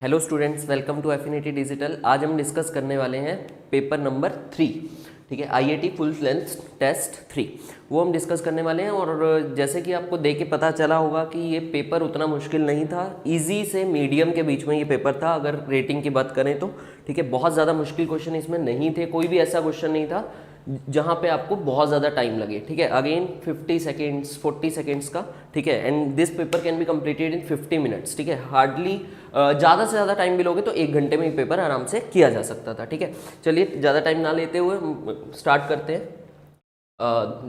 Hello students, welcome to Affinity Digital. आज हम discuss करने वाले हैं पेपर नंबर 3, ठीक है, आईआईटी फुल लेंथ टेस्ट 3। वो हम डिस्कस करने वाले हैं। और जैसे कि आपको देख के पता चला होगा कि ये पेपर उतना मुश्किल नहीं था, इजी से मीडियम के बीच में ये पेपर था अगर रेटिंग की बात करें तो, ठीक है। बहुत ज़्यादा मुश्किल क्वेश्चन इसमें नहीं थे, कोई भी ऐसा क्वेश्चन नहीं था जहाँ पे आपको बहुत ज़्यादा टाइम लगे, ठीक है। अगेन 50 सेकेंड्स 40 सेकेंड्स का, ठीक है। And this paper can be completed in 50 minutes, ठीक है। हार्डली ज़्यादा से ज़्यादा टाइम भी लोगे तो 1 घंटे में ये पेपर आराम से किया जा सकता था, ठीक है। चलिए ज़्यादा टाइम ना लेते हुए स्टार्ट करते हैं।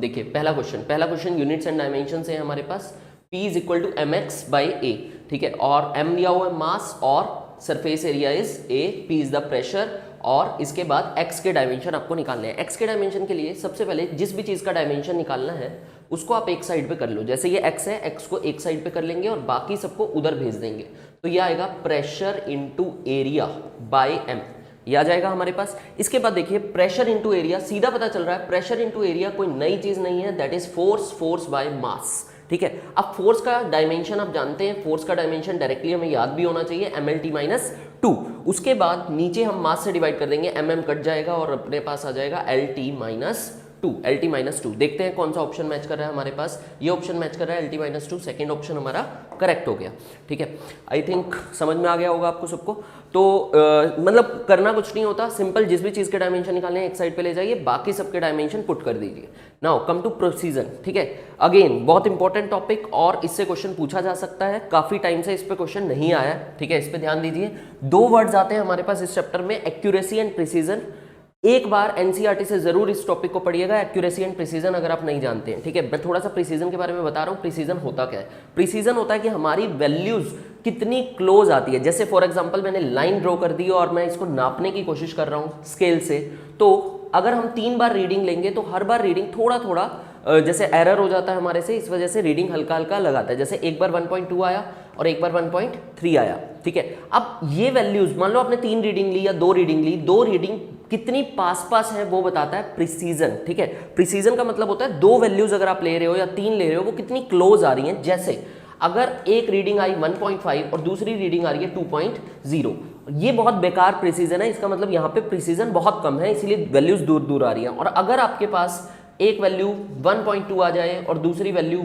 देखिए पहला क्वेश्चन यूनिट्स एंड डायमेंशन है हमारे पास। P is equal to M X by A, ठीक है। और m दिया हुआ है मास और surface area is a, P is the pressure और इसके बाद x के डायमेंशन आपको निकालने हैं। x के डायमेंशन के लिए सबसे पहले जिस भी चीज़ का डायमेंशन निकालना है उसको आप एक साइड पे कर लो। जैसे ये x है, x को एक साइड पे कर लेंगे और बाकी सबको उधर भेज देंगे, तो ये आएगा pressure into area bye m, ये आ जाएगा हमारे पास। इसके बाद देखिए प्रेशर इनटू एरिया, सीधा पता चल रहा है प्रेशर इनटू एरिया कोई नई चीज नहीं है, that is force by mass, ठीक है। अब फोर्स का डायमेंशन आप जानते हैं, फोर्स का डायमेंशन डायरेक्टली हमें याद भी होना चाहिए, mlt-2। उसके बाद नीचे हम मास से डिवाइड कर देंगे, mm कट जाएगा और अपने पास आ जाएगा LT-2। देखते हैं कौन सा ऑप्शन मैच कर रहा है हमारे पास। ये ऑप्शन मैच कर रहा है LT-2, सेकेंड ऑप्शन हमारा करेक्ट हो गया, ठीक है। आई थिंक समझ में आ गया होगा आपको सबको। तो मतलब करना कुछ नहीं होता, सिंपल जिस भी चीज़ के डायमेंशन निकालने हैं एक साइड पे ले जाइए, बाकी सबके डायमेंशन पुट कर दीजिए। नाउ कम टू प्रोसीजन, ठीक है। अगेन बहुत इंपॉर्टेंट टॉपिक और इससे क्वेश्चन पूछा जा सकता है, काफी टाइम से इस पे क्वेश्चन नहीं आया, ठीक है। इस पे ध्यान दीजिए। 2 वर्ड्स आते हैं हमारे पास इस चैप्टर में, एक्यूरेसी एंड प्रिसीजन। एक बार एनसीईआरटी से जरूर इस टॉपिक को पढ़िएगा, एक्यूरेसी एंड प्रिसीजन, अगर आप नहीं जानते हैं, ठीक है। मैं थोड़ा सा प्रिसीजन के बारे में बता रहा हूँ। प्रिसीजन होता क्या है? प्रिसीजन होता है कि हमारी वैल्यूज कितनी क्लोज आती है। जैसे फॉर एग्जांपल मैंने लाइन ड्रॉ कर दी और मैं इसको नापने की कोशिश कर रहा हूँ स्केल से, तो अगर हम 3 बार रीडिंग लेंगे तो हर बार रीडिंग थोड़ा थोड़ा जैसे एरर हो जाता है हमारे से, इस वजह से रीडिंग हल्का हल्का लगाता है। जैसे एक बार 1.2 आया और एक बार 1.3 आया, ठीक है। अब ये वैल्यूज मान लो आपने 3 रीडिंग ली या 2 रीडिंग ली, 2 रीडिंग कितनी पास है वो बताता है प्रिसीजन, ठीक है। प्रिसीजन का मतलब होता है 2 वैल्यूज अगर आप ले रहे हो या 3 ले रहे हो वो कितनी क्लोज आ रही हैं। जैसे अगर एक रीडिंग आई 1.5 और दूसरी रीडिंग आ रही है 2.0, ये बहुत बेकार प्रिसीजन है। इसका मतलब यहाँ पे प्रिसीजन बहुत कम है, इसीलिए वैल्यूज दूर दूर आ रही हैं। और अगर आपके पास एक वैल्यू 1.2 आ जाए और दूसरी वैल्यू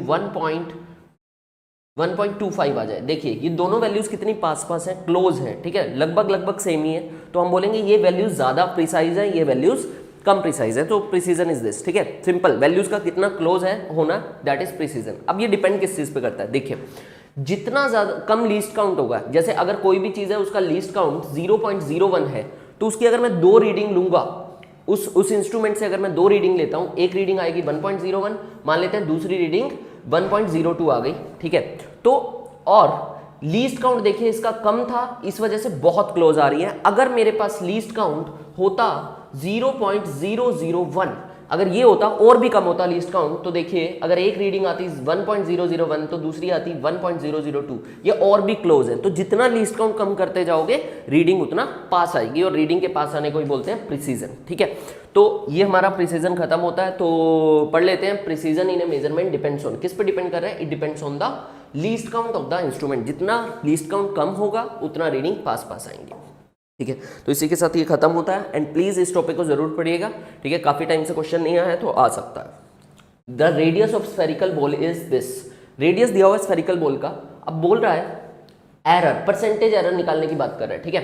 1.25 आ जाए, देखिए ये दोनों वैल्यूज कितनी पास है, क्लोज है, ठीक है, लगभग सेम ही है, तो हम बोलेंगे ये वैल्यूज ज्यादा प्रिसाइज है, ये वैल्यूज कम प्रिसाइज है। तो प्रिसीजन इज दिस, ठीक है, सिंपल। वैल्यूज का कितना क्लोज है होना, दैट इज प्रिसीजन। अब ये डिपेंड किस चीज पे करता है, देखिए जितना ज्यादा कम लीस्ट काउंट होगा, जैसे अगर कोई भी चीज है उसका लीस्ट काउंट 0.01 है, तो उसकी अगर मैं 2 रीडिंग लूंगा, उस इंस्ट्रूमेंट से अगर मैं 2 रीडिंग लेता हूं, एक रीडिंग आएगी 1.01 मान लेते हैं, दूसरी रीडिंग 1.02 आ गई, ठीक है। तो और लीस्ट काउंट देखिए इसका कम था, इस वजह से बहुत क्लोज आ रही है। अगर मेरे पास लीस्ट काउंट होता 0.001, अगर ये होता और भी कम होता लीस्ट काउंट, तो देखिए अगर एक रीडिंग आती 1.001 तो दूसरी आती 1.002, ये और भी क्लोज है। तो जितना लीस्ट काउंट कम करते जाओगे रीडिंग उतना पास आएगी, और रीडिंग के पास आने को ही बोलते हैं प्रिसीजन, ठीक है। तो ये हमारा प्रिसीजन खत्म होता है। तो पढ़ लेते हैं, precision in A measurement depends on, किस पे डिपेंड कर रहा है? It depends on the least count of the instrument. जितना लीस्ट काउंट कम होगा उतना रीडिंग पास आएंगे, ठीक है। तो इसी के साथ ये खत्म होता है। एंड प्लीज इस टॉपिक को जरूर पढ़िएगा, ठीक है, काफी टाइम से क्वेश्चन नहीं आया है तो आ सकता है। The radius of spherical ball is this, radius दिया हुआ है स्फेरिकल बॉल का। अब बोल रहा है एरर, परसेंटेज एरर निकालने की बात कर रहा है, ठीक है।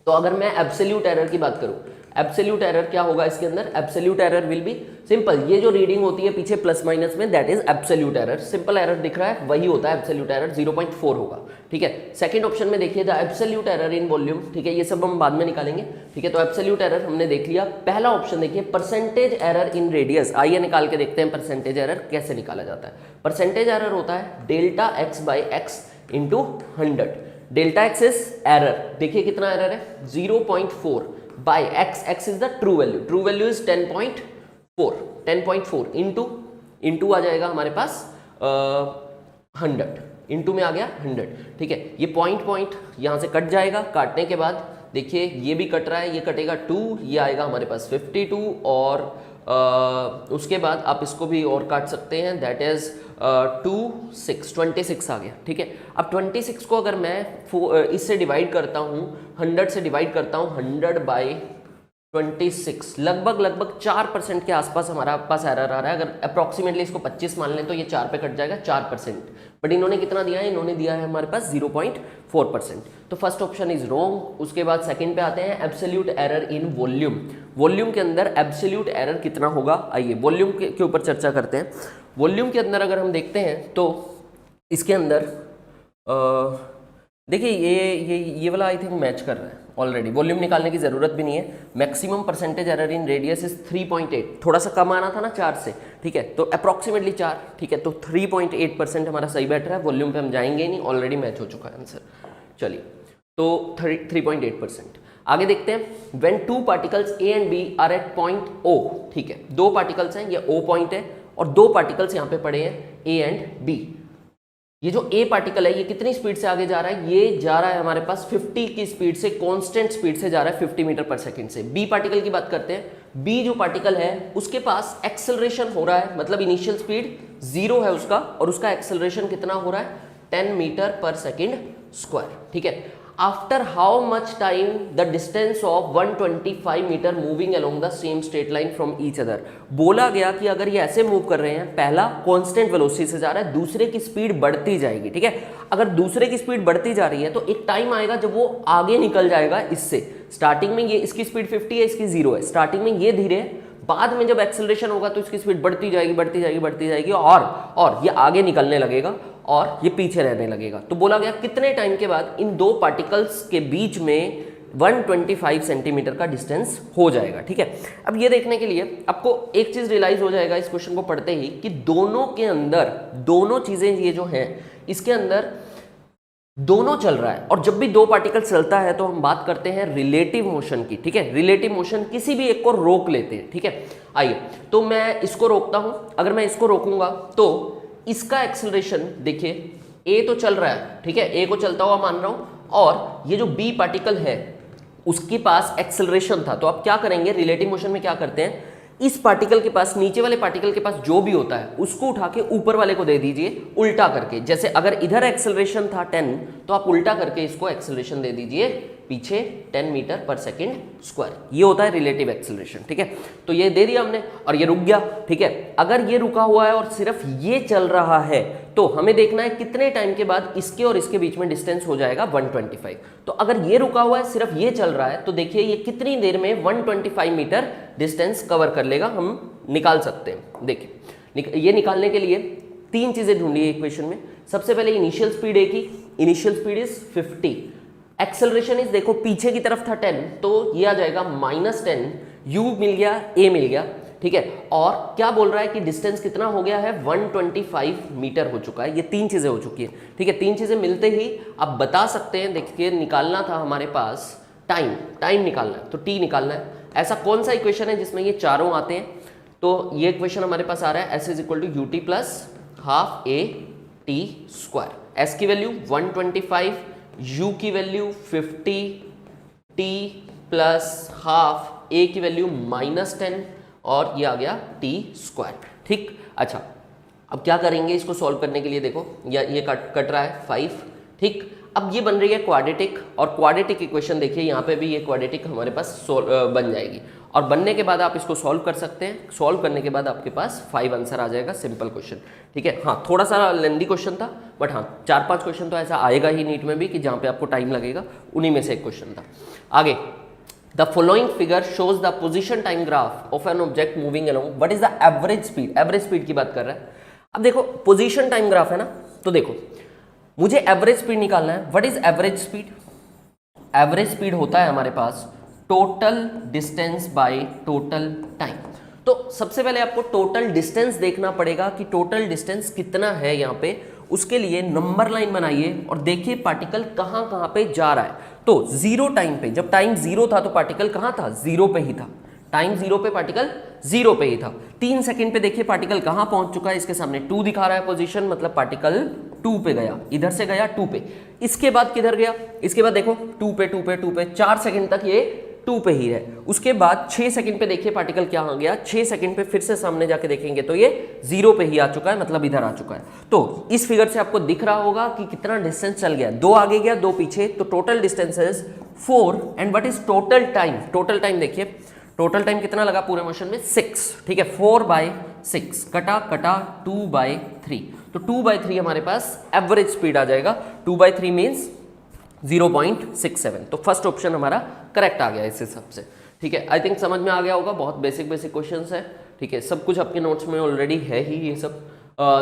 तो अगर मैं एब्सोल्यूट एरर की बात करूं, एब्सोल्यूट एरर क्या होगा इसके अंदर? Absolute error will be simple, ये जो रीडिंग होती है पीछे प्लस माइनस में, that is absolute error. Simple error दिख रहा है वही होता है एब्सोल्यूट एरर, 0.4 होगा, ठीक है। सेकंड ऑप्शन में देखिए the absolute error in volume, ठीक है, ये सब हम बाद में निकालेंगे, ठीक है। तो एब्सोल्यूट एरर हमने देख लिया। पहला ऑप्शन देखिए परसेंटेज एरर इन रेडियस, आइए निकाल के देखते हैं परसेंटेज एरर कैसे निकाला जाता है। परसेंटेज एरर होता है delta X by X into 100। Delta X is error, देखिए कितना एरर है 0.4 by X, X is the true value is 10.4 into आ जाएगा हमारे पास 100, इंटू में आ गया 100, ठीक है। ये पॉइंट यहाँ से कट जाएगा, काटने के बाद देखिए ये भी कट रहा है, ये कटेगा 2, ये आएगा हमारे पास 52 और उसके बाद आप इसको भी और काट सकते हैं, दैट इज 26 आ गया। ठीक है, अब 26 को अगर मैं इससे डिवाइड करता हूँ, 100 से डिवाइड करता हूँ, 100/26, लगभग 4% के आसपास हमारा पास एरर आ रहा है। अगर अप्रॉक्सीमेटली इसको 25 मान लें तो ये 4 पे कट जाएगा, 4%। बट इन्होंने कितना दिया है, इन्होंने दिया है हमारे पास 0.4%। तो फर्स्ट ऑप्शन इज रॉन्ग। उसके बाद सेकंड पे आते हैं, absolute error in volume. Volume के अंदर एब्सोल्यूट एरर कितना होगा, आइए वॉल्यूम के ऊपर चर्चा करते हैं। वॉल्यूम के अंदर अगर हम देखते हैं तो इसके अंदर देखिए ये वाला आई थिंक मैच कर रहा है ऑलरेडी, वॉल्यूम निकालने की जरूरत भी नहीं है। Maximum percentage error in radius is 3.8, थोड़ा सा कम आना था ना 4 से, ठीक है, तो अप्रॉक्सीमेटली 4, ठीक है, तो 3.8% हमारा सही बैठ रहा है। वॉल्यूम पे हम जाएंगे नहीं, ऑलरेडी मैच हो चुका है आंसर। चलिए, तो 3.8%। आगे देखते हैं, when 2 particles A and B are at point O, ठीक है, 2 पार्टिकल्स हैं, ये ओ पॉइंट है, और 2 पार्टिकल्स यहाँ पे पड़े हैं ए एंड बी। ये जो ए पार्टिकल है ये कितनी स्पीड से आगे जा रहा है, ये जा रहा है हमारे पास 50 की स्पीड से, कांस्टेंट स्पीड से जा रहा है 50 मीटर पर सेकंड से। बी पार्टिकल की बात करते हैं, बी जो पार्टिकल है उसके पास एक्सेलरेशन हो रहा है, मतलब इनिशियल स्पीड 0 है उसका, और उसका एक्सेलरेशन कितना हो रहा है, 10 मीटर पर सेकंड स्क्वायर। ठीक है, after how much time the distance of 125 metre moving along the same straight line from each other. बोला गया कि अगर ये ऐसे मूव कर रहे हैं, पहला कांस्टेंट वेलोसिटी से जा रहा है, दूसरे की स्पीड बढ़ती जाएगी। ठीक है, अगर दूसरे की स्पीड बढ़ती जा रही है तो एक टाइम आएगा जब वो आगे निकल जाएगा इससे। स्टार्टिंग में ये इसकी स्पीड 50 है, इसकी 0 है, स्टार्टिंग में ये धीरे है, बाद में जब एक्सेलरेशन होगा तो इसकी स्पीड बढ़ती जाएगी और ये आगे निकलने लगेगा और ये पीछे रहने लगेगा। तो बोला गया कितने टाइम के बाद इन 2 पार्टिकल्स के बीच में 125 सेंटीमीटर का डिस्टेंस हो जाएगा। ठीक है, अब ये देखने के लिए आपको एक चीज रियलाइज हो जाएगा इस क्वेश्चन को पढ़ते ही कि दोनों के अंदर दोनों चीजें ये जो हैं इसके अंदर दोनों चल रहा है, और जब भी 2 पार्टिकल चलता है तो हम बात करते हैं रिलेटिव मोशन की। ठीक है, रिलेटिव मोशन, किसी भी एक को रोक लेते हैं। ठीक है, आइए, तो मैं इसको रोकता हूं, अगर मैं इसको रोकूंगा तो इसका एक्सेलरेशन देखिए, ए तो चल रहा है, ठीक है, ए को चलता हुआ मान रहा हूं, और ये जो बी पार्टिकल है उसके पास एक्सेलरेशन था। तो आप क्या करेंगे, रिलेटिव मोशन में क्या करते हैं, इस पार्टिकल के पास, नीचे वाले पार्टिकल के पास जो भी होता है उसको उठा के ऊपर वाले को दे दीजिए उल्टा करके। जैसे अगर इधर एक्सेलरेशन था 10, तो आप उल्टा करके इसको एक्सेलरेशन दे दीजिए पीछे 10 मीटर पर सेकंड स्क्वायर। ये होता है रिलेटिव एक्सेलरेशन। ठीक है, तो ये दे दिया हमने और ये रुक गया। ठीक है, अगर ये रुका हुआ है और सिर्फ ये चल रहा है तो हमें देखना है कितने टाइम के बाद इसके और इसके बीच में डिस्टेंस हो जाएगा 125। तो अगर ये रुका हुआ है, सिर्फ ये चल रहा है, तो देखिए ये कितनी देर में 125 मीटर डिस्टेंस कवर कर लेगा, हम निकाल सकते हैं। देखिए, ये निकालने के लिए 3 चीजें ढूंढी है इक्वेशन में। सबसे पहले इनिशियल स्पीड ए की, initial speed is 50, acceleration is, देखो पीछे की तरफ था 10, तो ये आ जाएगा -10, u मिल गया, a मिल गया। ठीक है, और क्या बोल रहा है कि डिस्टेंस कितना हो गया है, 125 मीटर हो चुका है। ये 3 चीजें हो चुकी है। ठीक है, 3 चीजें मिलते ही आप बता सकते हैं। देखिए, निकालना था हमारे पास टाइम निकालना है, तो t निकालना है। ऐसा कौन सा इक्वेशन है जिसमें ये चारों आते हैं, तो ये इक्वेशन हमारे पास आ रहा है, s = ut + ½ a t square. s की वैल्यू 125, u की वैल्यू 50, t + ½ a की वैल्यू -10, और ये आ गया t स्क्वायर। ठीक, अच्छा, अब क्या करेंगे इसको सॉल्व करने के लिए, देखो ये कट रहा है 5। ठीक, अब ये बन रही है क्वाड्रेटिक, और क्वाड्रेटिक इक्वेशन देखिए यहाँ पे भी ये क्वाड्रेटिक हमारे पास बन जाएगी, और बनने के बाद आप इसको सॉल्व कर सकते हैं। सॉल्व करने के बाद आपके पास 5 आंसर आ जाएगा, सिंपल क्वेश्चन। ठीक है, हाँ थोड़ा सा लेंदी क्वेश्चन था, बट हाँ 4-5 क्वेश्चन तो ऐसा आएगा ही नीट में भी कि जहाँ पे आपको टाइम लगेगा, उन्हीं में से एक क्वेश्चन था। आगे, the following figure shows the position time graph of an object moving along, what is the average speed. Average speed की बात कर रहा है। अब देखो पोजिशन टाइम ग्राफ है ना, तो देखो मुझे एवरेज स्पीड निकालना है। What is average speed? Average speed होता है हमारे पास total distance by total time. तो सबसे पहले आपको टोटल डिस्टेंस देखना पड़ेगा कि टोटल डिस्टेंस कितना है यहाँ पे। उसके लिए नंबर लाइन बनाइए और देखिए पार्टिकल कहाँ कहाँ पे जा रहा है। तो 0 टाइम पे, जब टाइम 0 था तो पार्टिकल कहाँ था, 0 पे ही था। टाइम 0 पे पार्टिकल 0 पे ही था। 3 सेकंड पे देखिए पार्टिकल कहाँ पहुंच चुका है, इसके सामने 2 दिखा रहा है पोजीशन, मतलब पार्टिकल 2 पे गया, इधर से गया 2 पे। इसके बाद किधर गया, इसके बाद देखो 2 पे 4 सेकंड तक ये 2 पे ही है। उसके बाद 6 सेकंड पे देखिए पार्टिकल क्या आ गया, 6 सेकंड पे फिर से सामने जाके देखेंगे तो ये 0 पे ही आ चुका है, मतलब इधर आ चुका है। तो इस फिगर से आपको दिख रहा होगा कि कितना डिस्टेंस चल गया, 2 आगे गया 2 पीछे, तो total distance is 4। And what is total time, total time देखिए, टोटल टाइम कितना लगा पूरे मोशन में 6, ठीक है। 4/6 कटा कटा 2/3, तो 2/3 हमारे पास एवरेज स्पीड आ जाएगा। 2/3 मीन्स 0.67, तो फर्स्ट ऑप्शन हमारा करेक्ट आ गया इस हिसाब से, ठीक है। आई थिंक समझ में आ गया होगा, बहुत बेसिक क्वेश्चंस है, ठीक है। सब कुछ आपके नोट्स में ऑलरेडी है ही ये सब।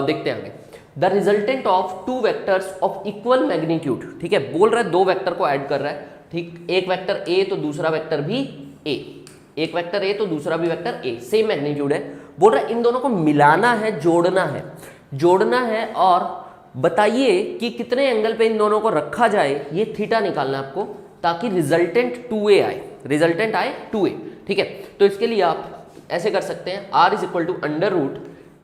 देखते हैं आगे। The resultant of 2 vectors of equal magnitude, ठीक है, बोल रहा है 2 वेक्टर को ऐड कर रहा है, ठीक, एक वेक्टर ए तो दूसरा वेक्टर भी ए, एक वेक्टर ए तो दूसरा भी वेक्टर ए, सेम मैग्नीट्यूड है। बोल रहा है इन दोनों को मिलाना है, जोड़ना है और बताइए कि कितने एंगल पे इन दोनों को रखा जाए, ये थीटा निकालना है आपको, ताकि रिजल्टेंट 2a आए, रिजल्टेंट आए 2a, ठीक है। तो इसके लिए आप ऐसे कर सकते हैं, r is equal to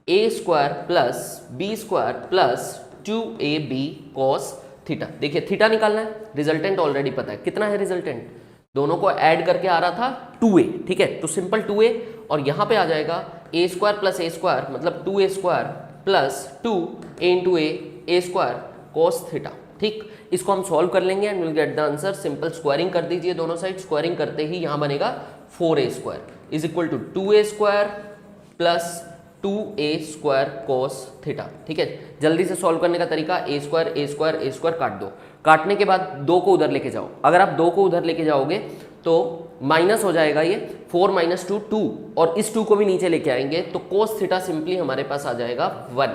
√a² plus b² plus 2ab cos theta. देखिए थीटा निकालना है, रिजल्टेंट ऑलरेडी पता है कितना है, रिजल्टेंट दोनों को ऐड करके आ रहा था 2a, ठीक है। तो सिंपल 2a और यहाँ पे आ जाएगा a² प्लस a² मतलब 2a² plus 2a into a² cos theta, ठीक। इसको हम सॉल्व कर लेंगे and will get the answer. Simple squaring कर दीजिए दोनों साइड, स्क्वायरिंग करते ही यहाँ बनेगा 4a² is equal to 2a² plus 2a² cos theta, ठीक है। जल्दी से सॉल्व करने का तरीका, a² काट दो, काटने के बाद 2 को उधर लेके जाओ। अगर आप 2 को उधर लेके जाओगे तो माइनस हो जाएगा ये, 4 - 2 2, और इस 2 को भी नीचे लेके आएंगे तो cos थीटा सिंपली हमारे पास आ जाएगा 1,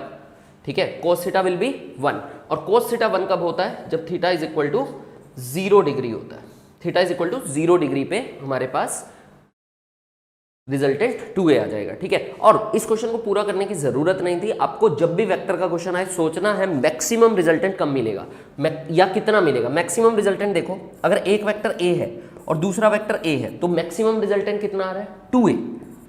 ठीक है। cos थीटा विल बी 1, और cos थीटा 1 कब होता है, जब theta is equal to 0 degree होता है। Theta is equal to 0 degree पे हमारे पास रिजल्टेंट 2a आ जाएगा, ठीक है। और इस क्वेश्चन को पूरा करने की जरूरत नहीं थी आपको। जब भी वेक्टर का क्वेश्चन आए सोचना है मैक्सिमम रिजल्टेंट कब मिलेगा या कितना मिलेगा। मैक्सिमम रिजल्टेंट देखो, अगर एक वेक्टर a है और दूसरा वेक्टर a है तो मैक्सिमम रिजल्टेंट कितना आ रहा है, 2a,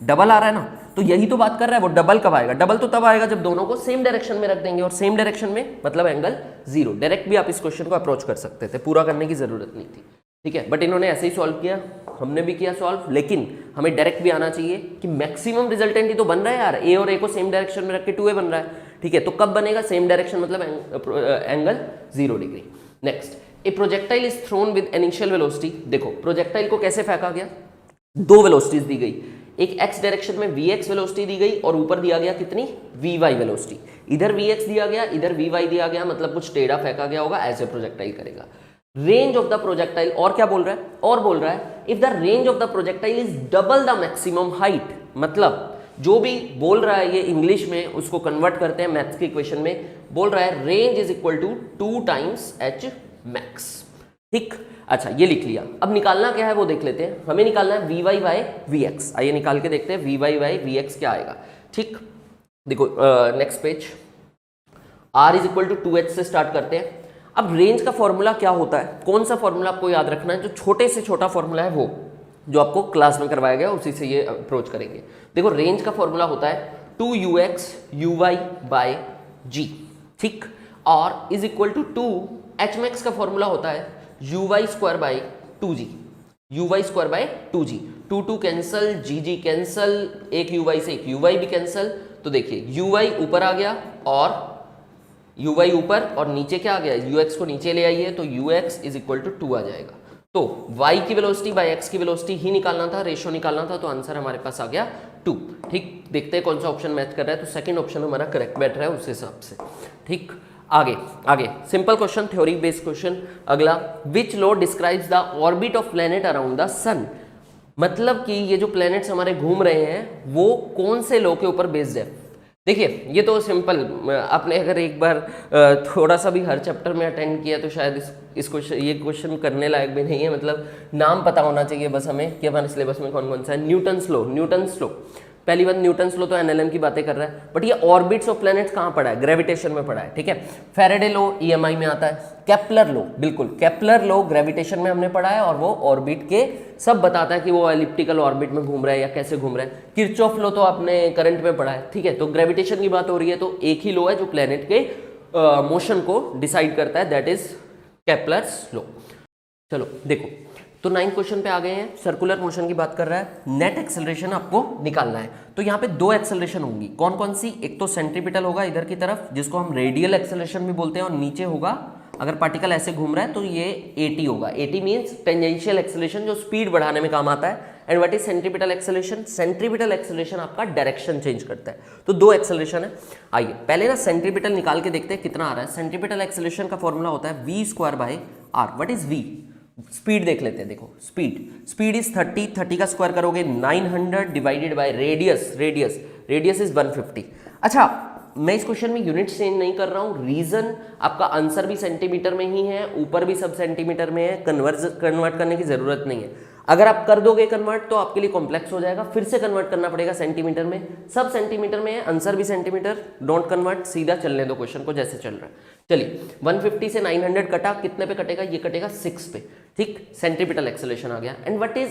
डबल आ रहा है ना। तो यही तो बात कर रहा है वो, डबल कब आएगा, डबल तो तब आएगा जब दोनों को सेम डायरेक्शन में रख देंगे, और सेम डायरेक्शन में मतलब एंगल 0। डायरेक्ट भी आप इस क्वेश्चन को अप्रोच कर सकते थे, पूरा करने की जरूरत नहीं थी, ठीक है। बट इन्होंने ऐसे ही सॉल्व किया, हमने भी किया सॉल्व, लेकिन हमें डायरेक्ट भी आना चाहिए कि मैक्सिमम रिजल्टेंट ही तो बन रहा है यार, ए और ए को सेम डायरेक्शन में रख के 2a बन रहा है, ठीक है। तो कब बनेगा, सेम डायरेक्शन मतलब angle 0 degree. Next, A projectile is throne with initial velocity. देखो प्रोजेक्टाइल को कैसे फेंका गया, 2 वेलोसिटीज दी गई, एक x डायरेक्शन में vx वेलोसिटी दी गई और ऊपर दिया गया कितनी vy वेलोसिटी। इधर vx दिया गया, इधर vy दिया गया, मतलब कुछ टेढ़ा फेंका गया होगा, ऐसे प्रोजेक्टाइल करेगा। रेंज ऑफ द प्रोजेक्टाइल, और क्या बोल रहा है, और बोल रहा है if the range of the projectile is double the maximum height, मतलब जो भी बोल रहा है ये इंग्लिश में उसको कन्वर्ट करते हैं मैथ्स के इक्वेशन में। बोल रहा है range is equal to 2 times h max, ठीक। अच्छा ये लिख लिया, अब निकालना क्या है वो देख लेते हैं। हमें निकालना है vy/vx, आइए निकाल के देखते हैं vy/vx क्या आएगा, ठीक। देखो next page, r is equal to 2h से स्टार्ट करते हैं। अब रेंज का फॉर्मूला क्या होता है, कौन सा फॉर्मूला आपको याद रखना है, जो छोटे से छोटा फॉर्मूला है वो जो आपको क्लास में करवाया गया उसी से ये अप्रोच करेंगे। देखो रेंज का फॉर्मूला होता है 2ux uy/g, ठीक, और is equal to 2h max का फॉर्मूला होता है uy²/2g, uy²/2g, 2 cancel, g cancel, एक uy से एक uy भी कैंसल। तो देखिए uy ऊपर आ गया और uy ऊपर, और नीचे क्या आ गया, ux को नीचे ले आइए तो ux इज इक्वल टू 2 आ जाएगा। तो y की वेलोसिटी बाय x की वेलोसिटी ही निकालना था, रेशियो निकालना था, तो आंसर हमारे पास आ गया 2, ठीक। देखते हैं कौन सा ऑप्शन मैच कर रहा है, तो सेकंड ऑप्शन हमारा करेक्ट बैठ रहा है उस हिसाब से, ठीक। आगे simple question, theory based question. अगला, which law describes the orbit of planet around the sun, मतलब कि ये जो प्लैनेट्स हमारे घूम रहे हैं वो कौन से लॉ के ऊपर बेस्ड है। देखिए ये तो सिंपल, आपने अगर एक बार थोड़ा सा भी हर चैप्टर में अटेंड किया तो शायद इस क्वेश्चन, ये क्वेश्चन करने लायक भी नहीं है, मतलब नाम पता होना चाहिए बस हमें कि हमारे सिलेबस में कौन कौन सा है। न्यूटन्स लॉ, पहली बात न्यूटन्स लॉ तो एनएलएम की बातें कर रहा है, बट ये ऑर्बिट्स ऑफ प्लैनेट्स कहाँ पढ़ा है, ग्रेविटेशन में पढ़ा है, ठीक है। फैराडे लॉ ईएमआई में आता है, केपलर लॉ, बिल्कुल केपलर लॉ ग्रेविटेशन में हमने पढ़ा है, और वो ऑर्बिट के सब बताता है कि वो एलिप्टिकल ऑर्बिट में घूम रहा है या कैसे घूम रहा है। किरचॉफ लॉ तो आपने करंट में पढ़ा है, ठीक है। तो ग्रेविटेशन की बात हो रही है तो एक ही लॉ है जो प्लैनेट के मोशन को डिसाइड करता है, दैट इज केपलर्स लॉ। चलो देखो, तो 9th क्वेश्चन पे आ गए हैं, सर्कुलर मोशन की बात कर रहा है, नेट एक्सेलरेशन आपको निकालना है। तो यहाँ पे दो एक्सेलरेशन होंगी, कौन कौन सी, एक तो सेंट्रीपिटल होगा इधर की तरफ जिसको हम रेडियल एक्सेलरेशन भी बोलते हैं, और नीचे होगा अगर पार्टिकल ऐसे घूम रहा है तो ये AT होगा। AT मीन्स टेंजेंशियल एक्सेलरेशन, जो स्पीड बढ़ाने में काम आता है। And what is centripetal acceleration? Centripetal acceleration आपका डायरेक्शन चेंज करता है। तो दो एक्सेलरेशन है। आइए पहले ना सेंट्रीपिटल निकाल के देखते हैं कितना आ रहा है। सेंट्रीपिटल एक्सेलरेशन का फॉर्मूला होता है v²/r। What is v? Speed देख लेते हैं। देखो स्पीड इज 30 का स्क्वायर करोगे 900 डिवाइडेड बाय रेडियस इज 150। अच्छा, मैं इस क्वेश्चन में यूनिट चेंज नहीं कर रहा हूं, रीजन आपका आंसर भी सेंटीमीटर में ही है, ऊपर भी सब सेंटीमीटर में है, कन्वर्ट करने की जरूरत नहीं है। अगर आप कर दोगे कन्वर्ट तो आपके लिए कॉम्प्लेक्स हो जाएगा, फिर से कन्वर्ट करना पड़ेगा सेंटीमीटर में। सब सेंटीमीटर में है, आंसर भी सेंटीमीटर, डोंट कन्वर्ट, सीधा चलने दो क्वेश्चन को जैसे चल रहा है। चलिए 150 से 900 कटा, कितने पे कटेगा? ये कटेगा 6 पे। ठीक, सेंट्रीपिटल एक्सेलरेशन आ गया। And what is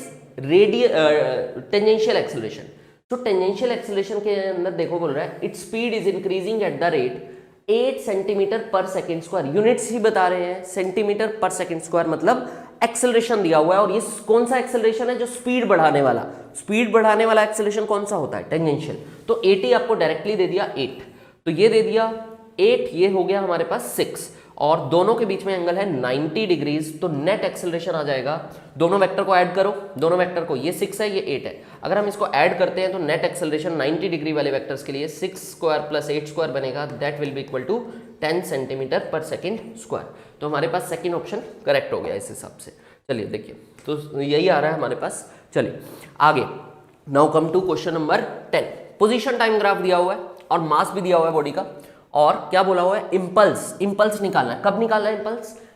tangential acceleration? तो टेंजेंशियल एक्सेलरेशन के अंदर देखो बोल रहा है its speed is increasing at the rate 8 centimetre पर सेकेंड स्क्वायर। यूनिट्स ही बता रहे हैं, सेंटीमीटर पर सेकेंड स्क्वायर मतलब एक्सेलरेशन दिया हुआ है, और ये कौन सा एक्सेलरेशन है? जो स्पीड बढ़ाने वाला। स्पीड बढ़ाने वाला एक्सेलरेशन कौन सा होता है? टेंजेंशियल। तो 80 आपको डायरेक्टली दे दिया 8, तो ये दे दिया 8, ये हो गया हमारे पास 6, और दोनों के बीच में एंगल है 90 डिग्रीज। तो नेट एक्सेलरेशन आ जाएगा, दोनों वेक्टर को ऐड करो, दोनों वेक्टर को, ये 6 है ये 8 है, अगर हम इसको ऐड करते हैं तो नेट एक्सेलरेशन 90 डिग्री वाले वेक्टर्स के लिए 6² + 8² बनेगा, that will be equal to 10 centimetre पर सेकेंड स्क्वायर। तो हमारे पास सेकेंड ऑप्शन करेक्ट हो गया इस हिसाब से। चलिए देखिए, तो यही आ रहा है हमारे पास। चलिए आगे, now come to question number 10। Position time graph दिया हुआ है और मास भी दिया हुआ है बॉडी का, और क्या बोला हुआ है? इंपल्स निकालना है। कब निकालना है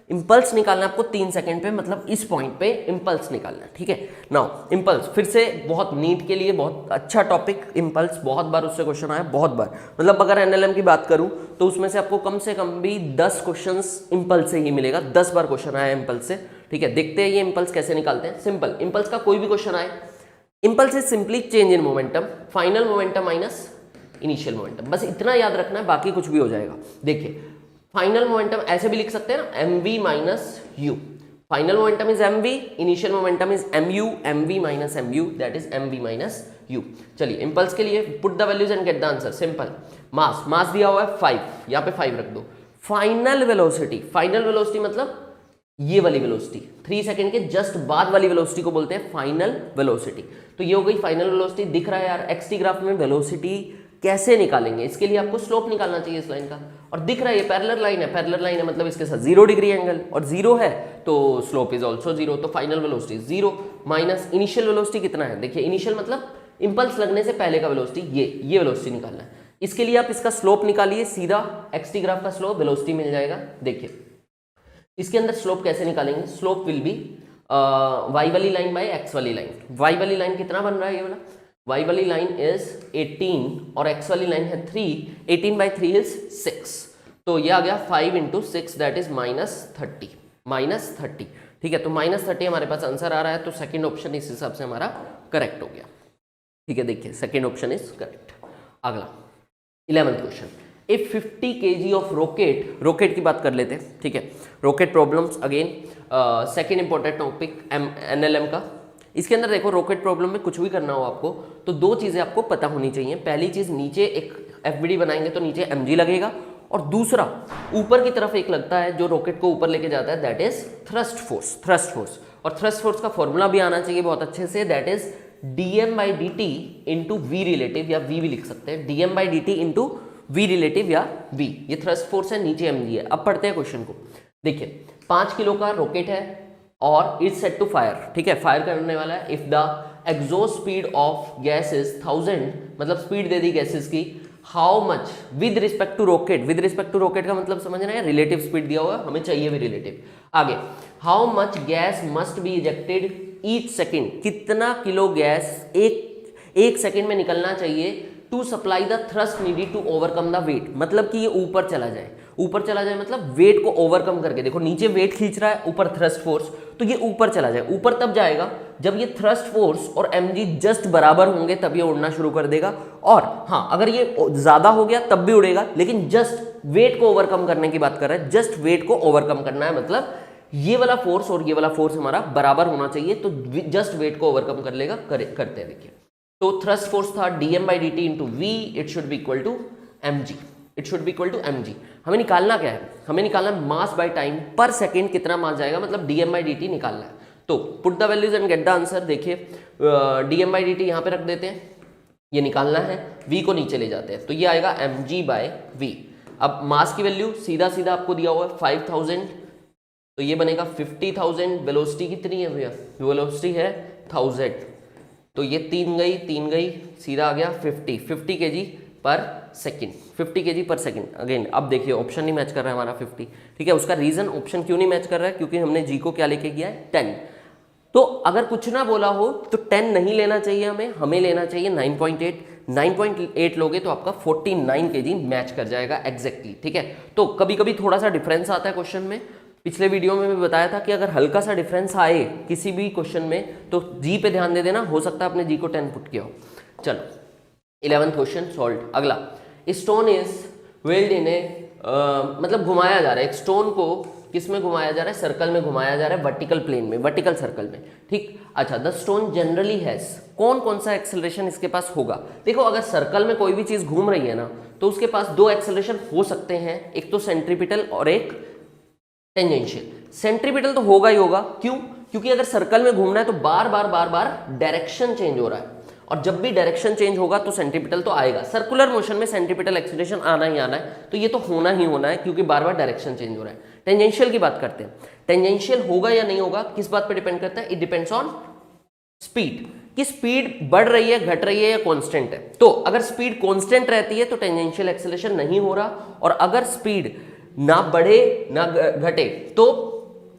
इंपल्स निकालना है आपको 3 सेकंड पे, मतलब इस पॉइंट पे इंपल्स निकालना है। ठीक है, नाउ इंपल्स फिर से बहुत नीट के लिए बहुत अच्छा टॉपिक। इंपल्स बहुत बार उससे क्वेश्चन आया, बहुत बार, मतलब अगर एनएलएम की बात करूं तो उसमें से आपको कम से कम भी 10 क्वेश्चंस इंपल्स से ही मिलेगा। 10 बार क्वेश्चन आया इंपल्स से। ठीक है, देखते हैं ये इंपल्स कैसे निकालते हैं। सिंपल, इंपल्स का कोई भी क्वेश्चन आए, impulse is simply change in momentum, final momentum minus initial momentum, बस इतना याद रखना है, बाकी कुछ भी हो जाएगा। देखिए फाइनल मोमेंटम ऐसे भी लिख सकते हैं ना, mv minus u। Final momentum is mv, initial momentum is mu, mv minus mu, that is mv minus u। चलिए इंपल्स के लिए put the values and get the answer. Simple, mass दिया हुआ है 5, यहाँ पे 5 रख दो। फाइनल वेलोसिटी मतलब ये वाली वेलोसिटी, 3 सेकंड के जस्ट बाद वाली वेलोसिटी को बोलते हैं फाइनल वेलोसिटी। तो ये हो गई फाइनल वेलोसिटी। दिख रहा है यार एक्सटी ग्राफ में वेलोसिटी कैसे निकालेंगे? इसके लिए आपको स्लोप निकालना चाहिए इस लाइन का, और दिख रहा है ये पैरेलल लाइन है, मतलब इसके साथ 0 डिग्री एंगल, और 0 है तो स्लोप इज ऑल्सो 0। तो final velocity 0 minus initial velocity कितना है? देखिए इनिशियल मतलब इंपल्स लगने से पहले का वेलोसिटी, ये वेलोसिटी निकालना है। इसके लिए आप इसका स्लोप निकालिए, सीधा एक्सटी ग्राफ का स्लोप वेलोसिटी मिल जाएगा। देखिए इसके अंदर स्लोप कैसे निकालेंगे? स्लोप विल बी y वाली लाइन बाय x वाली लाइन। y वाली लाइन कितना बन रहा है? ये वाला y वाली लाइन इज 18 और x वाली लाइन है 3, 18/3 इज 6, तो ये आ गया 5 × 6 दैट इज -30। ठीक है, तो -30 हमारे पास आंसर आ रहा है, तो सेकंड ऑप्शन इस हिसाब से हमारा करेक्ट हो गया। ठीक है, देखिए सेकंड ऑप्शन इज करेक्ट। अगला 11th question, if 50 kg of rocket की बात कर लेते हैं। ठीक है, rocket problems again second important topic NLM का। इसके अंदर देखो रॉकेट प्रॉब्लम में कुछ भी करना हो आपको तो दो चीज़ें आपको पता होनी चाहिए। पहली चीज़, नीचे एक एफबीडी बनाएंगे तो नीचे mg लगेगा, और दूसरा ऊपर की तरफ एक लगता है जो रॉकेट को ऊपर लेके जाता है, दैट इज थ्रस्ट फोर्स। और थ्रस्ट फोर्स का फॉर्मूला भी आना चाहिए बहुत अच्छे से, that is dm/dt into v relative, या v भी लिख सकते हैं, dm/dt इंटू वी रिलेटिव या v। ये थ्रस्ट फोर्स है, नीचे mg है। अब पढ़ते हैं क्वेश्चन को। देखिए 5 किलो का रॉकेट है और इज सेट टू फायर। ठीक है, फायर करने वाला है। If the exhaust speed of gas is 1000, मतलब स्पीड दे दी गैसेस की, how much with respect to rocket का मतलब समझ रहे हैं, रिलेटिव स्पीड दिया हुआ है, हमें चाहिए भी रिलेटिव। आगे, how much gas must be ejected each second, कितना किलो गैस एक सेकेंड में निकलना चाहिए to supply the thrust needed to overcome the weight, मतलब कि ये ऊपर चला जाए मतलब वेट को ओवरकम करके। देखो नीचे वेट खींच रहा है, ऊपर थ्रस्ट फोर्स, तो ये ऊपर चला जाए। ऊपर तब जाएगा जब ये थ्रस्ट फोर्स और mg जस्ट बराबर होंगे, तब ये उड़ना शुरू कर देगा। और हाँ, अगर ये ज्यादा हो गया तब भी उड़ेगा, लेकिन जस्ट वेट को ओवरकम करने की बात कर रहा है, जस्ट वेट को ओवरकम करना है, मतलब ये वाला फोर्स और ये वाला फोर्स हमारा बराबर होना चाहिए, तो जस्ट वेट को ओवरकम कर लेगा। करते हैं देखिए। तो थ्रस्ट फोर्स था dm/dt into v, it should be equal to mg, it should be equal to mg। हमें निकालना क्या है, हमें निकालना मास बाय टाइम पर सेकेंड कितना मास जाएगा, मतलब dm/dt निकालना है। तो put the values and get the answer. देखिए dm/dt यहाँ पे रख देते हैं, ये निकालना है, v को नीचे ले जाते हैं, तो ये आएगा mg/v। अब मास की वैल्यू सीधा सीधा आपको दिया हुआ है 5000, तो ये बनेगा 50,000। वेलोसिटी कितनी है भैया, वेलोसिटी है 1000, तो ये 3 गई, सीधा आ गया 50 kg पर सेकेंड, 50 kg पर सेकेंड। अगेन अब देखिए ऑप्शन नहीं मैच कर रहा है हमारा 50, ठीक है। उसका रीजन ऑप्शन क्यों नहीं मैच कर रहा है, क्योंकि हमने जी को क्या लेके गया है 10। तो अगर कुछ ना बोला हो तो 10 नहीं लेना चाहिए हमें लेना चाहिए 9.8। 9.8 लोगे तो आपका 49 kg मैच कर जाएगा एग्जैक्टली, ठीक है। तो कभी कभी थोड़ा सा डिफरेंस आता है क्वेश्चन में। पिछले वीडियो में भी बताया था कि अगर हल्का सा डिफरेंस आए किसी भी क्वेश्चन में तो जी पे ध्यान दे देना, हो सकता है अपने जी को 10 पुट किया हो। चलो 11th क्वेश्चन सॉल्व। अगला, स्टोन इज वेल्ड इन ए, मतलब घुमाया जा रहा है, एक स्टोन को किस में घुमाया जा रहा है, सर्कल में घुमाया जा रहा है, वर्टिकल प्लेन में, वर्टिकल सर्कल में, ठीक। अच्छा, द स्टोन जनरली हैज, कौन सा एक्सेलरेशन इसके पास होगा। देखो अगर सर्कल में कोई भी चीज घूम रही है ना तो उसके पास दो एक्सेलरेशन हो सकते हैं, एक तो सेंट्रीपिटल और एक टेंजेंशियल। सेंट्रीपिटल तो होगा ही होगा, क्यों, क्योंकि अगर सर्कल में घूमना है तो बार बार डायरेक्शन चेंज हो रहा है, और जब भी डायरेक्शन चेंज होगा तो सेंट्रीपिटल तो आएगा। सर्कुलर मोशन में सेंट्रीपिटल एक्सीलरेशन आना ही आना है, तो ये तो होना ही होना है क्योंकि बार बार डायरेक्शन चेंज हो रहा है। टेंजेंशियल की बात करते हैं, टेंजेंशियल होगा या नहीं होगा, किस बात पे डिपेंड करता है, इट डिपेंड्स ऑन स्पीड, कि स्पीड बढ़ रही है, घट रही है या कांस्टेंट है। तो अगर स्पीड कांस्टेंट रहती है तो टेंजेंशियल एक्सीलरेशन नहीं हो रहा, और अगर स्पीड ना बढ़े ना घटे तो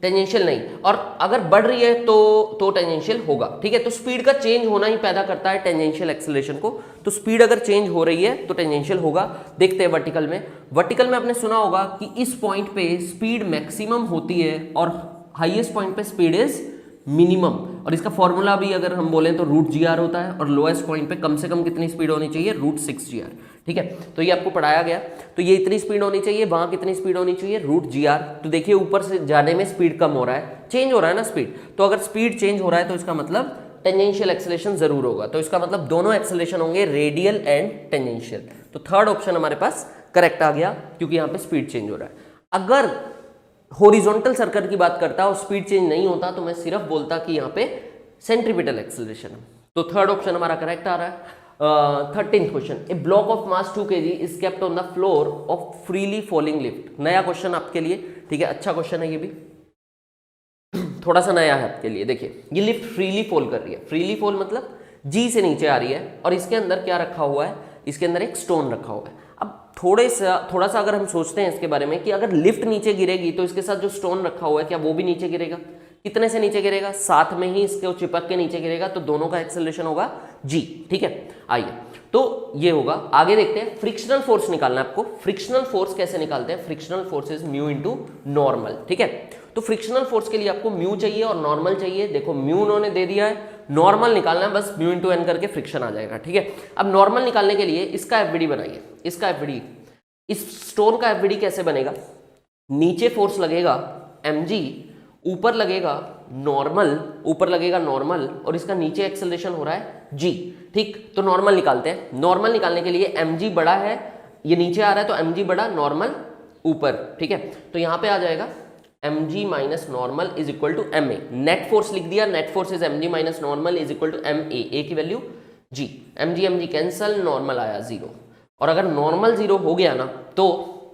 टेंजेंशियल नहीं, और अगर बढ़ रही है तो टेंजेंशियल होगा, ठीक है। तो स्पीड का चेंज होना ही पैदा करता है टेंजेंशियल एक्सीलरेशन को, तो स्पीड अगर चेंज हो रही है तो टेंजेंशियल होगा। देखते हैं वर्टिकल में। वर्टिकल में आपने सुना होगा कि इस पॉइंट पे स्पीड मैक्सिमम होती है और हाईएस्ट पॉइंट पे स्पीड इज मिनिमम, और इसका फॉर्मूला भी अगर हम बोलें तो √gr होता है, और लोएस्ट पॉइंट पे कम से कम कितनी स्पीड होनी चाहिए, √6gr, ठीक है। तो ये आपको पढ़ाया गया, तो ये इतनी स्पीड होनी चाहिए, वहां कितनी स्पीड होनी चाहिए, √gr। तो देखिए ऊपर से जाने में स्पीड कम हो रहा है, चेंज हो रहा है ना स्पीड, तो अगर स्पीड चेंज हो रहा है तो इसका मतलब टेंजेंशियल एक्सेलरेशन जरूर होगा, तो इसका मतलब दोनों एक्सेलरेशन होंगे, रेडियल एंड टेंजेंशियल। तो थर्ड ऑप्शन हमारे पास करेक्ट आ गया, क्योंकि यहाँ पे स्पीड चेंज हो रहा है। अगर हॉरिजॉन्टल सर्कल की बात करता और स्पीड चेंज नहीं होता तो मैं सिर्फ बोलता कि यहाँ पे सेंट्रीपिटल एक्सेलरेशन है, तो थर्ड ऑप्शन हमारा करेक्ट आ रहा है। 13th question, A block of mass 2 kg is kept on the floor of freely falling lift. नया क्वेश्चन आपके लिए, ठीक है, अच्छा क्वेश्चन है ये भी, थोड़ा सा नया है आपके लिए। देखिए ये लिफ्ट फ्रीली फॉल कर रही है, फ्रीली फॉल मतलब जी से नीचे आ रही है, और इसके अंदर क्या रखा हुआ है, इसके अंदर एक स्टोन रखा हुआ है। अब थोड़ा सा अगर हम सोचते हैं इसके बारे में कि अगर लिफ्ट नीचे गिरेगी तो इसके साथ जो स्टोन रखा हुआ है क्या वो भी नीचे गिरेगा, कितने से नीचे गिरेगा, साथ में ही इसके चिपक के नीचे गिरेगा, तो दोनों का एक्सेलरेशन होगा जी, ठीक है। आइए तो ये होगा, आगे देखते हैं। फ्रिक्शनल फोर्स निकालना है आपको। फ्रिक्शनल फोर्स कैसे निकालते हैं, frictional force is mu into normal, ठीक है। तो फ्रिक्शनल फोर्स के लिए आपको म्यू चाहिए और नॉर्मल चाहिए। देखो म्यू उन्होंने दे दिया है, नॉर्मल निकालना है, बस म्यू इनटू एन करके फ्रिक्शन आ जाएगा, ठीक है। अब नॉर्मल निकालने के लिए इसका एफवीडी बनाइए, इसका एफवीडी, इस स्टोन का एफवीडी कैसे बनेगा, नीचे फोर्स लगेगा mg, ऊपर लगेगा नॉर्मल, और इसका नीचे एक्सेलरेशन हो रहा है g, ठीक। तो नॉर्मल निकालते हैं। नॉर्मल निकालने के लिए mg बड़ा है, ये नीचे आ रहा है तो mg बड़ा, नॉर्मल ऊपर, ठीक है। तो यहां पे आ जाएगा mg minus normal is equal to ma। Net force लिख दिया, net force is mg minus normal is equal to ma, a की value g, mg cancel, normal आया 0, और अगर नॉर्मल 0 हो गया ना तो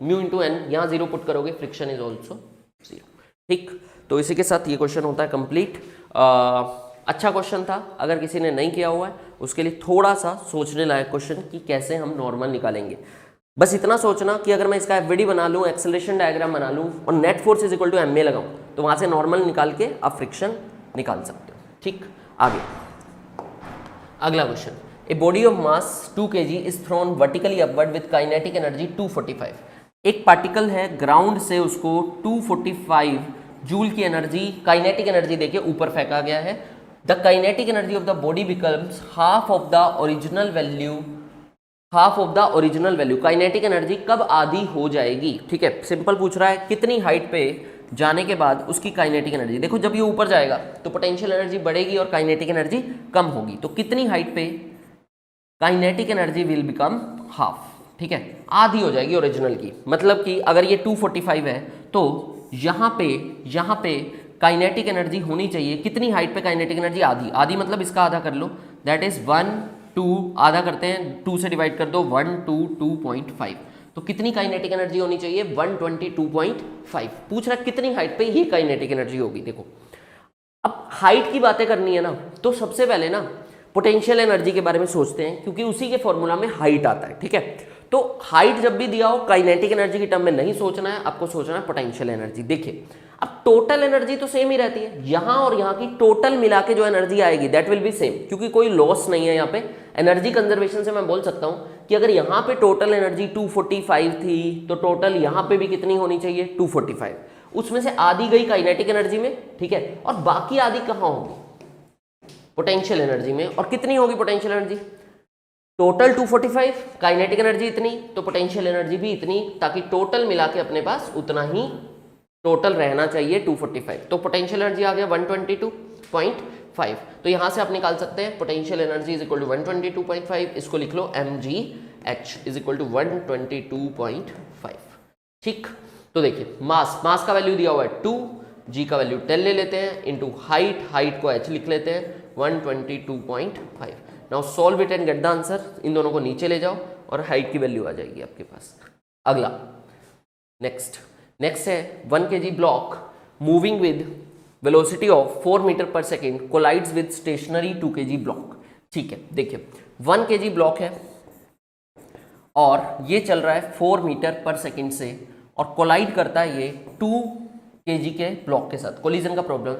म्यू इंटू एन, यहाँ 0 पुट करोगे, फ्रिक्शन इज ऑल्सो 0, ठीक। तो इसी के साथ ये क्वेश्चन होता है कंप्लीट। अच्छा क्वेश्चन था, अगर किसी ने नहीं किया हुआ है उसके लिए थोड़ा सा सोचने लायक क्वेश्चन कि कैसे हम नॉर्मल निकालेंगे। बस इतना सोचना कि अगर मैं इसका एफवीडी बना लूँ, एक्सेलरेशन डायग्राम बना लूँ और net force is equal to ma लगाऊँ तो वहाँ से नॉर्मल निकाल के आप फ्रिक्शन निकाल सकते हो, ठीक। आगे अगला question, a body of mass 2 kg is thrown vertically upward with kinetic energy 245। एक पार्टिकल है, ग्राउंड से उसको 245 जूल की एनर्जी, काइनेटिक एनर्जी देके ऊपर फेंका गया है। The kinetic energy of the body becomes half of the original value. Kinetic energy कब आधी हो जाएगी, ठीक है। सिंपल पूछ रहा है कितनी हाइट पे जाने के बाद उसकी काइनेटिक एनर्जी, देखो जब ये ऊपर जाएगा तो पोटेंशियल एनर्जी बढ़ेगी और काइनेटिक एनर्जी कम होगी, तो कितनी हाइट पे kinetic energy will become half, ठीक है, आधी हो जाएगी ओरिजिनल की। मतलब कि अगर ये 245 है तो यहाँ पे काइनेटिक एनर्जी होनी चाहिए कितनी हाइट पे, काइनेटिक एनर्जी आधी, आधी मतलब इसका आधा कर लो, दैट इज 1 2, आधा करते हैं 2 से डिवाइड कर दो, 1 2 2.5, तो कितनी काइनेटिक एनर्जी होनी चाहिए 122.5। पूछ रहा कितनी हाइट पे ये काइनेटिक एनर्जी होगी। देखो अब हाइट की बातें करनी है ना, तो सबसे पहले ना पोटेंशियल एनर्जी के बारे में सोचते हैं, क्योंकि उसी के फॉर्मूला में हाइट आता है, ठीक है। तो हाइट जब भी दिया हो काइनेटिक एनर्जी की टर्म में नहीं सोचना है, आपको सोचना है पोटेंशियल एनर्जी। देखिए अब टोटल एनर्जी तो सेम ही रहती है, यहां और यहां की टोटल मिला के जो एनर्जी आएगी दैट विल बी सेम, क्योंकि कोई लॉस नहीं है यहाँ पे। एनर्जी कंजर्वेशन से मैं बोल सकता हूं कि अगर यहाँ पे टोटल एनर्जी 245 थी तो टोटल यहाँ पे भी कितनी होनी चाहिए 245, उसमें से आधी गई काइनेटिक एनर्जी में, ठीक है, और बाकी आधी कहाँ होगी पोटेंशियल एनर्जी में। और कितनी होगी potential energy, total 245, kinetic energy इतनी तो पोटेंशियल एनर्जी भी इतनी, ताकि टोटल मिला के अपने पास उतना ही टोटल रहना चाहिए 245। तो पोटेंशियल एनर्जी आ गया 122.5, तो यहां से आप निकाल सकते हैं potential energy is equal to 122.5, इसको लिख लो mgh इज इक्वल टू 122.5, ठीक। तो देखिए मास का वैल्यू दिया हुआ है 2, g का वैल्यू 10 ले लेते हैं, इंटू हाइट को h लिख लेते हैं 122.5। Now solve it and get the answer, इन दोनों को नीचे ले जाओ और हाइट की वैल्यू आ जाएगी आपके पास। अगला नेक्स्ट है 1 kg block moving with velocity of 4 metre per second collides with stationary 2 kg block, ठीक है। देखिए 1 kg ब्लॉक है और ये चल रहा है 4 मीटर पर सेकेंड से और कोलाइड करता है ये 2 kg के ब्लॉक के साथ। कोलिजन का problem,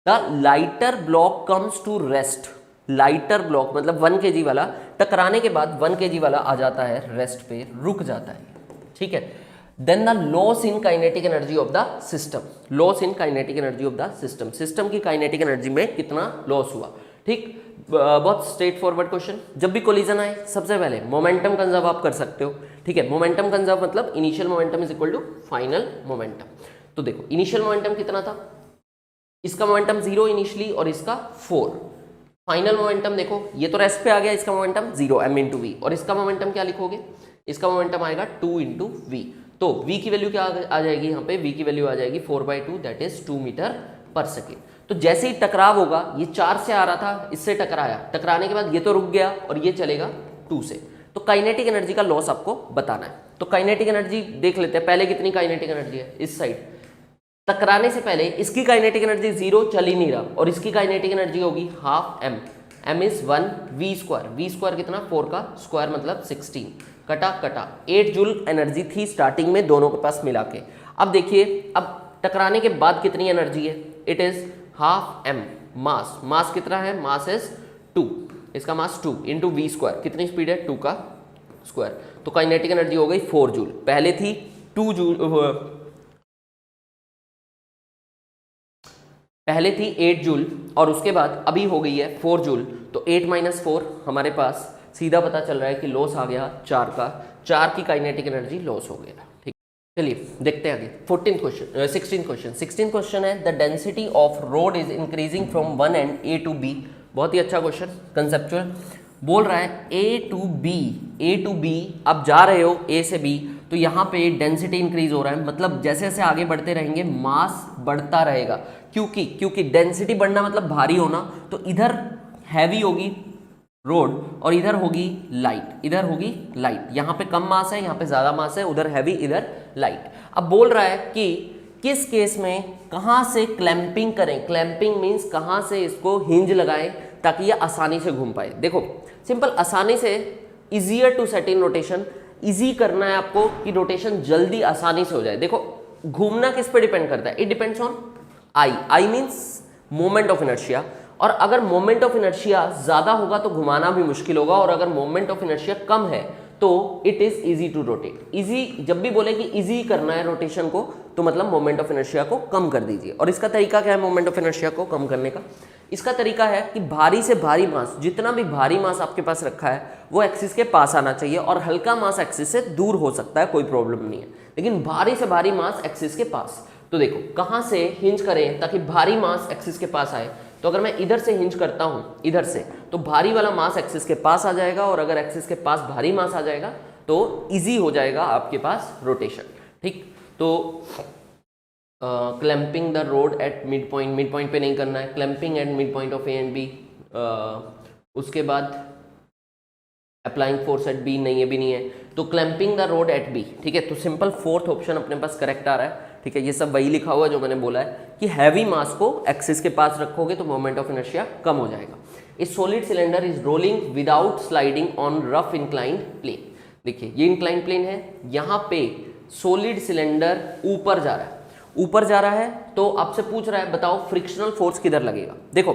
the lighter block comes to rest, lighter block मतलब 1 kg वाला टकराने के बाद 1 kg वाला आ जाता है रेस्ट पे, रुक जाता है, ठीक है। Then the loss in kinetic energy of the system, loss in kinetic energy of the system, system की काइनेटिक एनर्जी में कितना लॉस हुआ, ठीक। बहुत स्ट्रेट फॉरवर्ड क्वेश्चन। जब भी कोलिजन आए सबसे पहले मोमेंटम कंजर्व आप कर सकते हो, ठीक है। मोमेंटम कंजर्व मतलब initial momentum is equal to final momentum. तो देखो इनिशियल मोमेंटम कितना था, इसका मोमेंटम 0 इनिशियली और इसका 4, फाइनल मोमेंटम देखो ये तो रेस्ट पे आ गया, इसका मोमेंटम 0 m इंटू वी, और इसका मोमेंटम क्या लिखोगे, इसका मोमेंटम आएगा 2 इंटू वी। तो v की वैल्यू क्या आ जाएगी यहाँ पे, v की वैल्यू आ जाएगी 4/2 that is 2 metre per second. तो जैसे ही टकराव होगा, ये 4 से आ रहा था, इससे टकराया, टकराने के बाद ये तो रुक गया और ये चलेगा 2 से, तो काइनेटिक एनर्जी का लॉस आपको बताना है। तो काइनेटिक एनर्जी देख लेते हैं पहले, कितनी काइनेटिक एनर्जी है इस साइड, टकराने से पहले इसकी काइनेटिक एनर्जी 0 चल ही नहीं रहा और इसकी काइनेटिक एनर्जी होगी half m is 1 v square कितना 4 का स्क्वायर मतलब 16, कटा 8 जूल एनर्जी थी स्टार्टिंग में दोनों के पास मिला के। अब देखिए अब टकराने के बाद कितनी एनर्जी है, इट इज हाफ m, मास कितना है, मास इज 2, इसका मास 2 इंटू वी स्क्वायर, कितनी स्पीड है 2 का स्क्वायर, तो काइनेटिक एनर्जी हो गई 4 जूल, पहले थी 2 जूल, पहले थी 8 जूल और उसके बाद अभी हो गई है 4 जूल, तो 8 - 4 हमारे पास सीधा पता चल रहा है कि लॉस आ गया 4 का, 4 की काइनेटिक एनर्जी लॉस हो गया, ठीक। चलिए देखते हैं आगे 16th क्वेश्चन है the density of rod is increasing from one end A to B. बहुत ही अच्छा क्वेश्चन, कंसेप्चुअल। बोल रहा है ए टू बी आप जा रहे हो ए से बी, तो यहाँ पे डेंसिटी इंक्रीज हो रहा है, मतलब जैसे जैसे आगे बढ़ते रहेंगे मास बढ़ता रहेगा, क्योंकि डेंसिटी बढ़ना मतलब भारी होना, तो इधर हैवी होगी रोड और इधर होगी लाइट, यहाँ पे कम मास है, यहाँ पे ज्यादा मास है, उधर हैवी इधर लाइट। अब बोल रहा है कि किस केस में कहाँ से क्लैंपिंग करें, क्लैंपिंग मीन्स कहाँ से इसको हिंज लगाएं ताकि ये आसानी से घूम पाए। देखो सिंपल, आसानी से, easier to set in rotation, easy करना है आपको कि रोटेशन जल्दी आसानी से हो जाए। देखो घूमना किस पे डिपेंड करता है, it depends on I means moment of inertia, और अगर मोमेंट ऑफ इनर्शिया ज्यादा होगा तो घुमाना भी मुश्किल होगा, और अगर मोमेंट ऑफ इनर्शिया कम है तो it is easy to rotate. Easy जब भी बोले कि इजी करना है रोटेशन को, तो मतलब मोमेंट ऑफ इनर्शिया को कम कर दीजिए। और इसका तरीका क्या है मोमेंट ऑफ इनर्शिया को कम करने का, इसका तरीका है कि भारी से भारी मास, जितना भी भारी मास आपके पास रखा है वो एक्सिस के पास आना चाहिए, और हल्का मास एक्सिस से दूर हो सकता है, कोई प्रॉब्लम नहीं है, लेकिन भारी से भारी मास एक्सिस के पास। तो देखो कहाँ से हिंज करें ताकि भारी मास एक्सिस के पास आए, तो अगर मैं इधर से हिंज करता हूं इधर से, तो भारी वाला मास एक्सिस के पास आ जाएगा, और अगर एक्सिस के पास भारी मास आ जाएगा तो इजी हो जाएगा आपके पास रोटेशन। ठीक, तो clamping the rod at mid point पे नहीं करना है, clamping at mid point of A and B. उसके बाद अप्लाइंग फोर्स एट बी, नहीं, ये भी नहीं है, तो clamping the rod at B. ठीक है, तो सिंपल फोर्थ ऑप्शन अपने पास करेक्ट आ रहा है। ठीक है, ये सब वही लिखा हुआ है जो मैंने बोला है कि हैवी मास को एक्सिस के पास रखोगे तो मोमेंट ऑफ इनर्शिया कम हो जाएगा। इस solid cylinder is rolling without sliding on rough inclined plane. देखिए ये इंक्लाइंड प्लेन है, यहाँ पे सॉलिड सिलेंडर ऊपर जा रहा है, ऊपर जा रहा है, तो आपसे पूछ रहा है बताओ फ्रिक्शनल फोर्स किधर लगेगा। देखो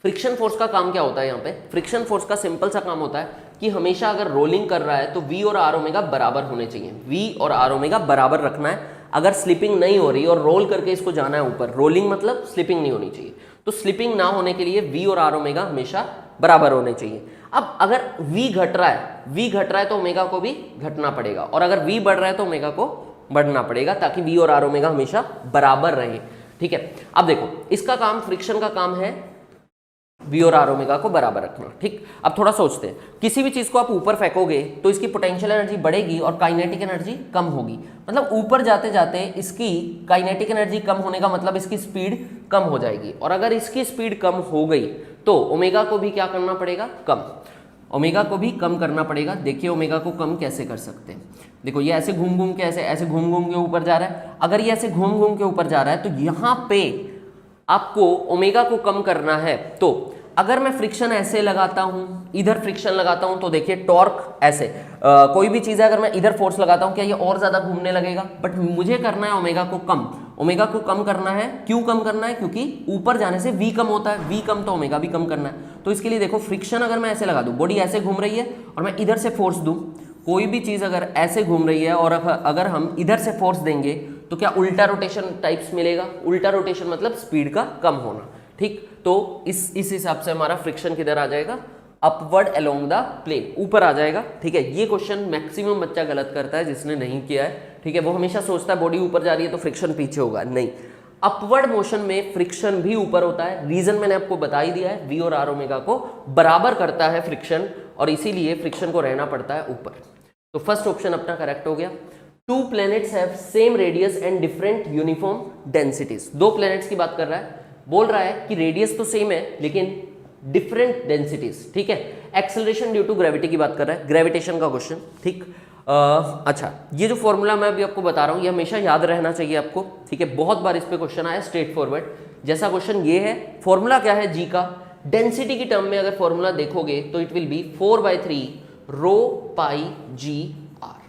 फ्रिक्शन फोर्स का काम क्या होता है, यहाँ पे फ्रिक्शन फोर्स का सिंपल सा काम होता है कि हमेशा अगर रोलिंग कर रहा है तो V और R ओमेगा बराबर होने चाहिए, V और R ओमेगा बराबर रखना है। अगर स्लिपिंग नहीं हो रही और रोल करके इसको जाना है ऊपर, रोलिंग मतलब स्लिपिंग नहीं होनी चाहिए, तो स्लिपिंग ना होने के लिए V और R ओमेगा हमेशा बराबर होने चाहिए। अब अगर V घट रहा है तो ओमेगा को भी घटना पड़ेगा, और अगर V बढ़ रहा है तो ओमेगा को बढ़ना पड़ेगा, ताकि V और R ओमेगा हमेशा बराबर रहे। ठीक है, अब देखो इसका काम, फ्रिक्शन का काम है V और R ओमेगा को बराबर रखना। ठीक, अब थोड़ा सोचते हैं, किसी भी चीज को आप ऊपर फेंकोगे तो इसकी पोटेंशियल एनर्जी बढ़ेगी और काइनेटिक एनर्जी कम होगी, मतलब ऊपर जाते जाते इसकी काइनेटिक एनर्जी कम होने का मतलब इसकी स्पीड कम हो जाएगी, और अगर इसकी स्पीड कम हो गई तो ओमेगा को भी क्या करना पड़ेगा, कम, ओमेगा को भी कम करना पड़ेगा। देखिए ओमेगा को कम कैसे कर सकते हैं, देखो ये ऐसे घूम घूम के ऐसे घूम घूम के ऊपर जा रहा है, अगर ये ऐसे घूम घूम के ऊपर जा रहा है तो यहाँ पे आपको ओमेगा को कम करना है। तो अगर मैं फ्रिक्शन ऐसे लगाता हूं, इधर फ्रिक्शन लगाता हूं, तो देखिए टॉर्क ऐसे, कोई भी चीज है अगर मैं इधर फोर्स लगाता हूं क्या ये और ज्यादा घूमने लगेगा, बट मुझे करना है ओमेगा को कम, ओमेगा को कम करना है। क्यों कम करना है, क्योंकि ऊपर जाने से V कम होता है, V कम तो ओमेगा भी कम करना है। तो इसके लिए देखो फ्रिक्शन अगर मैं ऐसे लगा दूं, बॉडी ऐसे घूम रही है और मैं इधर से फोर्स दूं, कोई भी चीज अगर ऐसे घूम रही है और अगर हम इधर से फोर्स देंगे तो क्या उल्टा रोटेशन टाइप्स मिलेगा, उल्टा रोटेशन मतलब स्पीड का कम होना। ठीक, तो इस हिसाब से हमारा फ्रिक्शन किधर आ जाएगा, अपवर्ड अलोंग द प्लेन, ऊपर आ जाएगा। ठीक है, ये क्वेश्चन मैक्सिमम बच्चा गलत करता है जिसने नहीं किया है। ठीक है, वो हमेशा सोचता है बॉडी ऊपर जा रही है तो फ्रिक्शन पीछे होगा, नहीं, अपवर्ड मोशन में फ्रिक्शन भी ऊपर होता है। रीजन मैंने आपको बता ही दिया है, V और R ओमेगा को बराबर करता है फ्रिक्शन, और इसीलिए फ्रिक्शन को रहना पड़ता है ऊपर। तो फर्स्ट ऑप्शन अपना करेक्ट हो गया। To planets have same radius and different uniform densities. दो प्लैनेट्स की बात कर रहा है, बोल रहा है कि रेडियस तो सेम है लेकिन डिफरेंट डेंसिटीज। ठीक है, एक्सेलरेशन ड्यू टू ग्रेविटी की बात कर रहा है, ग्रेविटेशन का क्वेश्चन। ठीक, अच्छा ये जो फॉर्मूला मैं अभी आपको बता रहा हूँ ये हमेशा याद रहना चाहिए आपको। ठीक है, बहुत बार इस पे क्वेश्चन आया स्ट्रेट फॉरवर्ड जैसा क्वेश्चन ये है। फॉर्मूला क्या है जी का, डेंसिटी की टर्म में अगर फॉर्मूला देखोगे तो it will be 4/3 rho pi G R.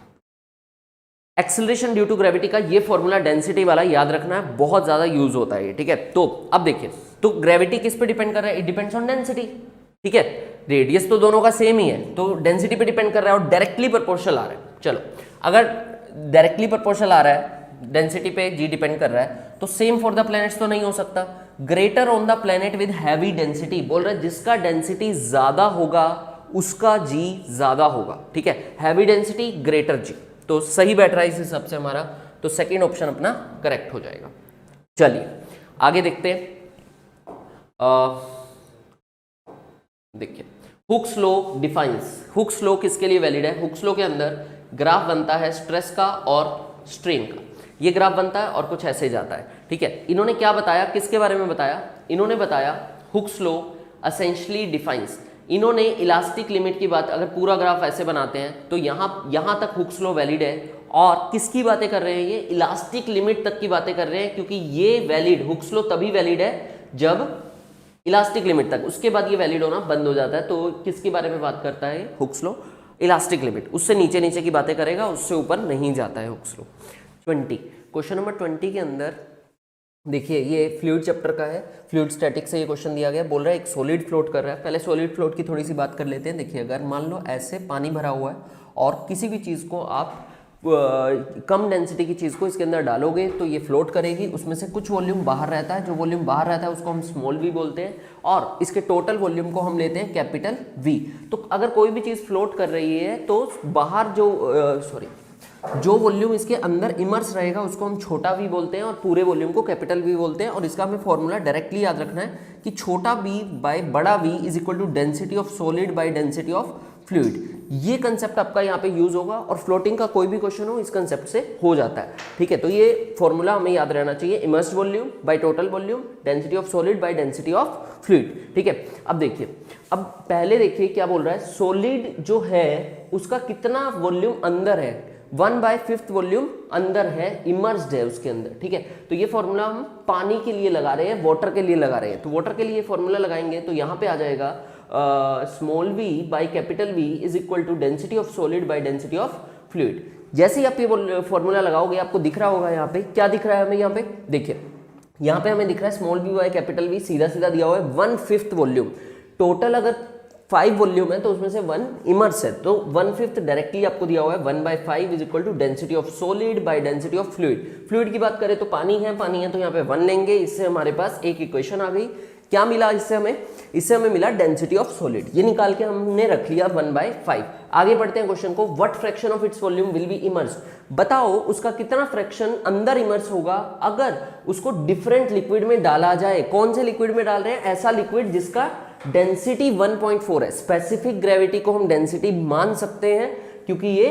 Acceleration due to gravity का ये फॉर्मूला डेंसिटी वाला याद रखना है, बहुत ज्यादा यूज होता है ये। ठीक है, तो अब देखिए, तो ग्रेविटी किस पे डिपेंड कर रहा है, इट डिपेंड्स ऑन डेंसिटी। ठीक है, रेडियस तो दोनों का सेम ही है, तो डेंसिटी पे डिपेंड कर रहा है और डायरेक्टली प्रोपोर्शनल आ रहा है। चलो, अगर डायरेक्टली प्रोपोर्शनल आ रहा है, डेंसिटी पे जी डिपेंड कर रहा है, तो सेम फॉर द प्लैनेट्स तो नहीं हो सकता। Greater on the planet with heavy density, बोल रहा है जिसका डेंसिटी ज्यादा होगा उसका जी ज्यादा होगा। ठीक है, हैवी डेंसिटी ग्रेटर जी, तो सही बैठ रहा है इस हिसाब से हमारा, तो सेकेंड ऑप्शन अपना करेक्ट हो जाएगा। चलिए आगे देखते हैं। देखिए Hooke's law defines, Hooke's law किसके लिए वैलिड है, हुक्स लॉ के अंदर ग्राफ बनता है स्ट्रेस का और स्ट्रेन का, ये ग्राफ बनता है और कुछ ऐसे जाता है। ठीक है, इन्होंने क्या बताया, किसके बारे में बताया, इन्होंने बताया हुक्स लॉ एसेंशियली डिफाइंस, इन्होंने इलास्टिक लिमिट की बात, अगर पूरा ग्राफ ऐसे बनाते हैं तो यहाँ तक हुक्स लॉ वैलिड है, और किसकी बातें कर रहे हैं ये, इलास्टिक लिमिट तक की बातें कर रहे हैं, क्योंकि ये वैलिड, हुक्स लॉ तभी वैलिड है जब इलास्टिक लिमिट तक, उसके बाद ये वैलिड होना बंद हो जाता है। तो किसके बारे में बात करता है हुक्स लॉ, इलास्टिक लिमिट, उससे नीचे नीचे की बातें करेगा, उससे ऊपर नहीं जाता है हुक्स लॉ। 20 क्वेश्चन नंबर 20 के अंदर देखिए, ये फ्लूइड चैप्टर का है, फ्लूइड स्टैटिक से ये क्वेश्चन दिया गया, बोल रहा है एक सॉलिड फ्लोट कर रहा है। पहले सॉलिड फ्लोट की थोड़ी सी बात कर लेते हैं। देखिए, अगर मान लो ऐसे पानी भरा हुआ है और किसी भी चीज़ को आप कम डेंसिटी की चीज़ को इसके अंदर डालोगे तो ये फ्लोट करेगी, उसमें से कुछ वॉल्यूम बाहर रहता है, जो वॉल्यूम बाहर रहता है उसको हम स्मॉल वी बोलते हैं, और इसके टोटल वॉल्यूम को हम लेते हैं कैपिटल वी। तो अगर कोई भी चीज़ फ्लोट कर रही है तो बाहर जो जो वॉल्यूम इसके अंदर इमर्स रहेगा उसको हम छोटा v बोलते हैं और पूरे वॉल्यूम को कैपिटल V बोलते हैं। और इसका हमें फॉर्मूला डायरेक्टली याद रखना है कि छोटा v बाय बड़ा V is equal to density of solid by density of fluid. ये कंसेप्ट आपका यहाँ पे यूज होगा और फ्लोटिंग का कोई भी क्वेश्चन हो इस कंसेप्ट से हो जाता है, ठीक है। तो ये फॉर्मूला हमें याद रहना चाहिए, immersed volume by total volume, density of solid by density of fluid, ठीक है। अब देखिए, अब पहले देखिए क्या बोल रहा है, सॉलिड जो है उसका कितना वॉल्यूम अंदर है, 1/5 वॉल्यूम अंदर है, इमर्स्ड है उसके अंदर, ठीक है। तो ये फॉर्मूला हम पानी के लिए लगा रहे हैं, वाटर के लिए लगा रहे हैं। तो वाटर के लिए फॉर्मूला लगाएंगे तो यहाँ पे आ जाएगा small v by capital V is equal to density of solid by density of fluid. जैसे ही आप ये फॉर्मूला लगाओगे आपको दिख रहा होगा यहाँ पे, क्या दिख रहा है हमें यहाँ पे, देखिए यहाँ पे हमें दिख रहा है small v by capital V, सीधा सीधा दिया हुआ है 1/5 वॉल्यूम। टोटल अगर 5 वॉल्यूम है तो उसमें से 1 इमर्स है, तो 1/5 डायरेक्टली आपको दिया हुआ है 1/5 is equal to density of solid by density of fluid. Fluid की बात करें तो पानी है तो यहाँ पे 1 लेंगे, इससे हमारे पास एक इक्वेशन आ गई। क्या मिला इससे हमें मिला डेंसिटी ऑफ सॉलिड, ये निकाल के हमने रख लिया 1/5। आगे बढ़ते हैं क्वेश्चन को, what fraction of its volume will be immerse. बताओ उसका कितना फ्रैक्शन अंदर इमर्स होगा अगर उसको डिफरेंट लिक्विड में डाला जाए। कौन से लिक्विड में डाल रहे हैं, ऐसा लिक्विड जिसका डेंसिटी 1.4 है। स्पेसिफिक ग्रेविटी को हम डेंसिटी मान सकते हैं क्योंकि ये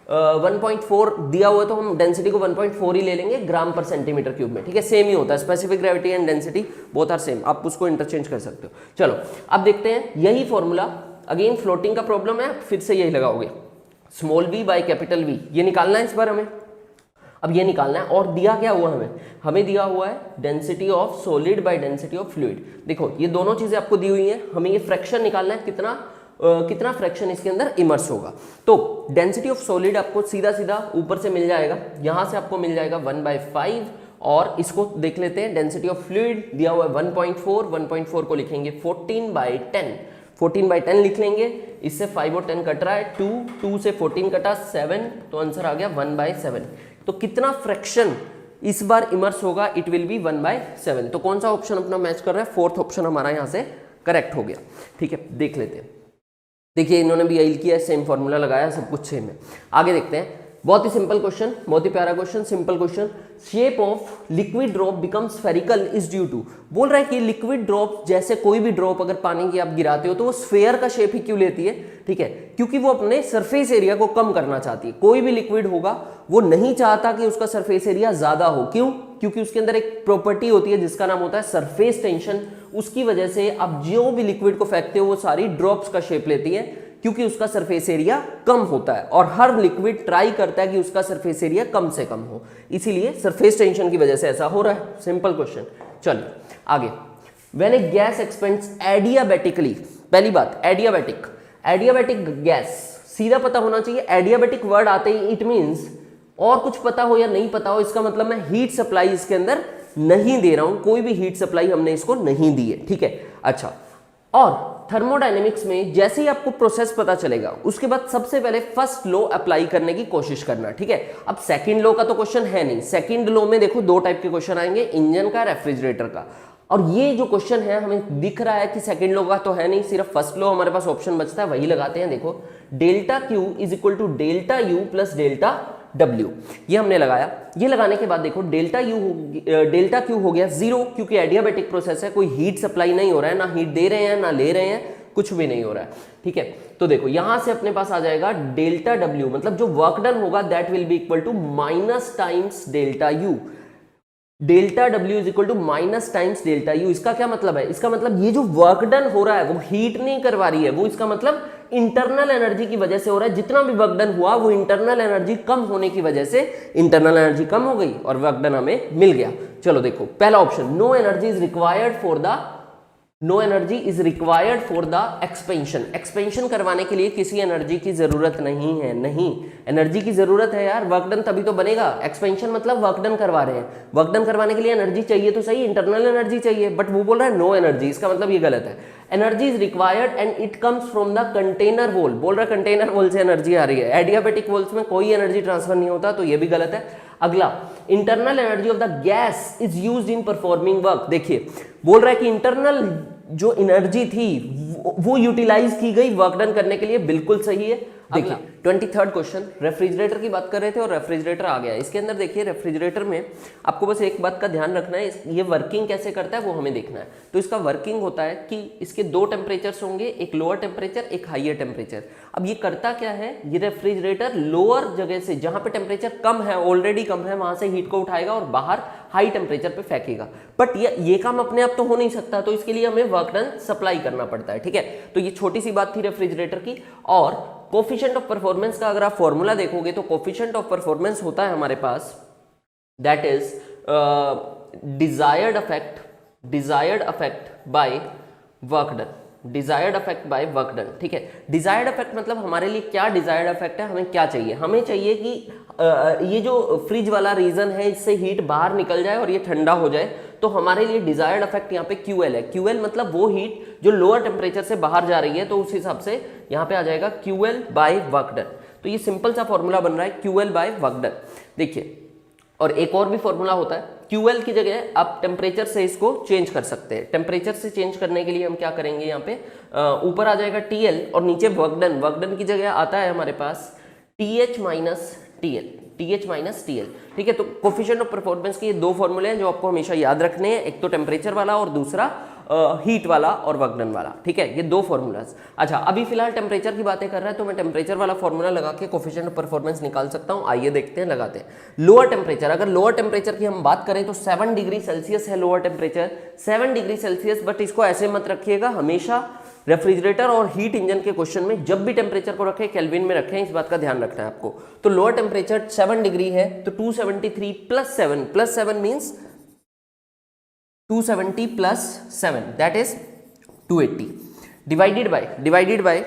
1.4 दिया हुआ है, तो हम डेंसिटी को 1.4 ही ले लेंगे ग्राम पर सेंटीमीटर क्यूब में, ठीक है। सेम ही होता है, specific gravity and density both are same, आप उसको इंटरचेंज कर सकते हो। चलो अब देखते हैं यही फॉर्मूला, अगेन फ्लोटिंग का प्रॉब्लम है, फिर से यही लगाओगे, small v by capital V, ये निकालना है इस बार हमें। अब ये निकालना है और दिया क्या हुआ हमें दिया हुआ है density of solid by density of fluid. देखो ये दोनों चीजें आपको दी हुई हैं, हमें ये फ्रैक्शन निकालना है, कितना फ्रैक्शन इसके अंदर इमर्स होगा। तो डेंसिटी ऑफ सॉलिड आपको सीधा सीधा ऊपर से मिल जाएगा, यहां से आपको मिल जाएगा 1/5 और इसको देख लेते हैं, डेंसिटी ऑफ फ्लूइड दिया हुआ है 1.4 को लिखेंगे 14/10, 14/10 लिख लेंगे। इससे 5 और 10 कट रहा है, 2 से 14 कटा 7, तो आंसर आ गया 1/7। तो कितना फ्रैक्शन इस बार इमर्स होगा, इट विल बी 1/7। तो कौन सा ऑप्शन अपना मैच कर रहा है, फोर्थ ऑप्शन हमारा यहां से करेक्ट हो गया, ठीक है। देख लेते हैं, देखिए इन्होंने भी यही किया, सेम फॉर्मूला लगाया, सब कुछ सेम है। आगे देखते हैं, बहुत ही सिंपल क्वेश्चन, बहुत ही प्यारा question, simple question. Shape of liquid drop becomes spherical is due to, बोल रहा है कि लिक्विड ड्रॉप, जैसे कोई भी ड्रॉप अगर पानी की आप गिराते हो तो वो स्फेयर का शेप ही क्यों लेती है, ठीक है, क्योंकि वो अपने सरफेस एरिया को कम करना चाहती है। कोई भी लिक्विड होगा वो नहीं चाहता कि उसका सरफेस एरिया ज्यादा हो, क्यों, क्योंकि उसके अंदर एक प्रॉपर्टी होती है जिसका नाम होता है सरफेस टेंशन। उसकी वजह से आप जो भी लिक्विड को फेंकते हो वो सारी ड्रॉप्स का शेप लेती है, क्योंकि उसका सरफेस एरिया कम होता है और हर लिक्विड ट्राई करता है कि उसका सरफेस एरिया कम से कम हो, इसीलिए सरफेस टेंशन की वजह से ऐसा हो रहा है। Simple question. चलिए आगे, when A gas expends adiabatically, पहली बात एडियाबेटिक गैस, सीधा पता होना चाहिए। एडियाबेटिक वर्ड आते ही इट मींस, और कुछ पता हो या नहीं पता हो, इसका मतलब मैं हीट सप्लाई इसके अंदर नहीं दे रहा हूं, कोई भी हीट सप्लाई हमने इसको नहीं दी है, ठीक है। अच्छा, और थर्मोडायनेमिक्स में जैसे ही आपको प्रोसेस पता चलेगा उसके बाद सबसे पहले फर्स्ट लॉ अप्लाई करने की कोशिश करना, ठीक है। अब सेकंड लॉ का तो क्वेश्चन है नहीं, सेकंड लॉ में देखो 2 टाइप के क्वेश्चन आएंगे, इंजन का, रेफ्रिजरेटर का। और ये जो क्वेश्चन है हमें दिख रहा है कि सेकंड लॉ का तो है नहीं, सिर्फ फर्स्ट लॉ हमारे पास ऑप्शन बचता है, वही लगाते हैं। देखो delta Q is equal to delta U plus delta W, ये हमने लगाया। ये लगाने के बाद देखो डेल्टा Q हो गया 0, क्योंकि एडियाबेटिक प्रोसेस है, कोई हीट सप्लाई नहीं हो रहा है, ना हीट दे रहे हैं ना ले रहे हैं, कुछ भी नहीं हो रहा है, ठीक है। तो देखो यहां से अपने पास आ जाएगा डेल्टा W, मतलब जो वर्क डन होगा that will be equal to minus times delta U। Delta W is equal to minus times delta U। इसका क्या मतलब है, इसका मतलब ये जो वर्क डन हो रहा है वो हीट नहीं करवा रही है, वो इसका मतलब इंटरनल एनर्जी की वजह से हो रहा है। जितना भी वर्क डन हुआ वो इंटरनल एनर्जी कम होने की वजह से इंटरनल एनर्जी कम हो गई और वर्क डन हमें मिल गया। चलो देखो पहला option, no energy is required for the expansion. Expansion करवाने के लिए किसी एनर्जी की जरूरत नहीं है, नहीं, एनर्जी की जरूरत है यार, वर्क डन तभी तो बनेगा। एक्सपेंशन मतलब वर्क डन करवा रहे हैं, वर्क डन करवाने के लिए एनर्जी चाहिए तो सही, इंटरनल एनर्जी चाहिए, बट वो बोल रहा है नो एनर्जी, इसका मतलब ये गलत है। Energy is required and it comes from the container wall, बोल रहा है कंटेनर वॉल से एनर्जी आ रही है। एडियाबेटिक वॉल्स में कोई एनर्जी ट्रांसफर नहीं होता, तो ये भी गलत है। अगला, internal energy of the gas is used in performing work. देखिए बोल रहा है कि इंटरनल जो एनर्जी थी वो यूटिलाइज की गई वर्क डन करने के लिए, बिल्कुल सही है। देखिए 23rd क्वेश्चन, रेफ्रिजरेटर की बात कर रहे थे और रेफ्रिजरेटर आ गया। इसके अंदर देखिए रेफ्रिजरेटर में आपको बस एक बात का ध्यान रखना है, ये वर्किंग कैसे करता है वो हमें देखना है। तो इसका वर्किंग होता है कि इसके दो टेम्परेचर्स होंगे, एक लोअर टेम्परेचर एक हाइयर टेम्परेचर। अब ये करता क्या है, ये रेफ्रिजरेटर लोअर जगह से जहां पे टेम्परेचर कम है, ऑलरेडी कम है, वहां से हीट को उठाएगा और बाहर हाई टेम्परेचर पे फेंकेगा। बट ये काम अपने आप तो हो नहीं सकता, तो इसके लिए हमें वर्क डन सप्लाई करना पड़ता है। ठीक है, तो ये छोटी सी बात थी रेफ्रिजरेटर की। और कोफिशिएंट ऑफ परफॉर्मेंस का अगर आप फॉर्मूला देखोगे तो कोफिशिएंट ऑफ परफॉर्मेंस होता है हमारे पास, that is desired effect by work done, desired effect by work done. ठीक है, डिजायर्ड इफेक्ट मतलब हमारे लिए क्या डिजायर्ड इफेक्ट है, हमें क्या चाहिए, हमें चाहिए कि ये जो फ्रिज वाला रीजन है इससे हीट बाहर निकल जाए और ये ठंडा हो जाए। तो हमारे लिए डिजायर्ड इफेक्ट यहाँ पे QL है। QL मतलब वो हीट जो लोअर टेम्परेचर से बाहर जा रही है, तो उस हिसाब से यहाँ पे आ जाएगा QL बाय वर्क डन। तो ये सिंपल सा फॉर्मूला बन रहा है QL बाय वर्क डन। देखिए, और एक और भी फॉर्मूला होता है, QL की जगह आप टेम्परेचर से इसको चेंज कर सकते हैं। टेम्परेचर से चेंज करने के लिए हम क्या करेंगे, यहाँ पे ऊपर आ जाएगा TL और नीचे वर्क डन। वर्क डन की जगह आता है हमारे पास TH माइनस TL। ठीक है, तो कोफिशिएंट ऑफ परफॉर्मेंस के ये दो फॉर्मूले हैं जो आपको हमेशा याद रखने हैं, एक तो टेम्परेचर वाला और दूसरा हीट वाला और वर्क डन वाला। ठीक है, ये दो फॉर्मूलाज। अच्छा, अभी फिलहाल टेम्परेचर की बातें कर रहा है तो मैं टेम्परेचर वाला फॉर्मूला लगा के कोफिशिएंट ऑफ परफॉर्मेंस निकाल सकता हूं। आइए देखते हैं, लगाते हैं। लोअर टेम्परेचर, अगर लोअर टेम्परेचर की हम बात करें तो 7 डिग्री सेल्सियस है lower temperature, 7 degree Celsius. But इसको ऐसे मत रखिएगा, हमेशा रेफ्रिजरेटर और हीट इंजन के क्वेश्चन में जब भी टेम्परेचर को रखें केल्विन में रखें, इस बात का ध्यान रखना है आपको। तो लोअर टेम्परेचर 7 डिग्री है, तो 273 plus 7 means 270 plus 7 that is 280 divided by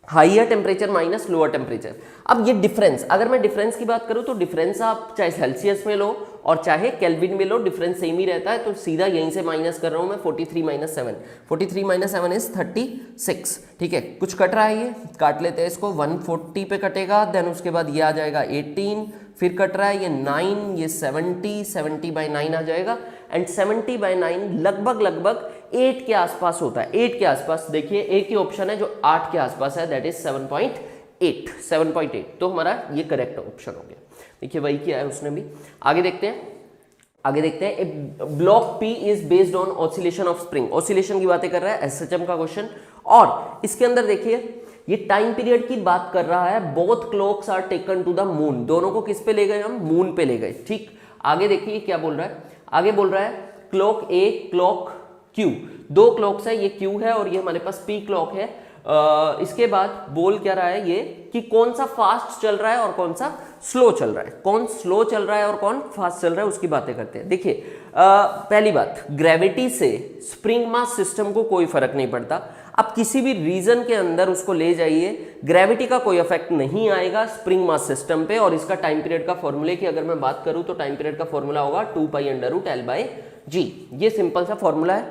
higher temperature minus lower temperature. अब ये डिफरेंस, अगर मैं डिफरेंस की बात करूं तो डिफरेंस आप चाहे सेल्सियस में लो और चाहे केल्विन में लो, डिफरेंस सेम ही रहता है। तो सीधा यहीं से माइनस कर रहा हूं मैं, 43 माइनस 7, 43 माइनस 7 इज 36। ठीक है, कुछ कट रहा है, ये काट लेते हैं इसको, 140 पे कटेगा, देन उसके बाद ये आ जाएगा 18, फिर कट रहा है ये 9, ये 70 बाई 9 आ जाएगा। एंड 70 बाई 9 लगभग 8 के आसपास होता है। 8 के आसपास, देखिए एक ही ऑप्शन है जो 8 के आसपास है, दैट इज 7.8। तो हमारा ये करेक्ट ऑप्शन हो गया। देखिए वही किया है उसने भी। आगे देखते हैं। Block P is based on oscillation of spring. Oscillation की बातें कर रहा है, SHM का क्वेश्चन। और इसके अंदर देखिए ये टाइम पीरियड की बात कर रहा है। Both clocks are taken to the moon, दोनों को किस पे ले गए हम, मून पे ले गए। ठीक, आगे देखिए क्या बोल रहा है, आगे बोल रहा है क्लॉक A क्लॉक Q, दो क्लॉक्स है, ये Q है और ये हमारे पास P क्लॉक है। इसके बाद बोल क्या रहा है ये कि कौन सा फास्ट चल रहा है और कौन सा स्लो चल रहा है, कौन स्लो चल रहा है और कौन फास्ट चल रहा है, उसकी बातें करते हैं। देखिए पहली बात, ग्रेविटी से स्प्रिंग मास सिस्टम को कोई फर्क नहीं पड़ता। आप किसी भी रीजन के अंदर उसको ले जाइए, ग्रेविटी का कोई इफेक्ट नहीं आएगा स्प्रिंग मास सिस्टम पे। और इसका टाइम पीरियड का फॉर्मूले की अगर मैं बात करूं तो टाइम पीरियड का फॉर्मूला होगा 2π√L/g। ये सिंपल सा फॉर्मूला है,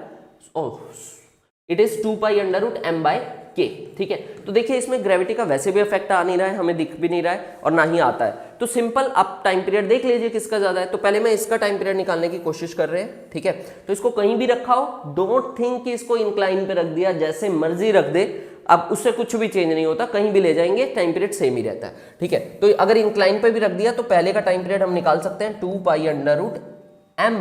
इट इज 2π√m/k। ठीक है, तो देखिए इसमें ग्रेविटी का वैसे भी इफेक्ट आ नहीं रहा है, हमें दिख भी नहीं रहा है और ना ही आता है। तो सिंपल आप टाइम पीरियड देख लीजिए किसका ज्यादा है। तो पहले मैं इसका टाइम पीरियड निकालने की कोशिश कर रहे हैं। ठीक है, तो इसको कहीं भी रखा हो, डोंट थिंक कि इसको इंक्लाइन पे रख दिया, जैसे मर्जी रख दे, अब उससे कुछ भी चेंज नहीं होता, कहीं भी ले जाएंगे टाइम पीरियड सेम ही रहता है। ठीक है, तो अगर इंक्लाइन पे भी रख दिया तो पहले का टाइम पीरियड हम निकाल सकते हैं 2π√m।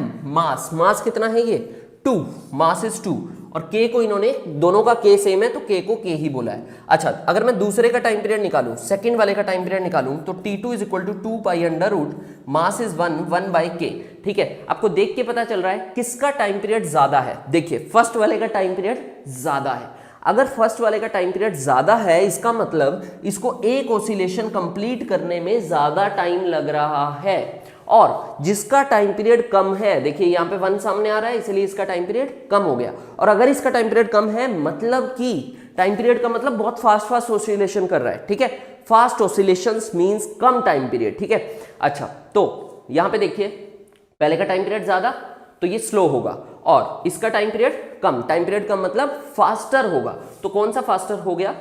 मास कितना है ये 2, मास इज 2 और k को इन्होंने, दोनों का k सेम है तो k को k ही बोला है। अच्छा, अगर मैं दूसरे का टाइम पीरियड निकालूं, सेकंड वाले का टाइम पीरियड निकालूं तो T2 is equal to 2π√, mass is 1/k। ठीक है, आपको देख के पता चल रहा है किसका टाइम पीरियड ज्यादा है। देखिए फर्स्ट वाले का टाइम पीरियड ज्यादा है। अगर फर्स्ट वाले का टाइम पीरियड ज्यादा है, इसका मतलब इसको एक ऑसिलेशन कंप्लीट करने में ज्यादा टाइम लग रहा है। और जिसका टाइम पीरियड कम है, देखिए यहाँ पे 1 सामने आ रहा है, इसलिए इसका टाइम पीरियड कम हो गया। और अगर इसका टाइम पीरियड कम है, मतलब कि टाइम पीरियड का मतलब बहुत फास्ट ऑसिलेशन कर रहा है। ठीक है, फास्ट ऑसिलेशंस मींस कम टाइम पीरियड। ठीक है, अच्छा तो यहाँ पे देखिए पहले का टाइम पीरियड ज्यादा तो ये स्लो होगा और इसका टाइम पीरियड कम, टाइम पीरियड कम मतलब फास्टर होगा। तो कौन सा फास्टर हो गया,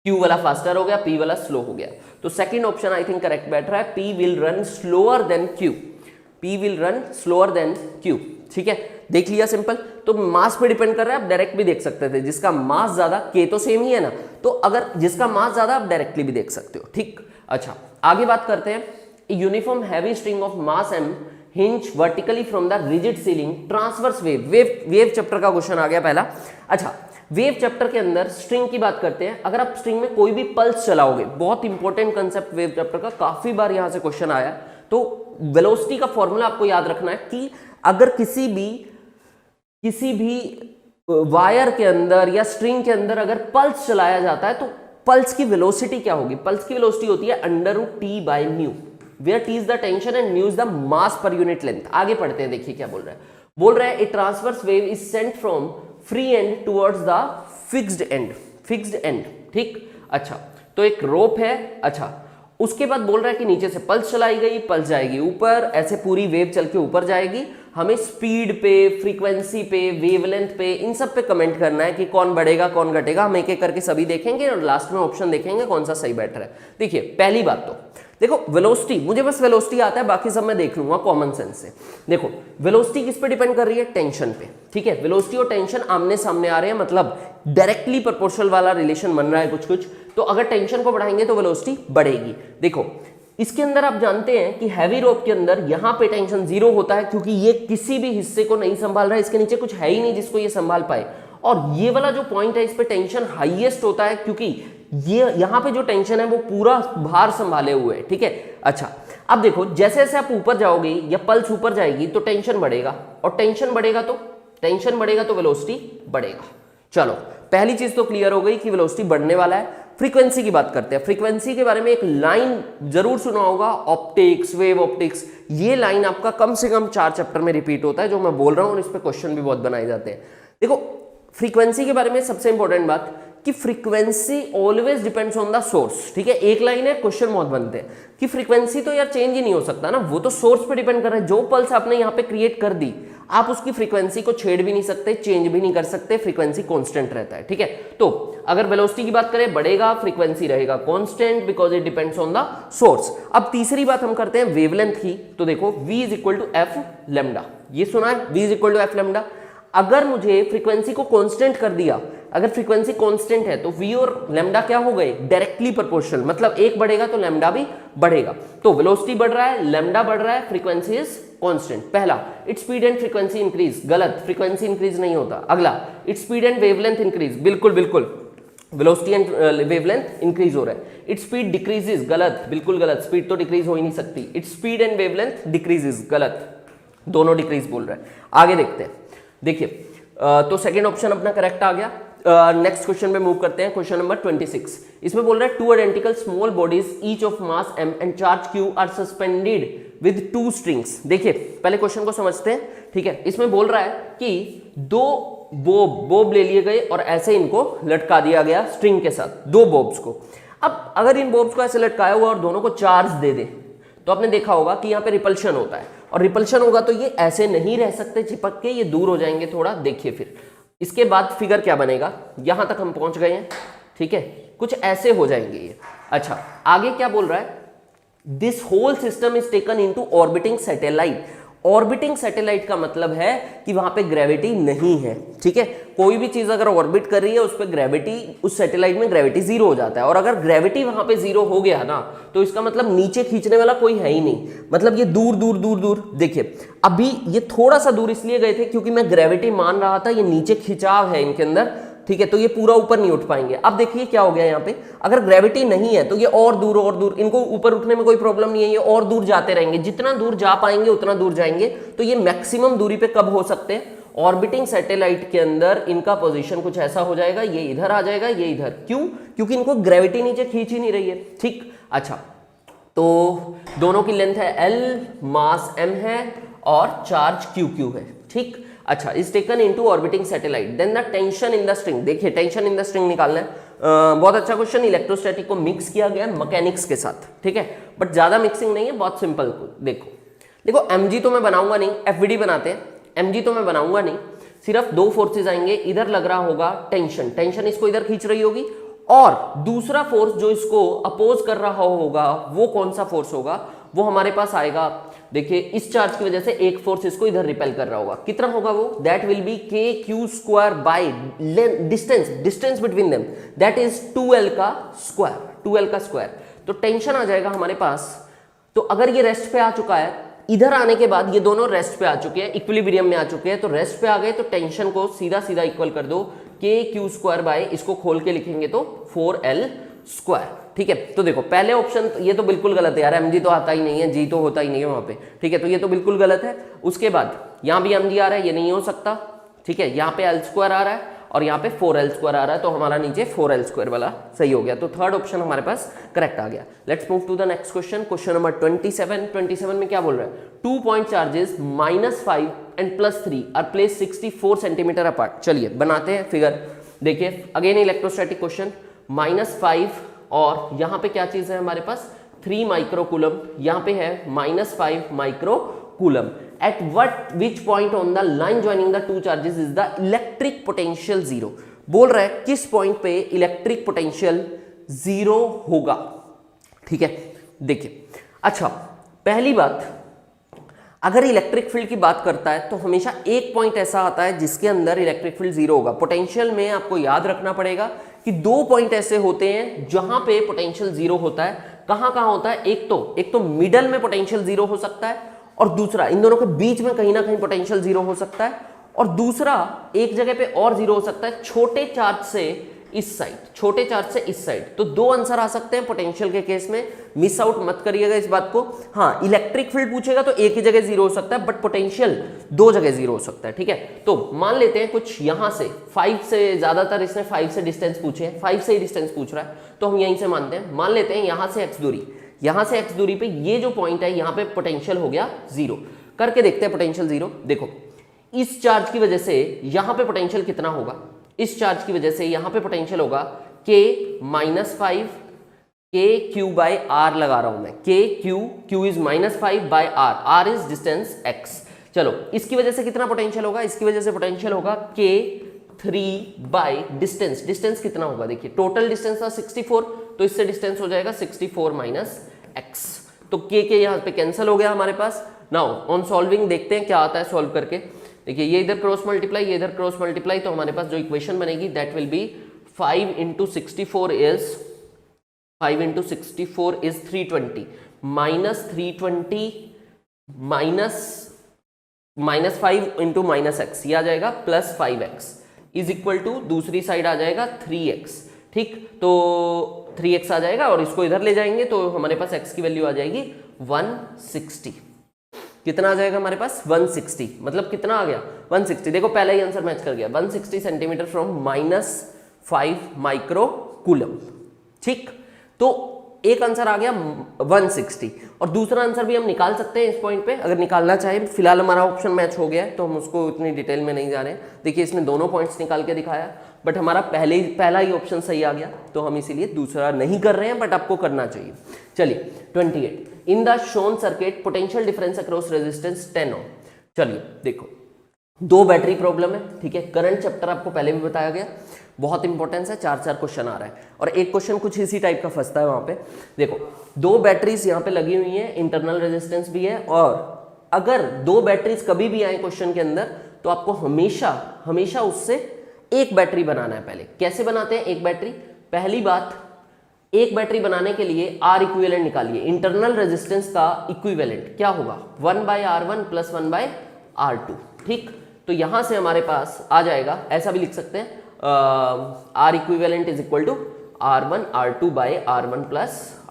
Q वाला फास्टर हो गया, P वाला स्लो हो गया। तो second option I think correct बैठ रहा है, P will run slower then Q, P will run slower then Q। ठीक है, देख लिया सिंपल। तो मास पे डिपेंड कर रहा है, आप डायरेक्ट भी देख सकते थे, जिसका मास ज्यादा, के तो सेम ही है ना, तो अगर जिसका मास ज्यादा आप डायरेक्टली भी देख सकते हो, ठीक। अच्छा आगे बात करते हैं, uniform heavy string of mass m hinge vertically from the rigid ceiling transverse wave chapter का क्वेश्चन आ गया पहला। अच्छा वेव चैप्टर के अंदर स्ट्रिंग की बात करते हैं, अगर आप स्ट्रिंग में कोई भी पल्स चलाओगे, बहुत इंपॉर्टेंट कंसेप्ट वेव चैप्टर का, काफी बार यहां से क्वेश्चन आया, तो वेलोसिटी का फॉर्मूला आपको याद रखना है कि अगर किसी भी वायर के अंदर या स्ट्रिंग के अंदर अगर पल्स चलाया जाता है तो पल्स की वेलोसिटी क्या होगी? पल्स की वेलोसिटी होती है √T/μ, where T is the tension and μ is the mass per unit length. आगे पढ़ते हैं, देखिए क्या बोल रहा है। बोल रहा है a transverse wave is sent from free end towards the fixed end, ठीक। अच्छा तो एक रोप है, अच्छा उसके बाद बोल रहा है कि नीचे से पल्स चलाई गई, पल्स जाएगी ऊपर, ऐसे पूरी वेव चल के ऊपर जाएगी। हमें स्पीड पे, फ्रीक्वेंसी पे, वेवलेंथ पे, इन सब पे कमेंट करना है कि कौन बढ़ेगा कौन घटेगा। हम एक एक करके सभी देखेंगे और लास्ट में ऑप्शन देखेंगे कौन सा सही बैठ रहा है। देखिए पहली बात तो देखो वेलोसिटी, मुझे बस वेलोसिटी आता है, बाकी सब मैं देख लूंगा कॉमन सेंस से। देखो वेलोसिटी किस पे डिपेंड कर रही है? टेंशन पे, ठीक है। वेलोसिटी और टेंशन आमने सामने आ रहे हैं, मतलब डायरेक्टली प्रोपोर्शनल वाला रिलेशन बन रहा है कुछ कुछ। तो अगर टेंशन को बढ़ाएंगे तो वेलोसिटी बढ़ेगी। देखो इसके अंदर आप जानते हैं कि हैवी रोप के अंदर यहां पे टेंशन 0 होता है, क्योंकि ये किसी भी हिस्से को नहीं संभाल रहा है, इसके नीचे कुछ है ही नहीं जिसको ये संभाल पाए। और ये वाला जो पॉइंट है इस पे टेंशन हाईएस्ट होता है, क्योंकि ये यहां पे जो टेंशन है वो पूरा भार संभाले हुए है, ठीक है। अच्छा अब देखो जैसे जैसे आप ऊपर जाओगे या पल्स ऊपर जाएगी तो टेंशन बढ़ेगा, और टेंशन बढ़ेगा तो वेलोसिटी बढ़ेगा। चलो पहली चीज तो क्लियर हो गई कि वेलोसिटी बढ़ने वाला है। फ्रीक्वेंसी की बात करते हैं। फ्रीक्वेंसी के बारे में एक लाइन जरूर सुना होगा, ऑप्टिक्स, वेव ऑप्टिक्स। ये लाइन आपका कम से कम 4 चैप्टर में रिपीट होता है जो मैं बोल रहा हूं, और इस पे क्वेश्चन भी बहुत बनाए जाते हैं। देखो फ्रीक्वेंसी के बारे में सबसे इंपॉर्टेंट बात कि frequency always depends on the source, ठीक है। एक लाइन है, क्वेश्चन बहुत बनते हैं कि फ्रीक्वेंसी तो यार चेंज ही नहीं हो सकता ना, वो तो सोर्स पे डिपेंड कर रहा है। जो पल्स आपने यहाँ पे क्रिएट कर दी, आप उसकी फ्रीक्वेंसी को छेड़ भी नहीं सकते, चेंज भी नहीं कर सकते, फ्रीक्वेंसी कांस्टेंट रहता है, ठीक है। तो अगर वेलोसिटी की बात करें बढ़ेगा, फ्रीक्वेंसी रहेगा constant, because it depends on the source. अब तीसरी बात हम करते हैं वेवलेंथ की। तो देखो v = f लैम्डा, ये सुना है, v = f लैम्डा। अगर मुझे फ्रीक्वेंसी को कांस्टेंट कर दिया, अगर फ्रीक्वेंसी कांस्टेंट है तो v और लैम्डा क्या हो गए? डायरेक्टली प्रोपोर्शनल, मतलब एक बढ़ेगा तो लैम्डा भी बढ़ेगा। तो वेलोसिटी बढ़ रहा है, लैम्डा बढ़ रहा है, फ्रीक्वेंसी इज कांस्टेंट। पहला, its speed and frequency increase, गलत, फ्रीक्वेंसी इंक्रीज नहीं होता। अगला, its speed and wavelength increase, बिल्कुल बिल्कुल, वेलोसिटी एंड वेवलेंथ इंक्रीज हो रहा है। इट्स स्पीड डिक्रीजेस, गलत, बिल्कुल गलत, स्पीड तो डिक्रीज हो ही नहीं सकती। Its speed and wavelength decreases, गलत, दोनों डिक्रीज बोल रहा है। आगे देखते हैं, देखिए तो सेकंड ऑप्शन अपना करेक्ट आ गया। नेक्स्ट क्वेश्चन पे मूव करते हैं, क्वेश्चन नंबर 26। इसमें बोल रहा है 2 identical small bodies each of mass m and charge q are suspended with 2 strings. देखिए पहले क्वेश्चन को समझते हैं, ठीक है। इसमें बोल रहा है कि 2 बोब ले लिए गए और ऐसे इनको लटका दिया गया स्ट्रिंग के साथ, 2 बॉब्स को। अब अगर इन बॉब्स को ऐसे लटकाया हुआ और दोनों को चार्ज दे दे तो आपने देखा होगा कि यहाँ पे रिपल्शन होता है, और रिपल्शन होगा तो ये ऐसे नहीं रह सकते चिपक के, ये दूर हो जाएंगे थोड़ा। देखिए फिर इसके बाद फिगर क्या बनेगा, यहां तक हम पहुंच गए हैं, ठीक है, कुछ ऐसे हो जाएंगे ये। अच्छा आगे क्या बोल रहा है? This whole system is taken into orbiting satellite. Orbiting satellite का मतलब है कि वहां पे ग्रेविटी नहीं है, ठीक है। कोई भी चीज अगर ऑर्बिट कर रही है उस पर ग्रेविटी, उस सैटेलाइट में ग्रेविटी 0 हो जाता है, और अगर ग्रेविटी वहां पे 0 हो गया ना तो इसका मतलब नीचे खींचने वाला कोई है ही नहीं, मतलब ये दूर दूर दूर दूर। देखिए अभी ये थोड़ा सा दूर इसलिए गए थे क्योंकि मैं ग्रेविटी मान रहा था, ये नीचे खिंचाव है इनके अंदर, ठीक है, तो ये पूरा ऊपर नहीं उठ पाएंगे। अब देखिए क्या हो गया यहाँ पे, अगर ग्रेविटी नहीं है तो ये और दूर, इनको ऊपर उठने में कोई प्रॉब्लम नहीं है, ये और दूर जाते रहेंगे, जितना दूर जा पाएंगे उतना दूर जाएंगे। तो ये मैक्सिमम दूरी पे कब हो सकते हैं? ऑर्बिटिंग सैटेलाइट के अंदर इनका पोजीशन कुछ ऐसा हो जाएगा, ये इधर आ जाएगा, ये इधर। क्यों? क्योंकि इनको ग्रेविटी नीचे खींच ही नहीं रही है, ठीक। अच्छा तो दोनों की लेंथ है l, मास m है और चार्ज q है, ठीक। अच्छा is taken into orbiting satellite, then the tension in the string. देखिए टेंशन इन द स्ट्रिंग निकालना है, बहुत अच्छा क्वेश्चन। इलेक्ट्रोस्टैटिक को मिक्स किया गया मैकेनिक्स के साथ, ठीक है, बट ज्यादा मिक्सिंग नहीं है, बहुत सिंपल। देखो mg तो मैं बनाऊंगा नहीं, fvd बनाते हैं। mg तो मैं बनाऊंगा नहीं, सिर्फ 2 फोर्सेज आएंगे, इधर लग रहा होगा टेंशन इसको इधर खींच रही होगी, और दूसरा फोर्स जो इसको अपोज कर रहा होगा वो कौन सा फोर्स होगा? वो हमारे पास आएगा देखिए इस चार्ज की वजह से एक फोर्स इसको इधर रिपेल कर रहा होगा, कितना होगा वो, दैट विल बी के Q square by distance between them, that is 2l का स्क्वायर। तो टेंशन आ जाएगा हमारे पास। तो अगर ये रेस्ट पे आ चुका है, इधर आने के बाद ये दोनों रेस्ट पे आ चुके हैं, इक्विलिब्रियम में आ चुके हैं, तो रेस्ट पे आ गए तो टेंशन को सीधा सीधा इक्वल कर दो के क्यू स्क्वायर बाय, इसको खोल के लिखेंगे तो 4l स्क्वायर। ठीक है, तो देखो पहले ऑप्शन ये तो बिल्कुल गलत है यार, mg तो आता ही नहीं है, g तो होता ही नहीं है वहां पे। ठीक है, तो ये तो बिल्कुल गलत है। उसके बाद यहाँ भी mg आ रहा है, ये नहीं हो सकता। ठीक है, यहाँ पे l स्क्वायर आ रहा है और यहाँ पे 4l स्क्वायर आ रहा है, तो हमारा नीचे 4l स्क्वायर वाला सही हो गया। तो थर्ड ऑप्शन हमारे पास करेक्ट आ गया। Let's move to the next question, question number 27 में क्या बोल रहा है, 2 point charges -5 and +3 are place 64 centimetre apart. चलिए बनाते हैं फिगर। देखिए अगेन इलेक्ट्रोस्टैटिक क्वेश्चन, -5 और यहाँ पे क्या चीज है हमारे पास, 3 माइक्रोकूलम, यहाँ पे है -5 microcoulomb. Eight which point on the line joining the two charges is the electric potential 0। बोल रहा है किस पॉइंट पे इलेक्ट्रिक पोटेंशियल 0 होगा। ठीक है, देखिए अच्छा पहली बात, अगर इलेक्ट्रिक फील्ड की बात करता है तो हमेशा एक पॉइंट ऐसा आता है जिसके अंदर इलेक्ट्रिक फील्ड 0 होगा। पोटेंशियल में आपको याद रखना पड़ेगा कि 2 पॉइंट ऐसे होते हैं जहां पे पोटेंशियल 0 होता है। कहां कहां होता है, एक तो मिडल में पोटेंशियल 0 हो सकता है, और दूसरा इन दोनों के बीच में कहीं ना कहीं पोटेंशियल 0 हो सकता है, और दूसरा एक जगह पे और 0 हो सकता है, छोटे चार्ज से इस साइड। तो 2 आंसर आ सकते हैं पोटेंशियल के केस में, मिस आउट मत करिएगा इस बात को। हाँ, इलेक्ट्रिक फील्ड पूछेगा तो एक ही जगह 0 हो सकता है, बट पोटेंशियल 2 जगह 0 हो सकता है। ठीक है, तो मान लेते हैं कुछ यहां से 5 से, ज्यादातर इसने 5 से डिस्टेंस पूछे हैं, 5 से ही डिस्टेंस पूछ रहा है, तो हम यहीं से मानते हैं। मान लेते हैं यहां से x दूरी पे ये जो पॉइंट है यहाँ पे पोटेंशियल हो गया 0। करके देखते हैं पोटेंशियल 0। देखो इस चार्ज की वजह से यहाँ पे पोटेंशियल कितना होगा, इस चार्ज की वजह से यहाँ पे पोटेंशियल होगा k -5 k q by r लगा रहा हूं मैं, q is -5 by r is distance x। चलो इसकी वजह से कितना पोटेंशियल होगा, इसकी वजह से पोटेंशियल होगा k 3 बाय डिस्टेंस कितना होगा, देखिए टोटल डिस्टेंस था 64, तो इससे डिस्टेंस हो जाएगा 64 माइनस x। तो k के यहाँ पे कैंसिल हो गया हमारे पास। नाउ ऑन सॉल्विंग देखते हैं क्या आता है सॉल्व करके। देखिए ये इधर क्रॉस मल्टीप्लाई, ये इधर क्रॉस मल्टीप्लाई, तो हमारे पास जो इक्वेशन बनेगी that will B 5 × 64 is 320 -320 -5 × -x, ये आ जाएगा +5x इज इक्वल टू दूसरी साइड आ जाएगा 3x। ठीक, तो 3x आ जाएगा और इसको इधर ले जाएंगे तो हमारे पास x की वैल्यू आ जाएगी 160। कितना आ जाएगा हमारे पास 160, मतलब कितना आ गया 160। देखो पहला ही आंसर मैच कर गया, 160 सेंटीमीटर फ्रॉम -5 माइक्रोकूलम। ठीक, तो एक आंसर आ गया 160 और दूसरा आंसर भी हम निकाल सकते हैं इस पॉइंट पे अगर निकालना चाहे। फिलहाल हमारा ऑप्शन मैच हो गया है तो हम उसको इतनी डिटेल में नहीं जा रहे हैं। देखिए इसने दोनों पॉइंट्स निकाल के दिखाया, बट हमारा पहला ही ऑप्शन सही आ गया, तो हम इसीलिए दूसरा नहीं कर रहे हैं, बट आपको करना चाहिए। चलिए 28, in the shown circuit potential difference across resistance 10 ओम। चलिए देखो 2 बैटरी प्रॉब्लम है। ठीक है, करंट चैप्टर आपको पहले भी बताया गया, बहुत इंपॉर्टेंस है, 4 क्वेश्चन आ रहा है और एक क्वेश्चन कुछ इसी टाइप का फंसता है वहां पे। देखो 2 बैटरीज यहाँ पे लगी हुई हैं, इंटरनल रेजिस्टेंस भी है, और अगर 2 बैटरीज कभी भी आए क्वेश्चन के अंदर तो आपको हमेशा उससे एक बैटरी बनाना है। पहले कैसे बनाते हैं एक बैटरी, पहली बात एक बैटरी बनाने के लिए R इक्विवेलेंट निकालिए। इंटरनल रेजिस्टेंस का इक्विवेलेंट क्या होगा 1/R1 + 1/R2। ठीक, तो यहां से हमारे पास आ जाएगा, ऐसा भी लिख सकते हैं R equivalent is equal to R1 R2 by R1 +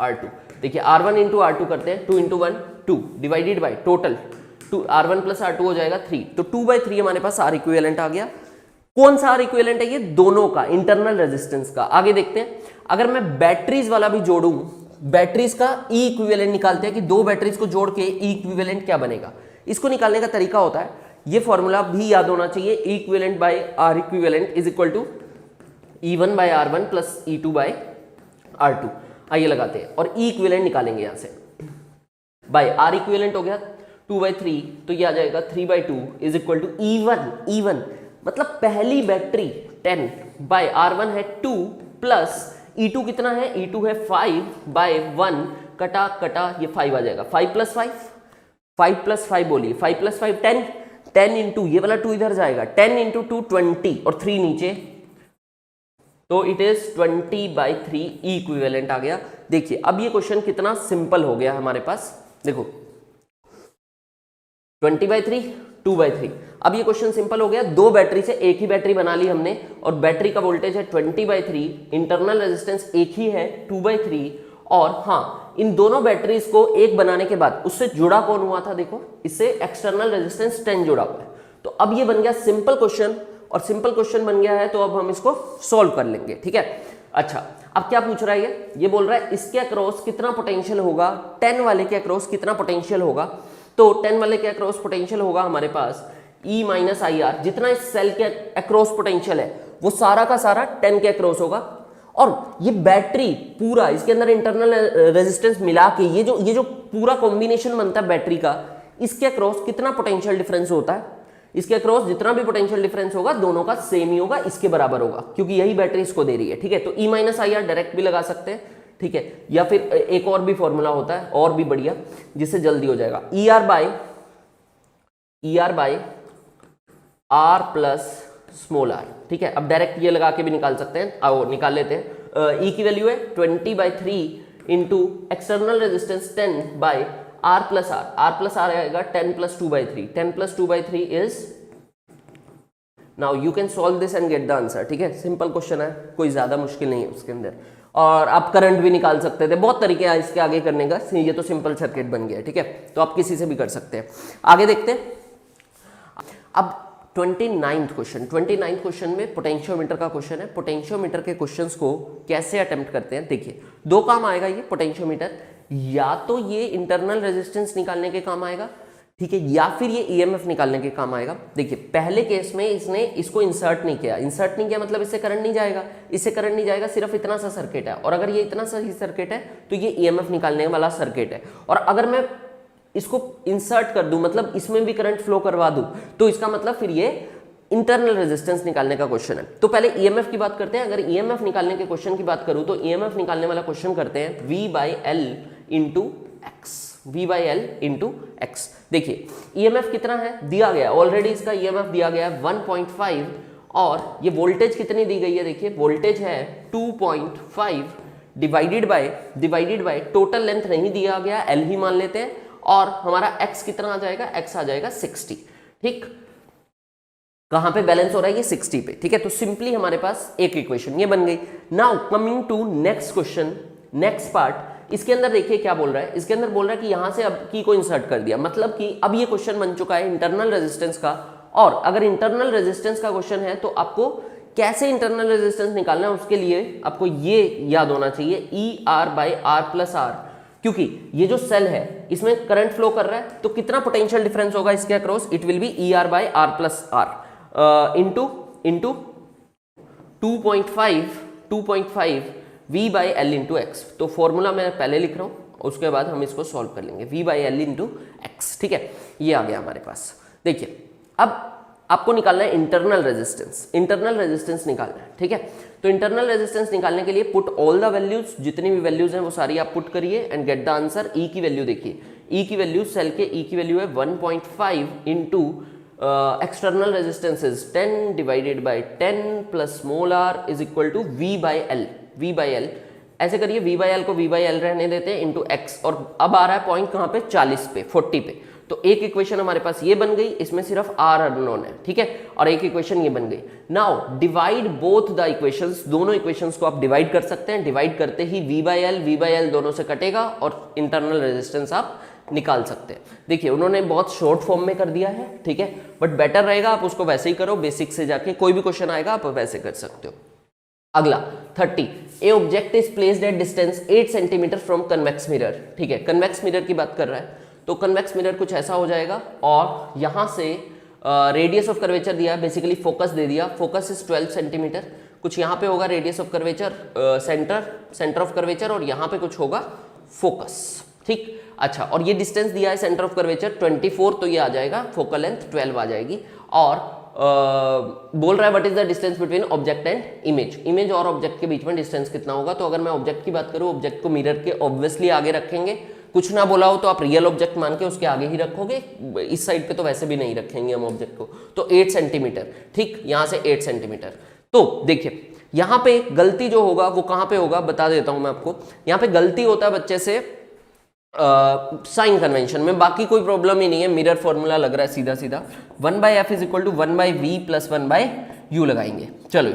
R2। देखिए R1 × R2 करते हैं, 2 × 1 2 divided by total 2 R1 + R2 हो जाएगा 3, तो 2/3 हमारे पास R इक्विवेलेंट आ गया। कौन सा R इक्विवेलेंट है ये, दोनों का, इंटरनल रेजिस्टेंस का। आगे देखते हैं, अगर मैं बैटरीज वाला भी जोड़ूं, बैटरीज का E इक्विवेलेंट निकालते हैं कि 2 बैटरीज को जोड़ के E इक्विवेलेंट क्या बनेगा। इसको निकालने का तरीका होता है, ये फॉर्मूला भी याद होना चाहिए, E equivalent by R equivalent is equal to E1/R1 + E2/R2। आइए लगाते हैं और E इक्विवेलेंट निकालेंगे यहां से, बाय R इक्विवेलेंट हो गया 2/3, तो ये आ जाएगा 3/2 इज इक्वल टू E1 मतलब पहली बैटरी 10/R1 है 2 प्लस E2 कितना है, E2 है 5/1 कटा ये 5 आ जाएगा, 5 + 5 5 + 5 बोलिए, 5 + 5 10, 10 इंटू ये वाला 2 इधर जाएगा, 10 इंटू 2 20 और 3 नीचे, तो इट इज 20/3 इक्विवेलेंट आ गया। देखिए अब ये क्वेश्चन कितना सिंपल हो गया हमारे पास, देखो 20/3 2/3। अब ये क्वेश्चन सिंपल हो गया, दो बैटरी से एक ही बैटरी बना ली हमने और बैटरी का वोल्टेज है 20/3, इंटरनल रेजिस्टेंस एक ही है 2/3, और हाँ इन दोनों बैटरीज को एक बनाने के बाद उससे जुड़ा कौन हुआ था, देखो इससे एक्सटर्नल रेजिस्टेंस 10 जुड़ा हुआ है। तो अब ये बन गया सिंपल क्वेश्चन, और सिंपल क्वेश्चन बन गया है तो अब हम इसको सॉल्व कर लेंगे, ठीक है। अच्छा अब क्या पूछ रहा है ये बोल रहा है इसके अक्रॉस कितना पोटेंशियल होगा, 10 वाले के अक्रॉस कितना पोटेंशियल होगा। तो 10 वाले के अक्रॉस पोटेंशियल होगा हमारे पास E - IR, जितना इस सेल के अक्रॉस पोटेंशियल है वो सारा का सारा 10 के अक्रॉस होगा। और ये बैटरी पूरा इसके अंदर इंटरनल रेजिस्टेंस मिला के ये जो पूरा कॉम्बिनेशन बनता है बैटरी का, इसके अक्रॉस कितना पोटेंशियल डिफरेंस होता है, इसके अक्रॉस जितना भी पोटेंशियल डिफरेंस होगा दोनों का सेम ही होगा, इसके बराबर होगा, क्योंकि यही बैटरी इसको दे रही है, ठीक है। तो E - IR डायरेक्ट भी लगा सकते हैं, ठीक है, या फिर एक और भी फॉर्मूला होता है और भी बढ़िया जिससे जल्दी हो जाएगा, ER by R plus small r, ठीक है। अब डायरेक्ट ये लगा के भी निकाल सकते हैं, आओ निकाल लेते हैं। E की वैल्यू है 20/3 into external resistance 10 R plus R आएगा 10 + 2/3, 10 + 2/3 is, now you can solve this and get the answer, ठीक है। सिंपल क्वेश्चन है, कोई ज्यादा मुश्किल नहीं है उसके अंदर, और आप करंट भी निकाल सकते थे, बहुत तरीके हैं इसके आगे करने का, ये तो सिंपल सर्किट बन गया है, ठीक है। तो आप किसी से भी कर सकते हैं। आगे देखते हैं अब 29th क्वेश्चन में पोटेंशियोमीटर का क्वेश्चन है। पोटेंशियोमीटर के क्वेश्चंस को कैसे अटेम्प्ट करते हैं, देखिए दो काम आएगा ये पोटेंशियोमीटर, या तो ये इंटरनल रेजिस्टेंस निकालने के काम आएगा, ठीक है, या फिर ये ईएमएफ निकालने के काम आएगा। देखिए पहले केस में इसने इसको इंसर्ट नहीं किया मतलब इससे करंट नहीं जाएगा, सिर्फ इतना सा सर्किट है, और अगर ये इतना सा ही सर्किट है तो ये ईएमएफ निकालने वाला सर्किट है। और अगर मैं इसको इंसर्ट कर दूं मतलब इसमें भी करंट फ्लो करवा दूं, तो इसका मतलब फिर ये इंटरनल रेजिस्टेंस निकालने का क्वेश्चन है। तो पहले ईएमएफ की बात करते हैं। अगर ईएमएफ निकालने के क्वेश्चन की बात करूं तो ईएमएफ निकालने वाला क्वेश्चन करते हैं V/L इंटू एक्स। देखिए ईएमएफ कितना है दिया गया, ऑलरेडी इसका ईएमएफ दिया गया है 1.5, और ये वोल्टेज कितनी दी गई है, देखिए वोल्टेज है 2.5 डिवाइडेड बाय टोटल लेंथ नहीं दिया गया, L ही मान लेते हैं, और हमारा x कितना आ जाएगा, x आ जाएगा 60, ठीक। कहां पे बैलेंस हो रहा है ये 60 पे, ठीक है। तो सिंपली हमारे पास एक इक्वेशन ये बन गई। Now coming to next question, next part, इसके अंदर देखिए क्या बोल रहा है, इसके अंदर बोल रहा है कि यहां से अब की को इंसर्ट कर दिया, मतलब कि अब ये क्वेश्चन बन चुका है इंटरनल रेजिस्टेंस का, और अगर इंटरनल रेजिस्टेंस का क्वेश्चन है तो आपको कैसे इंटरनल रेजिस्टेंस निकालना है उसके लिए आपको ये याद होना चाहिए, ER/R प्लस R, क्योंकि ये जो सेल है इसमें करंट फ्लो कर रहा है तो कितना पोटेंशियल डिफरेंस होगा इसके across, it will B ER/R plus R into 2.5 V/L into x. तो फॉर्मूला मैं पहले लिख रहा हूं, उसके बाद हम इसको सॉल्व कर लेंगे, V/L इंटू एक्स, ठीक है। ये आ गया हमारे पास। देखिए अब आपको निकालना है इंटरनल रेजिस्टेंस निकालना है, ठीक है। तो इंटरनल रेजिस्टेंस निकालने के लिए पुट ऑल द वैल्यूज, जितनी भी वैल्यूज हैं वो सारी आप पुट करिए and get the answer. E की वैल्यू देखिए, E की वैल्यू सेल के E की वैल्यू है 1.5 into external resistance is 10 divided by 10 plus small r is equal to V/L। ऐसे करिए V/L को V/L रहने देते हैं इंटू एक्स, और अब आ रहा है पॉइंट कहाँ पे, 40 पे। तो एक इक्वेशन हमारे पास ये बन गई, इसमें सिर्फ R अननोन है, ठीक है, और एक इक्वेशन ये बन गई। Now divide both the equations, दोनों इक्वेशंस को आप डिवाइड कर सकते हैं। डिवाइड करते ही V/L दोनों से कटेगा और इंटरनल रेजिस्टेंस आप निकाल सकते हैं। देखिए उन्होंने बहुत शॉर्ट फॉर्म में कर दिया है, ठीक है, बट बेटर रहेगा आप उसको वैसे ही करो, बेसिक से जाके कोई भी क्वेश्चन आएगा आप वैसे कर सकते हो। अगला 30, ए object is placed at distance 8 centimetre from convex mirror, ठीक है। कन्वेक्स मिरर की बात कर रहा है, तो कन्वेक्स मिरर कुछ ऐसा हो जाएगा, और यहां से रेडियस ऑफ कर्वेचर दिया है, बेसिकली फोकस दे दिया, फोकस इज 12 सेंटीमीटर, कुछ यहाँ पे होगा radius of curvature, centre of curvature, और यहाँ पे कुछ होगा फोकस, ठीक। अच्छा, और ये डिस्टेंस दिया है सेंटर ऑफ कर्वेचर 24, तो ये आ जाएगा फोकल लेंथ 12 आ जाएगी, और बोल रहा है what is the distance between object and image और ऑब्जेक्ट के बीच में डिस्टेंस कितना होगा। तो अगर मैं ऑब्जेक्ट की बात करूं, ऑब्जेक्ट को मिरर के ऑब्वियसली आगे रखेंगे, कुछ ना बोला हो तो आप रियल ऑब्जेक्ट मान के उसके आगे ही रखोगे, इस साइड पे तो वैसे भी नहीं रखेंगे हम ऑब्जेक्ट को। तो 8 सेंटीमीटर, ठीक, यहां से 8 सेंटीमीटर। तो देखिए यहां पे गलती जो होगा वो कहां पे होगा बता देता हूं मैं आपको। यहां पे गलती होता है बच्चे से साइन कन्वेंशन में, बाकी कोई प्रॉब्लम ही नहीं है, मिरर फॉर्मूला लग रहा है सीधा सीधा। 1/f is equal to 1/v plus 1/u लगाएंगे। चलो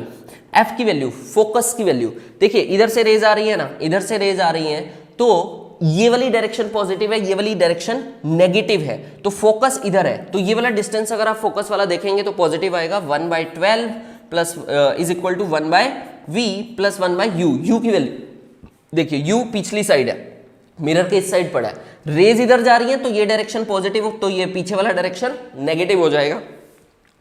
f की वैल्यू, फोकस की वैल्यू, देखिए इधर से रेज आ रही है ना, इधर से रेज आ रही है, तो ये वाली डायरेक्शन पॉजिटिव है, ये वाली डायरेक्शन नेगेटिव है, तो फोकस इधर है, तो ये वाला डिस्टेंस अगर आप फोकस वाला देखेंगे तो पॉजिटिव आएगा। 1/12 plus is equal to 1/v plus 1/u। u की वैल्यू देखिए, u पिछली साइड है, मिरर के इस साइड पड़ा है, रेज इधर जा रही है तो ये डायरेक्शन पॉजिटिव, तो ये पीछे वाला डायरेक्शन नेगेटिव हो जाएगा,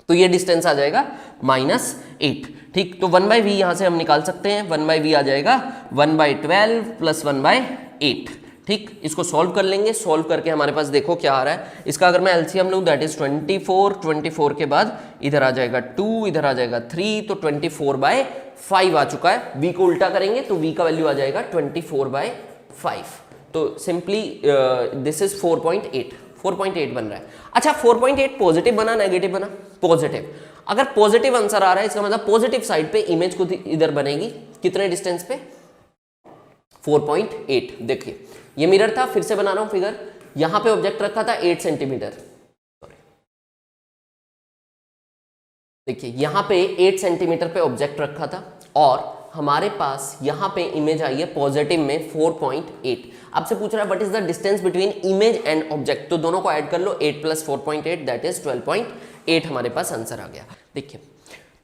तो ये डिस्टेंस आ जाएगा -8, ठीक। तो 1/v यहां से हम निकाल सकते हैं, 1/v आ जाएगा 1/12 प्लस 1/8, ठीक। इसको सॉल्व कर लेंगे, सॉल्व करके हमारे पास देखो क्या आ रहा है। इसका अगर मैं एलसीएम लूं दैट इज 24 के बाद इधर आ जाएगा 2, इधर आ जाएगा 3, तो 24/5 आ चुका है। v को उल्टा करेंगे तो v का वैल्यू आ जाएगा 24/5, तो सिंपली दिस इज 4.8 बन रहा है। अच्छा 4.8 पॉजिटिव बना नेगेटिव बना? पॉजिटिव। अगर पॉजिटिव आंसर आ रहा है इसका मतलब पॉजिटिव साइड पे इमेज खुद इधर बनेगी, कितने डिस्टेंस पे? 4.8। देखिए ये मिरर था, फिर से बना रहा हूं फिगर, यहां पे ऑब्जेक्ट रखा था 8 सेंटीमीटर, देखिए यहां पे 8 सेंटीमीटर पे ऑब्जेक्ट रखा था और हमारे पास यहां पे इमेज आई है पॉजिटिव में 4.8। आपसे पूछ रहा है what is the distance between image and object, तो दोनों को ऐड कर लो, 8 प्लस 4.8 दैट इज 12.8 हमारे पास आंसर आ गया। देखिए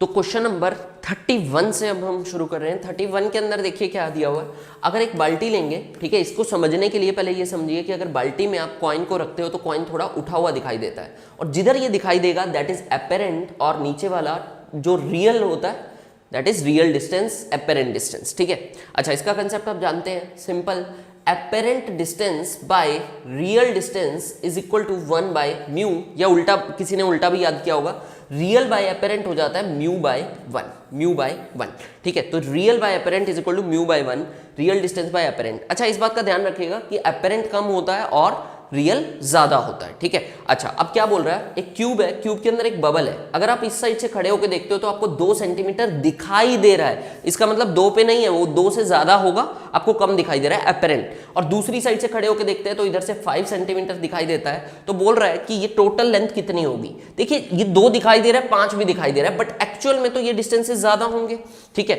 तो क्वेश्चन नंबर 31 से अब हम शुरू कर रहे हैं। 31 के अंदर देखिए क्या दिया हुआ है। अगर एक बाल्टी लेंगे, ठीक है, इसको समझने के लिए पहले ये समझिए कि अगर बाल्टी में आप कॉइन को रखते हो तो कॉइन थोड़ा उठा हुआ दिखाई देता है, और जिधर ये दिखाई देगा दैट इज एपेरेंट, और नीचे वाला जो रियल होता है that is real distance, apparent distance, ठीक है। अच्छा इसका कंसेप्ट आप जानते हैं, simple, apparent distance by real distance is equal to 1/μ, या उल्टा, किसी ने उल्टा भी याद किया होगा, रियल बाय एपेरेंट हो जाता है μ/1, ठीक है। तो real by apparent is equal to μ/1, real distance by apparent. अच्छा इस बात का ध्यान रखिएगा कि एपेरेंट कम होता है और रियल ज्यादा होता है, ठीक है। अच्छा अब क्या बोल रहा है, एक क्यूब है, क्यूब के अंदर एक बबल है, अगर आप इस साइड से खड़े होकर देखते हो तो आपको 2 सेंटीमीटर दिखाई दे रहा है, इसका मतलब 2 पे नहीं है, वो 2 से ज्यादा होगा, आपको कम दिखाई दे रहा है एपेरेंट। और दूसरी साइड से खड़े होकर देखते हैं तो इधर से 5 सेंटीमीटर दिखाई देता है, तो बोल रहा है कि ये टोटल लेंथ कितनी होगी। देखिए ये 2 दिखाई दे रहा है, 5 भी दिखाई दे रहा है, बट एक्चुअल में तो ये डिस्टेंसेस ज्यादा होंगे, ठीक है।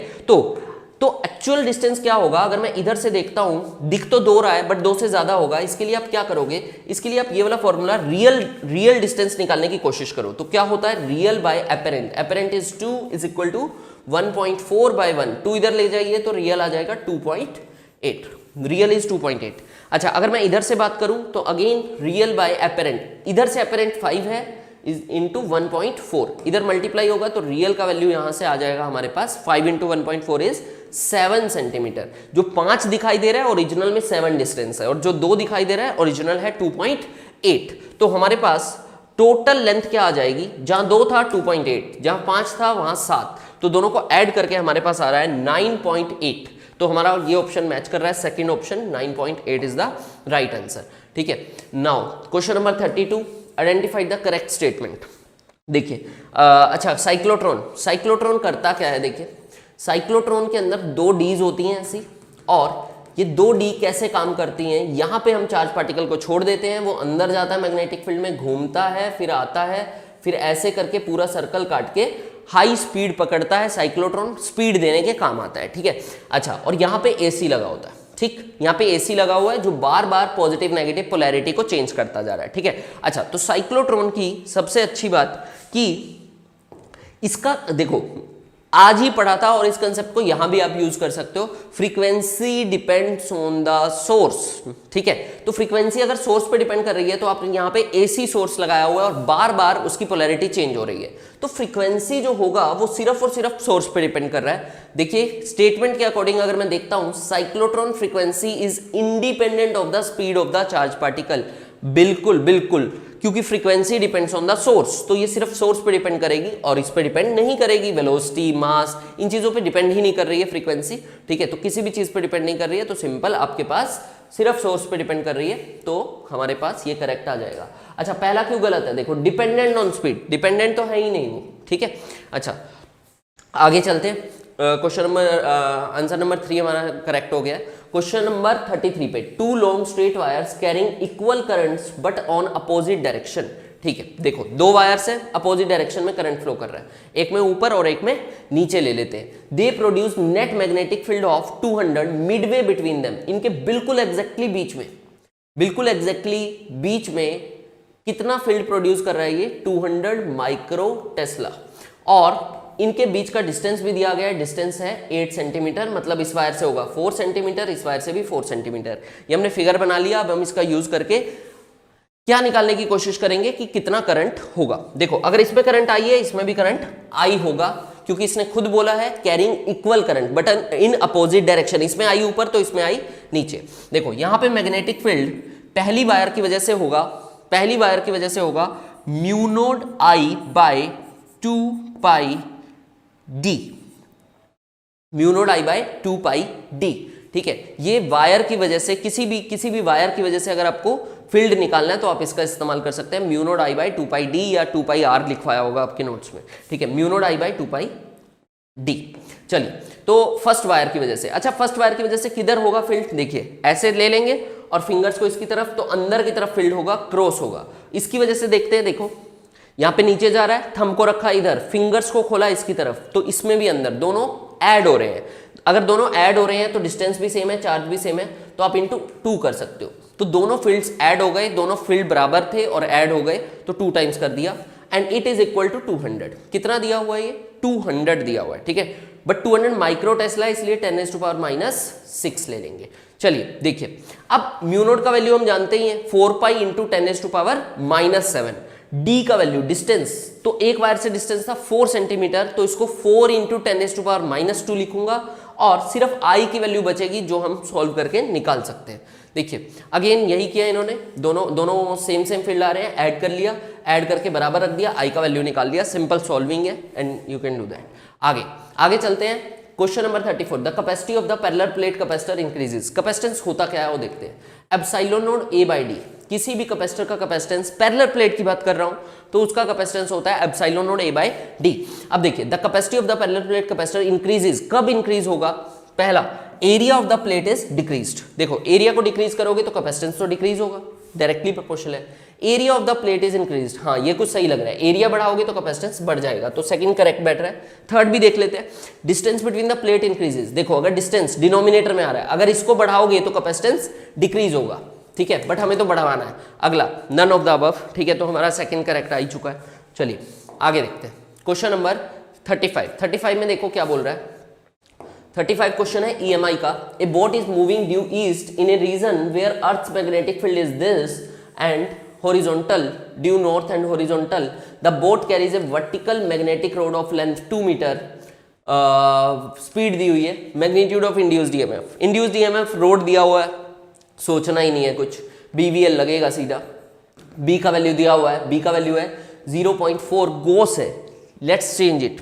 तो एक्चुअल डिस्टेंस क्या होगा, अगर मैं इधर से देखता हूं, दिख तो 2 रहा है बट 2 से ज्यादा होगा, इसके लिए आप क्या करोगे, इसके लिए आप ये वाला फॉर्मूला रियल डिस्टेंस निकालने की कोशिश करो। तो क्या होता है, real by apparent, apparent is 2 is equal to 1.4/1, 2 इधर ले जाइए तो रियल आ जाएगा 2.8, रियल इज 2.8। अच्छा अगर मैं इधर से बात करूं तो अगेन रियल बाय एपेरेंट, इधर से एपेरेंट 5 है इंटू 1.4, इधर मल्टीप्लाई होगा तो रियल का वैल्यू यहां से आ जाएगा हमारे पास 5 इंटू 1.4 इज 7 सेंटीमीटर। जो 5 दिखाई दे रहा है ओरिजिनल में 7 डिस्टेंस है, और जो 2 दिखाई दे रहा है ओरिजिनल है 2.8। तो हमारे पास टोटल लेंथ क्या आ जाएगी, जहां 2 था 2.8, जहां 5 था वहां 7, तो दोनों को ऐड करके हमारे पास आ रहा है 9.8। तो हमारा ये ऑप्शन मैच कर रहा है, second option 9.8 is the right answer, ठीक है। Now question number 32, identify the correct statement. देखिए अच्छा साइक्लोट्रॉन करता क्या है, देखिए साइक्लोट्रॉन के अंदर 2 डीज होती हैं ऐसी, और ये 2 डी कैसे काम करती हैं, यहाँ पे हम चार्ज पार्टिकल को छोड़ देते हैं, वो अंदर जाता है मैग्नेटिक फील्ड में, घूमता है, फिर आता है, फिर ऐसे करके पूरा सर्कल काट के हाई स्पीड पकड़ता है। साइक्लोट्रॉन स्पीड देने के काम आता है, ठीक है। अच्छा और यहाँ पे एसी लगा होता है, ठीक, यहाँ पे एसी लगा हुआ है जो बार बार पॉजिटिव नेगेटिव पोलैरिटी को चेंज करता जा रहा है, ठीक है। अच्छा तो साइक्लोट्रॉन की सबसे अच्छी बात कि इसका देखो आज ही पढ़ा था, और इस कंसेप्ट को यहां भी आप यूज कर सकते हो, frequency depends on the source, ठीक है। तो फ्रीक्वेंसी अगर सोर्स पे डिपेंड कर रही है तो आप यहाँ पे एसी सोर्स लगाया हुआ है और बार बार उसकी पोलैरिटी चेंज हो रही है, तो फ्रीक्वेंसी जो होगा वो सिर्फ और सिर्फ सोर्स पे डिपेंड कर रहा है। देखिए स्टेटमेंट के अकॉर्डिंग अगर मैं देखता हूं, cyclotron frequency is independent of the speed of the charge particle, बिल्कुल, क्योंकि frequency depends on the source, तो ये सिर्फ सोर्स पे डिपेंड करेगी और इस पे डिपेंड नहीं करेगी, वेलोसिटी, मास, इन चीजों पे डिपेंड ही नहीं कर रही है फ्रीक्वेंसी, ठीक है। तो किसी भी चीज पे डिपेंड नहीं कर रही है, तो सिंपल आपके पास सिर्फ सोर्स पे डिपेंड कर रही है, तो हमारे पास ये करेक्ट आ जाएगा। अच्छा, पहला क्यों गलत है? देखो, डिपेंडेंट ऑन स्पीड, डिपेंडेंट तो है ही नहीं वो, ठीक है। अच्छा, आगे चलते हैं। क्वेश्चन नंबर आंसर नंबर 3 हमारा करेक्ट हो गया। क्वेश्चन नंबर 33 पे, 2 long straight wires carrying equal currents but on opposite direction. ठीक है, देखो 2 वायर्स है, अपोजिट डायरेक्शन में करंट फ्लो कर रहा है, एक में ऊपर और एक में नीचे ले लेते हैं। They produce net magnetic field of 200 Midway between them. इनके बिल्कुल एग्जैक्टली बीच में, बिल्कुल एग्जैक्टली बीच में कितना फील्ड प्रोड्यूस कर रहा है ये? 200 माइक्रो टेस्ला। और इनके बीच का डिस्टेंस भी दिया गया है, डिस्टेंस है 8 सेंटीमीटर, मतलब इस वायर से होगा 4 सेंटीमीटर, इस वायर से भी 4 सेंटीमीटर। ये हमने फिगर बना लिया। अब हम इसका यूज करके क्या निकालने की कोशिश करेंगे कि कितना करंट होगा। देखो, अगर इसमें करंट आई है, इसमें भी करंट आई होगा, क्योंकि इसने खुद बोला है carrying equal current but in opposite direction. इसमें आई ऊपर तो इसमें आई नीचे। देखो, यहां पे मैग्नेटिक फील्ड पहली वायर की वजह से होगा, पहली वायर की वजह से होगा म्यू नोड आई बाय 2 पाई डी, म्यू नोड आई बाय 2 पाई डी। ठीक है, ये वायर की वजह से, किसी भी वायर की वजह से अगर आपको फील्ड निकालना है तो आप इसका इस्तेमाल कर सकते हैं। म्यू नोड आई बाय 2 पाई डी या 2 पाई आर लिखवाया होगा आपके नोट्स में। ठीक है, म्यू नोड आई बाय 2 पाई डी। चलिए, तो फर्स्ट वायर की वजह से, अच्छा फर्स्ट वायर की वजह से किधर होगा फील्ड? देखिए, ऐसे ले लेंगे और फिंगर्स को इसकी तरफ, तो अंदर की तरफ फील्ड होगा, क्रॉस होगा। इसकी वजह से देखते हैं, देखो यहां पे नीचे जा रहा है, थंब को रखा इधर, फिंगर्स को खोला इसकी तरफ, तो इसमें भी अंदर, दोनों ऐड हो रहे हैं। अगर दोनों ऐड हो रहे हैं तो डिस्टेंस भी सेम है, चार्ज भी सेम है, तो आप इंटू 2 कर सकते हो। तो दोनों फील्ड्स ऐड हो गए, दोनों फील्ड बराबर थे और ऐड हो गए, तो 2 टाइम्स कर दिया, and it is equal to 200। कितना दिया हुआ है ये? 200 दिया हुआ है। ठीक है, बट 200 माइक्रो टेस्ला, इसलिए 10⁻⁻⁶ ले लेंगे। चलिए देखिए, अब म्यू नोड का वैल्यू हम जानते ही हैं, 4 पाई इंटू 10⁻⁻⁷। डी का वैल्यू, डिस्टेंस, तो एक वायर से डिस्टेंस था 4 सेंटीमीटर, तो इसको 4 इंटू 10⁻⁻² लिखूंगा, और सिर्फ आई की वैल्यू बचेगी जो हम सॉल्व करके निकाल सकते हैं। देखिए, अगेन यही किया इन्होंने, दोनों सेम फील्ड आ रहे हैं, ऐड कर लिया, ऐड करके बराबर रख दिया, आई का वैल्यू निकाल दिया। सिंपल सॉल्विंग है and you can do that. आगे चलते हैं। Question number 34, the capacity of the parallel plate capacitor increases. Capacitance होता क्या है वो देखते हैं। Epsilon node A by D, किसी भी कैपेसिटर का कैपेसिटेंस, पैरेलल प्लेट की बात कर रहा हूं तो उसका कैपेसिटेंस होता है epsilon node A by D. अब देखिए, the capacity of the parallel plate capacitor increases, कब इंक्रीज होगा? पहला, area of the plate is decreased. देखो, एरिया को डिक्रीज करोगे तो कैपेसिटेंस तो डिक्रीज होगा, डायरेक्टली प्रोपोर्शनल है। Area of the plate is increased, हाँ ये कुछ सही लग रहा है, एरिया बढ़ाओगे तो कैपेसिटेंस बढ़ जाएगा, तो सेकंड करेक्ट बैठ रहा है। थर्ड भी देख लेते हैं, distance between the plate increases. देखो, अगर डिस्टेंस डिनोमिनेटर में आ रहा है, अगर इसको बढ़ाओगे तो कैपेसिटेंस डिक्रीज होगा। ठीक है, बट हमें तो बढ़ावाना है। अगला, नन ऑफ द अबव। ठीक है, तो हमारा सेकंड करेक्ट आ ही चुका है। चलिए आगे देखते हैं। क्वेश्चन नंबर 35 में देखो क्या बोल रहा है। 35 क्वेश्चन है EMI का। A boat is moving due east in a region where earth's magnetic field is this and horizontal due north and horizontal. The boat carries a vertical magnetic rod of length 2 meter. Speed दी हुई है, magnitude of induced EMF, induced EMF road दिया हुआ है, सोचना ही नहीं है कुछ, BVL लगेगा सीधा। B का वैल्यू दिया हुआ है, B का वैल्यू है 0.4 गोस है। लेट्स चेंज इट,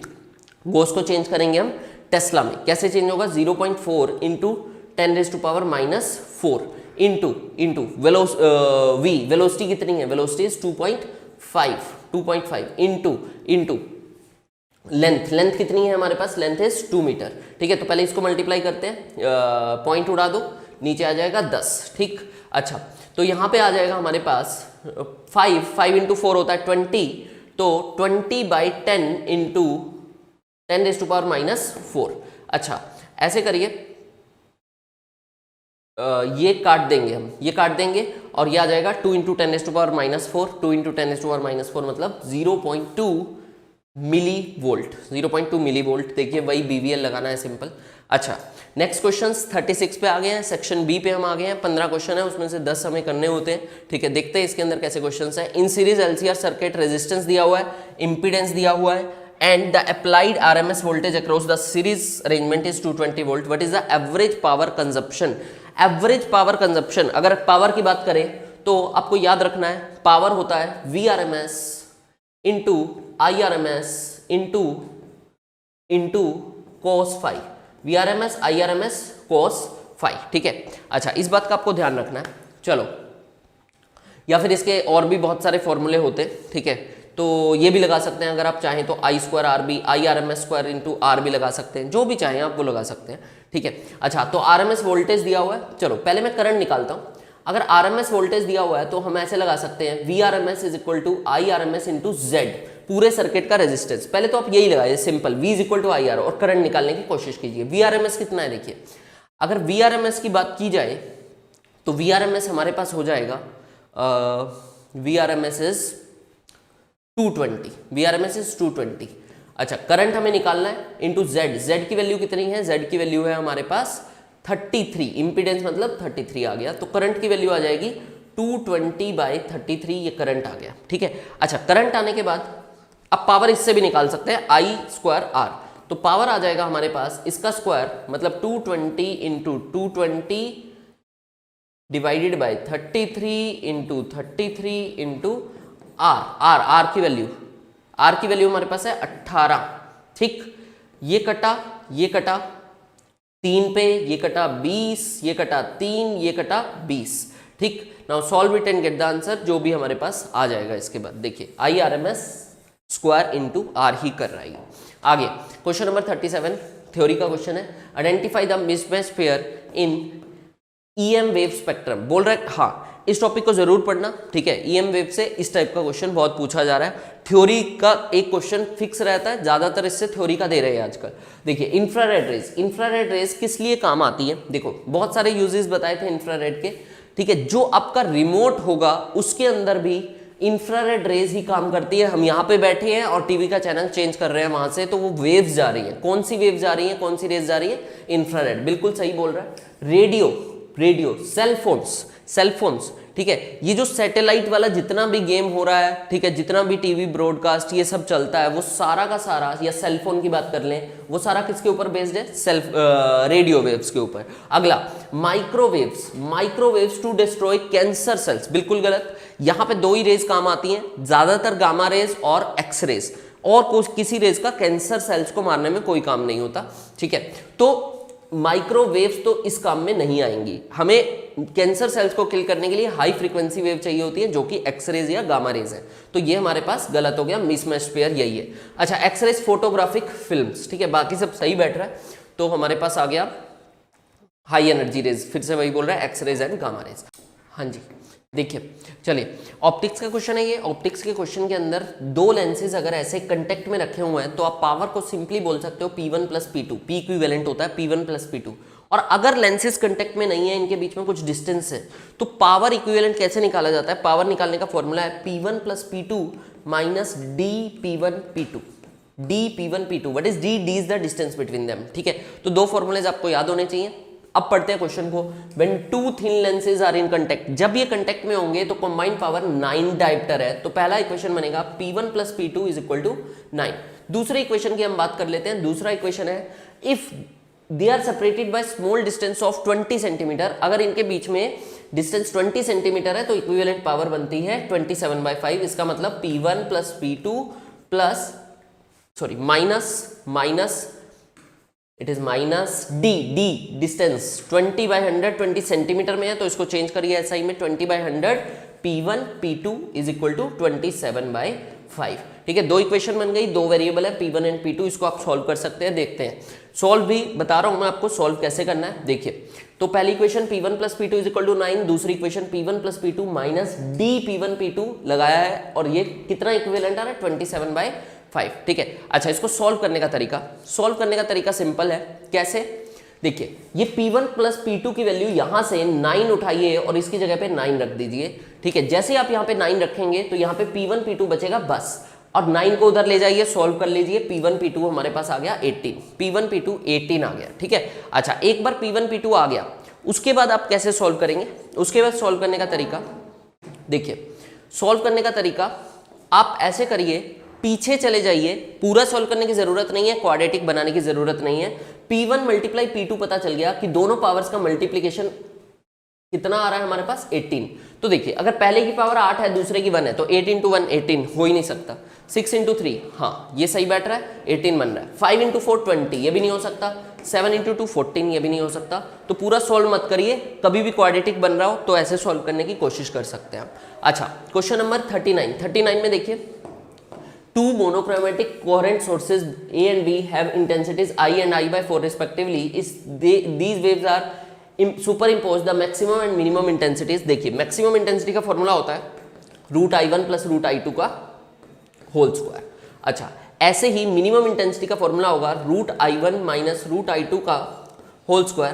गोस को चेंज करेंगे हम टेस्ला में। कैसे चेंज होगा? 0.4 इंटू 10⁻⁻⁴ इंटू वेलोसिटी कितनी है? वेलोसिटी इज 2.5 इंटू लेंथ कितनी है हमारे पास? Length is 2 metre. ठीक है, तो पहले इसको मल्टीप्लाई करते हैं, पॉइंट उड़ा दो, नीचे आ जाएगा 10। ठीक, अच्छा तो यहाँ पे आ जाएगा हमारे पास 5 इंटू 4 होता है 20, तो 20/10 इंटू 10⁻⁻⁴। अच्छा ऐसे करिए, ये काट देंगे हम, ये काट देंगे और ये आ जाएगा 2 इंटू 10⁻⁻⁴, 2 इंटू 10⁻⁴ मतलब 0.2 मिली वोल्ट, 0.2 मिली वोल्ट। देखिए वही BVL लगाना है, सिंपल। अच्छा नेक्स्ट क्वेश्चन 36 पे आ गए हैं, सेक्शन बी पे हम आ गए हैं। 15 क्वेश्चन है, उसमें से 10 हमें करने होते हैं। ठीक है, देखते हैं इसके अंदर कैसे क्वेश्चन है। In series LCR circuit resistance दिया हुआ है, इम्पीडेंस दिया हुआ है, and the applied RMS voltage across the series arrangement is 220 volt. What is the average power consumption? Average power consumption, अगर पावर की बात करें तो आपको याद रखना है, पावर होता है VRMS into IRMS into cos phi, VRMS IRMS cos 5, ठीक है। अच्छा, इस बात का आपको ध्यान रखना है। चलो, या फिर इसके और भी बहुत सारे फॉर्मूले होते हैं, ठीक है, तो ये भी लगा सकते हैं अगर आप चाहें तो I square R B, I R M S square into R भी लगा सकते हैं, जो भी चाहें आप वो लगा सकते हैं, ठीक है। अच्छा, तो आर एम एस वोल्टेज दिया हुआ है, चलो पहले मैं करंट निकालता हूँ। अगर आर एम एस वोल्टेज दिया हुआ है तो हम ऐसे लगा सकते हैं V R M S is equal to I R M S into Z, पूरे सर्किट का रेजिस्टेंस। पहले तो आप यही लगाइए simple, V is equal to I R, और करंट निकालने की कोशिश कीजिए। वी आर एम एस कितना है देखिए, अगर वी आर एम एस की बात की जाए तो वी आर एम एस हमारे पास हो जाएगा V R M S is 220, V R M S is 220। अच्छा, करंट हमें निकालना है इंटू जेड, जेड की वैल्यू कितनी है, जेड की वैल्यू है हमारे पास 33, इंपीडेंस मतलब 33 आ गया, तो करंट की वैल्यू आ जाएगी 220/33, ये करंट आ गया, ठीक है। अच्छा, करंट आने के बाद अब पावर इससे भी निकाल सकते हैं, आई स्क्वायर आर, तो पावर आ जाएगा हमारे पास इसका स्क्वायर मतलब 220 into 220 divided by 33 into 33 into R, R की वैल्यू हमारे पास है 18, ठीक। ये कटा 3 पे, ये कटा 20, ये कटा 3, ये कटा 20, ठीक। Now solve it and get the answer, जो भी हमारे पास आ जाएगा। इसके बाद देखिए I R M S square into R ही कर रहा है। आगे क्वेश्चन नंबर 37 थ्योरी का क्वेश्चन है, identify the mismatch pair in EM wave spectrum. बोल रहा है, हाँ इस टॉपिक को जरूर पढ़ना, ठीक है। ईएम वेव से इस टाइप का क्वेश्चन बहुत पूछा जा रहा है, थ्योरी का एक क्वेश्चन फिक्स रहता है, ज्यादातर इससे थ्योरी का दे रहे हैं आजकल। देखिए इंफ्रारेड रेज किस लिए काम आती है, देखो बहुत सारे यूजेस बताए थे इंफ्रारेड के, ठीक है। जो आपका रिमोट होगा उसके अंदर भी इंफ्रारेड रेज ही काम करती है। हम यहाँ पे बैठे हैं और टीवी का चैनल चेंज कर रहे हैं वहां से, तो वो वेव्स जा रही है, कौन सी वेव जा रही है, कौन सी रेज जा रही है, इंफ्रारेड, बिल्कुल सही बोल रहा है। रेडियो, सेलफोन्स, ठीक है, ये जो सैटेलाइट वाला जितना भी गेम हो रहा है, ठीक है, जितना भी टीवी ब्रॉडकास्ट ये सब चलता है, वो सारा का सारा, या सेलफोन की बात कर लें, वो सारा किसके ऊपर बेस्ड है, रेडियो वेव्स के ऊपर। अगला microwaves to destroy cancer cells, बिल्कुल गलत। यहां पे दो ही रेज काम आती हैं, ज्यादातर गामा रेज और एक्स रेज, और कुछ किसी रेज का कैंसर सेल्स को मारने में कोई काम नहीं होता, ठीक है। तो माइक्रोवेव्स तो इस काम में नहीं आएंगी, हमें कैंसर सेल्स को किल करने के लिए हाई फ्रीक्वेंसी वेव चाहिए होती है, जो कि एक्सरेज या गामा रेज है, तो ये हमारे पास गलत हो गया, मिसमैच पेयर यही है। अच्छा, एक्सरेज फोटोग्राफिक फिल्म्स, ठीक है, बाकी सब सही बैठ रहा है, तो हमारे पास आ गया हाई एनर्जी रेज, फिर से वही बोल रहा है एक्सरेज एंड गामा रेज। हाँ जी, देखिए चलिए ऑप्टिक्स का क्वेश्चन है ये। ऑप्टिक्स के क्वेश्चन के अंदर दो लेंसेज अगर ऐसे कंटेक्ट में रखे हुए हैं तो आप पावर को सिंपली बोल सकते हो P1 plus P2, P equivalent होता है P1 प्लस P2। और अगर लेंसेज कंटेक्ट में नहीं है, इनके बीच में कुछ डिस्टेंस है, तो पावर इक्विवेलेंट कैसे निकाला जाता है, पावर निकालने का फॉर्मूला है P1 plus P2 minus DP1 P2, DP1 P2, what is D is the distance between them, ठीक है। तो दो फॉर्मूलेज आपको याद होने चाहिए। अब पढ़ते हैं क्वेश्चन को। When two thin lenses are in contact, जब ये कंटेक्ट में होंगे तो कंबाइंड पावर 9 डायोप्टर है, तो पहला इक्वेशन बनेगा P1 plus P2 is equal to 9। दूसरे इक्वेशन की हम बात कर लेते हैं। दूसरा इक्वेशन है if they are separated by small distance of 20 centimetre, अगर इनके बीच में डिस्टेंस 20 सेंटीमीटर है तो इक्विवेलेंट पावर बनती है 27/5। इसका मतलब P1 plus P2 plus minus it is minus D distance 20/100 20 centimetre में है, तो इसको चेंज करिए एसआई में 20/100 P1 P2 is equal to 27/5, ठीक है। दो इक्वेशन बन गई, दो वेरिएबल है P1 एंड P2, इसको आप सॉल्व कर सकते हैं। देखते हैं सॉल्व भी बता रहा हूं मैं आपको सॉल्व कैसे करना है। देखिए, तो पहली equation P1 plus P2 is equal to 9, दूसरी equation P1 plus P2 minus D P1 P2 लगाया है, और ये कितना इक्विवेलेंट आ रहा है 27/5, ठीक है। अच्छा, इसको सॉल्व करने का तरीका सिंपल है। कैसे, देखिए ये P1 प्लस P2 की वैल्यू यहां से 9 उठाइए और इसकी जगह पे 9 रख दीजिए, ठीक है। जैसे आप यहां पे 9 रखेंगे तो यहां पे P1 P2 बचेगा बस, और 9 को उधर ले जाइए, सॉल्व कर लीजिए। P1 P2 हमारे पास आ गया 18, P1 P2 18 आ गया, ठीक है। अच्छा, एक बार P1 P2 आ गया, उसके बाद आप कैसे सॉल्व करेंगे, उसके बाद सॉल्व करने का तरीका देखिए। सॉल्व करने का तरीका आप ऐसे करिए, पीछे चले जाइए, पूरा सॉल्व करने की जरूरत नहीं है, क्वाड्रेटिक बनाने की जरूरत नहीं है। P1 मल्टीप्लाई P2 पता चल गया कि दोनों पावर्स का मल्टीप्लीकेशन कितना आ रहा है हमारे पास 18। तो देखिए अगर पहले की पावर 8 है दूसरे की 1 है तो 8 इंटू 1 18 हो ही नहीं सकता। 6 इंटू 3 हाँ ये सही बैठ रहा है 18 बन रहा है। 5 इंटू 4 20 ये भी नहीं हो सकता। 7 इंटू 2 14 ये भी नहीं हो सकता। तो पूरा सॉल्व मत करिए, कभी भी क्वाड्रेटिक बन रहा हो तो ऐसे सॉल्व करने की कोशिश कर सकते हैं आप। अच्छा क्वेश्चन नंबर 39 में देखिए two monochromatic coherent sources A and B have intensities I and I by 4 respectively. These waves are superimpose the maximum and minimum intensities. देखिए मैक्सिमम इंटेंसिटी का फॉर्मूला होता है √I1 प्लस √I2 का whole square. अच्छा ऐसे ही minimum intensity का formula होगा √I1 माइनस √I2 का होल स्क्वायर।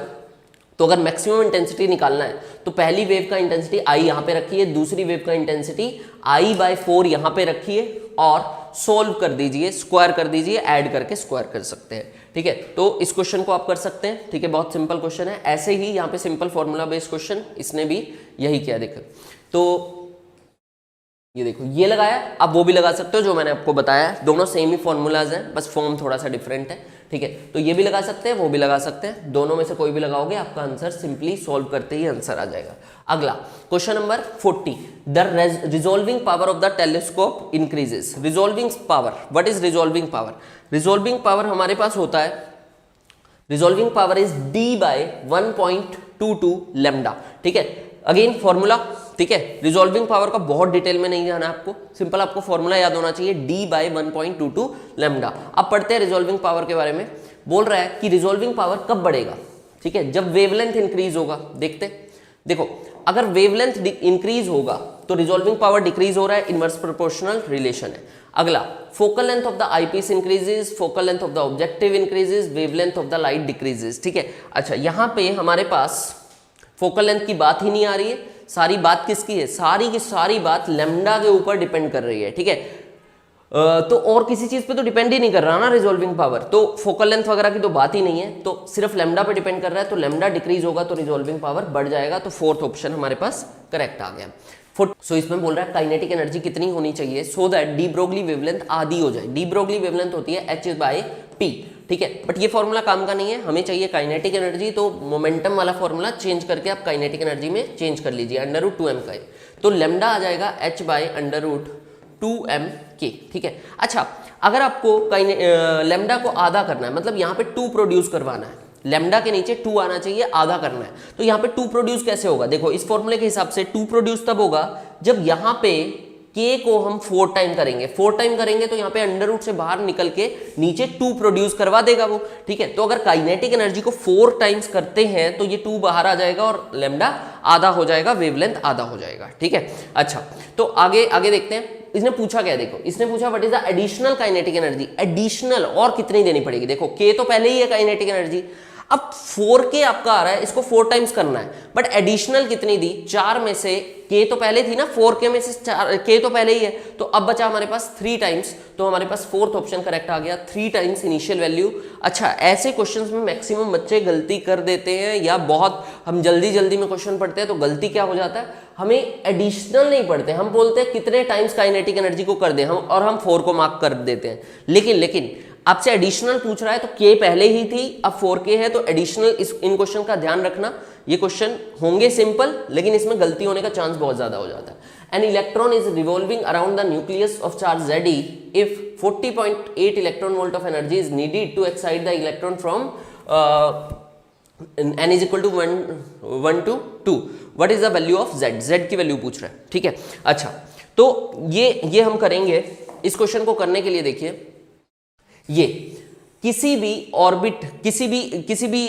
तो अगर मैक्सिमम इंटेंसिटी निकालना है तो पहली वेव का इंटेंसिटी I यहाँ पे रखिए, दूसरी वेव का इंटेंसिटी I/4 यहाँ पे रखिए और सोल्व कर दीजिए, स्क्वायर कर दीजिए, ऐड करके स्क्वायर कर सकते हैं। ठीक है तो इस क्वेश्चन को आप कर सकते हैं। ठीक है बहुत सिंपल क्वेश्चन है। ऐसे ही यहाँ पे सिंपल फॉर्मूला बेस्ड क्वेश्चन इसने भी यही किया। देखो तो ये देखो ये लगाया, आप वो भी लगा सकते हो जो मैंने आपको बताया है, दोनों सेम ही फॉर्मूलाज हैं बस फॉर्म थोड़ा सा डिफरेंट है। ठीक है तो ये भी लगा सकते हैं वो भी लगा सकते हैं, दोनों में से कोई भी लगाओगे आपका आंसर सिंपली सॉल्व करते ही आंसर आ जाएगा। अगला question number 40 the resolving power of the telescope increases. Resolving power, what is resolving power? Resolving power हमारे पास होता है, resolving power is d/1.22 lambda. ठीक है अगेन फॉर्मूला, ठीक है रिजॉल्विंग पावर का बहुत डिटेल में नहीं जाना है आपको, सिंपल आपको फॉर्मूला याद होना चाहिए d/1.22 लैम्डा। अब पढ़ते हैं रिजॉल्विंग पावर के बारे में। बोल रहा है कि रिजॉल्विंग पावर कब बढ़ेगा? ठीक है जब वेवलेंथ इंक्रीज होगा। देखते देखो अगर वेवलेंथ इंक्रीज होगा तो रिजॉल्विंग पावर डिक्रीज हो रहा है, इनवर्स प्रोपोर्शनल रिलेशन है। अगला focal length of the eyepiece increases, focal length of the objective increases, wavelength of the light decreases. ठीक है अच्छा यहाँ पे हमारे पास फोकल लेंथ की बात ही नहीं आ रही है, सारी बात किसकी है? सारी की सारी बात लैम्डा के ऊपर डिपेंड कर रही है। ठीक है तो और किसी चीज पे तो डिपेंड ही नहीं कर रहा ना रिजॉल्विंग पावर, तो फोकल लेंथ वगैरह की तो बात ही नहीं है, तो सिर्फ लैम्डा पे डिपेंड कर रहा है। तो लैम्डा डिक्रीज होगा तो रिजॉल्विंग पावर बढ़ जाएगा। तो फोर्थ ऑप्शन हमारे पास करेक्ट आ गया। सो इसमें बोल रहा है काइनेटिक एनर्जी कितनी होनी चाहिए so that de Broglie wavelength आधी हो जाए। डी ब्रोगली वेवलेंथ होती है h/p। ठीक है बट ये फॉर्मूला काम का नहीं है, हमें चाहिए काइनेटिक एनर्जी। तो मोमेंटम वाला फॉर्मूला चेंज करके आप काइनेटिक एनर्जी में चेंज कर लीजिए √2m का। तो लैम्डा आ जाएगा h/√2mk। ठीक है अच्छा अगर आपको लैम्डा को आधा करना है, मतलब यहाँ पे 2 प्रोड्यूस करवाना है, लैम्डा के नीचे 2 आना चाहिए, आधा करना है। तो यहाँ पे 2 प्रोड्यूस कैसे होगा? देखो इस फॉर्मूले के हिसाब से 2 प्रोड्यूस तब होगा जब यहाँ पे k को हम 4 टाइम करेंगे। 4 टाइम करेंगे तो यहाँ पे अंडर से बाहर निकल के नीचे 2 प्रोड्यूस करवा देगा वो। ठीक है तो अगर काइनेटिक एनर्जी को 4 टाइम्स करते हैं तो ये 2 बाहर आ जाएगा और लैम्डा आधा हो जाएगा, वेवलेंथ आधा हो जाएगा। ठीक है अच्छा तो आगे आगे देखते हैं इसने पूछा क्या। देखो इसने पूछा what is the additional kinetic energy. Additional और कितनी देनी पड़ेगी? देखो k तो पहले ही है काइनेटिक एनर्जी, अब 4k आपका आ रहा है, इसको 4 टाइम्स करना है, बट एडिशनल कितनी दी? 4 में से k तो पहले थी ना, 4k में से 4 k तो पहले ही है, तो अब बचा हमारे पास 3 टाइम्स। तो हमारे पास फोर्थ ऑप्शन करेक्ट आ गया, 3 टाइम्स इनिशियल वैल्यू। अच्छा ऐसे क्वेश्चंस में मैक्सिमम बच्चे गलती कर देते हैं, या बहुत हम जल्दी जल्दी में क्वेश्चन पढ़ते हैं तो गलती क्या हो जाता है, हमें एडिशनल नहीं पढ़ते, हम बोलते हैं कितने टाइम्स काइनेटिक एनर्जी को कर दें हम, और हम 4 को मार्क कर देते हैं। लेकिन आपसे एडिशनल पूछ रहा है तो k पहले ही थी, अब 4k है, तो एडिशनल इन क्वेश्चन का ध्यान रखना। ये क्वेश्चन होंगे सिंपल लेकिन इसमें गलती होने का चांस बहुत ज्यादा हो जाता है। An electron is revolving around the nucleus of charge Ze if 40.8 electron volt of energy is needed to excite the electron from n is equal to 1 to 2। What is the value of z? z की value पूछ रहा है। ठीक है अच्छा तो ये हम करेंगे। इस क्वेश्चन को करने के लिए देखिए ये किसी भी ऑर्बिट, किसी भी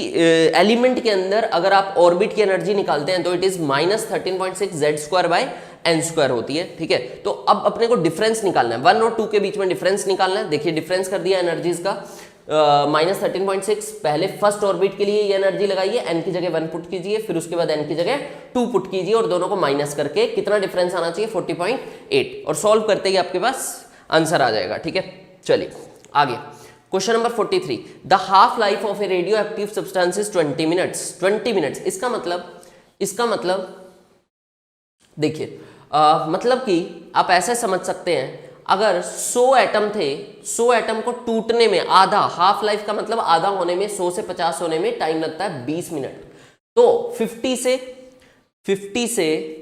एलिमेंट के अंदर अगर आप ऑर्बिट की एनर्जी निकालते हैं तो इट इज -13.6 z² होती है। ठीक है तो अब अपने को डिफरेंस निकालना है, 1 और 2 के बीच में डिफरेंस निकालना है। देखिए डिफरेंस कर दिया एनर्जीज का, -13.6 पहले फर्स्ट ऑर्बिट के लिए ये एनर्जी लगाइए, n की जगह 1 पुट कीजिए, फिर उसके बाद n की जगह 2 पुट कीजिए और दोनों को माइनस करके कितना डिफरेंस आना चाहिए 40.8, और सॉल्व करते ही आपके पास आंसर आ जाएगा। ठीक है चलिए आगे question number 43 the half life of A radio active substance is 20 minutes. 20 minutes इसका मतलब देखिए मतलब कि आप ऐसे समझ सकते हैं, अगर 100 एटम थे, 100 एटम को टूटने में आधा, हाफ लाइफ का मतलब आधा होने में, 100 से 50 होने में टाइम लगता है 20 मिनट। तो 50 से 50 से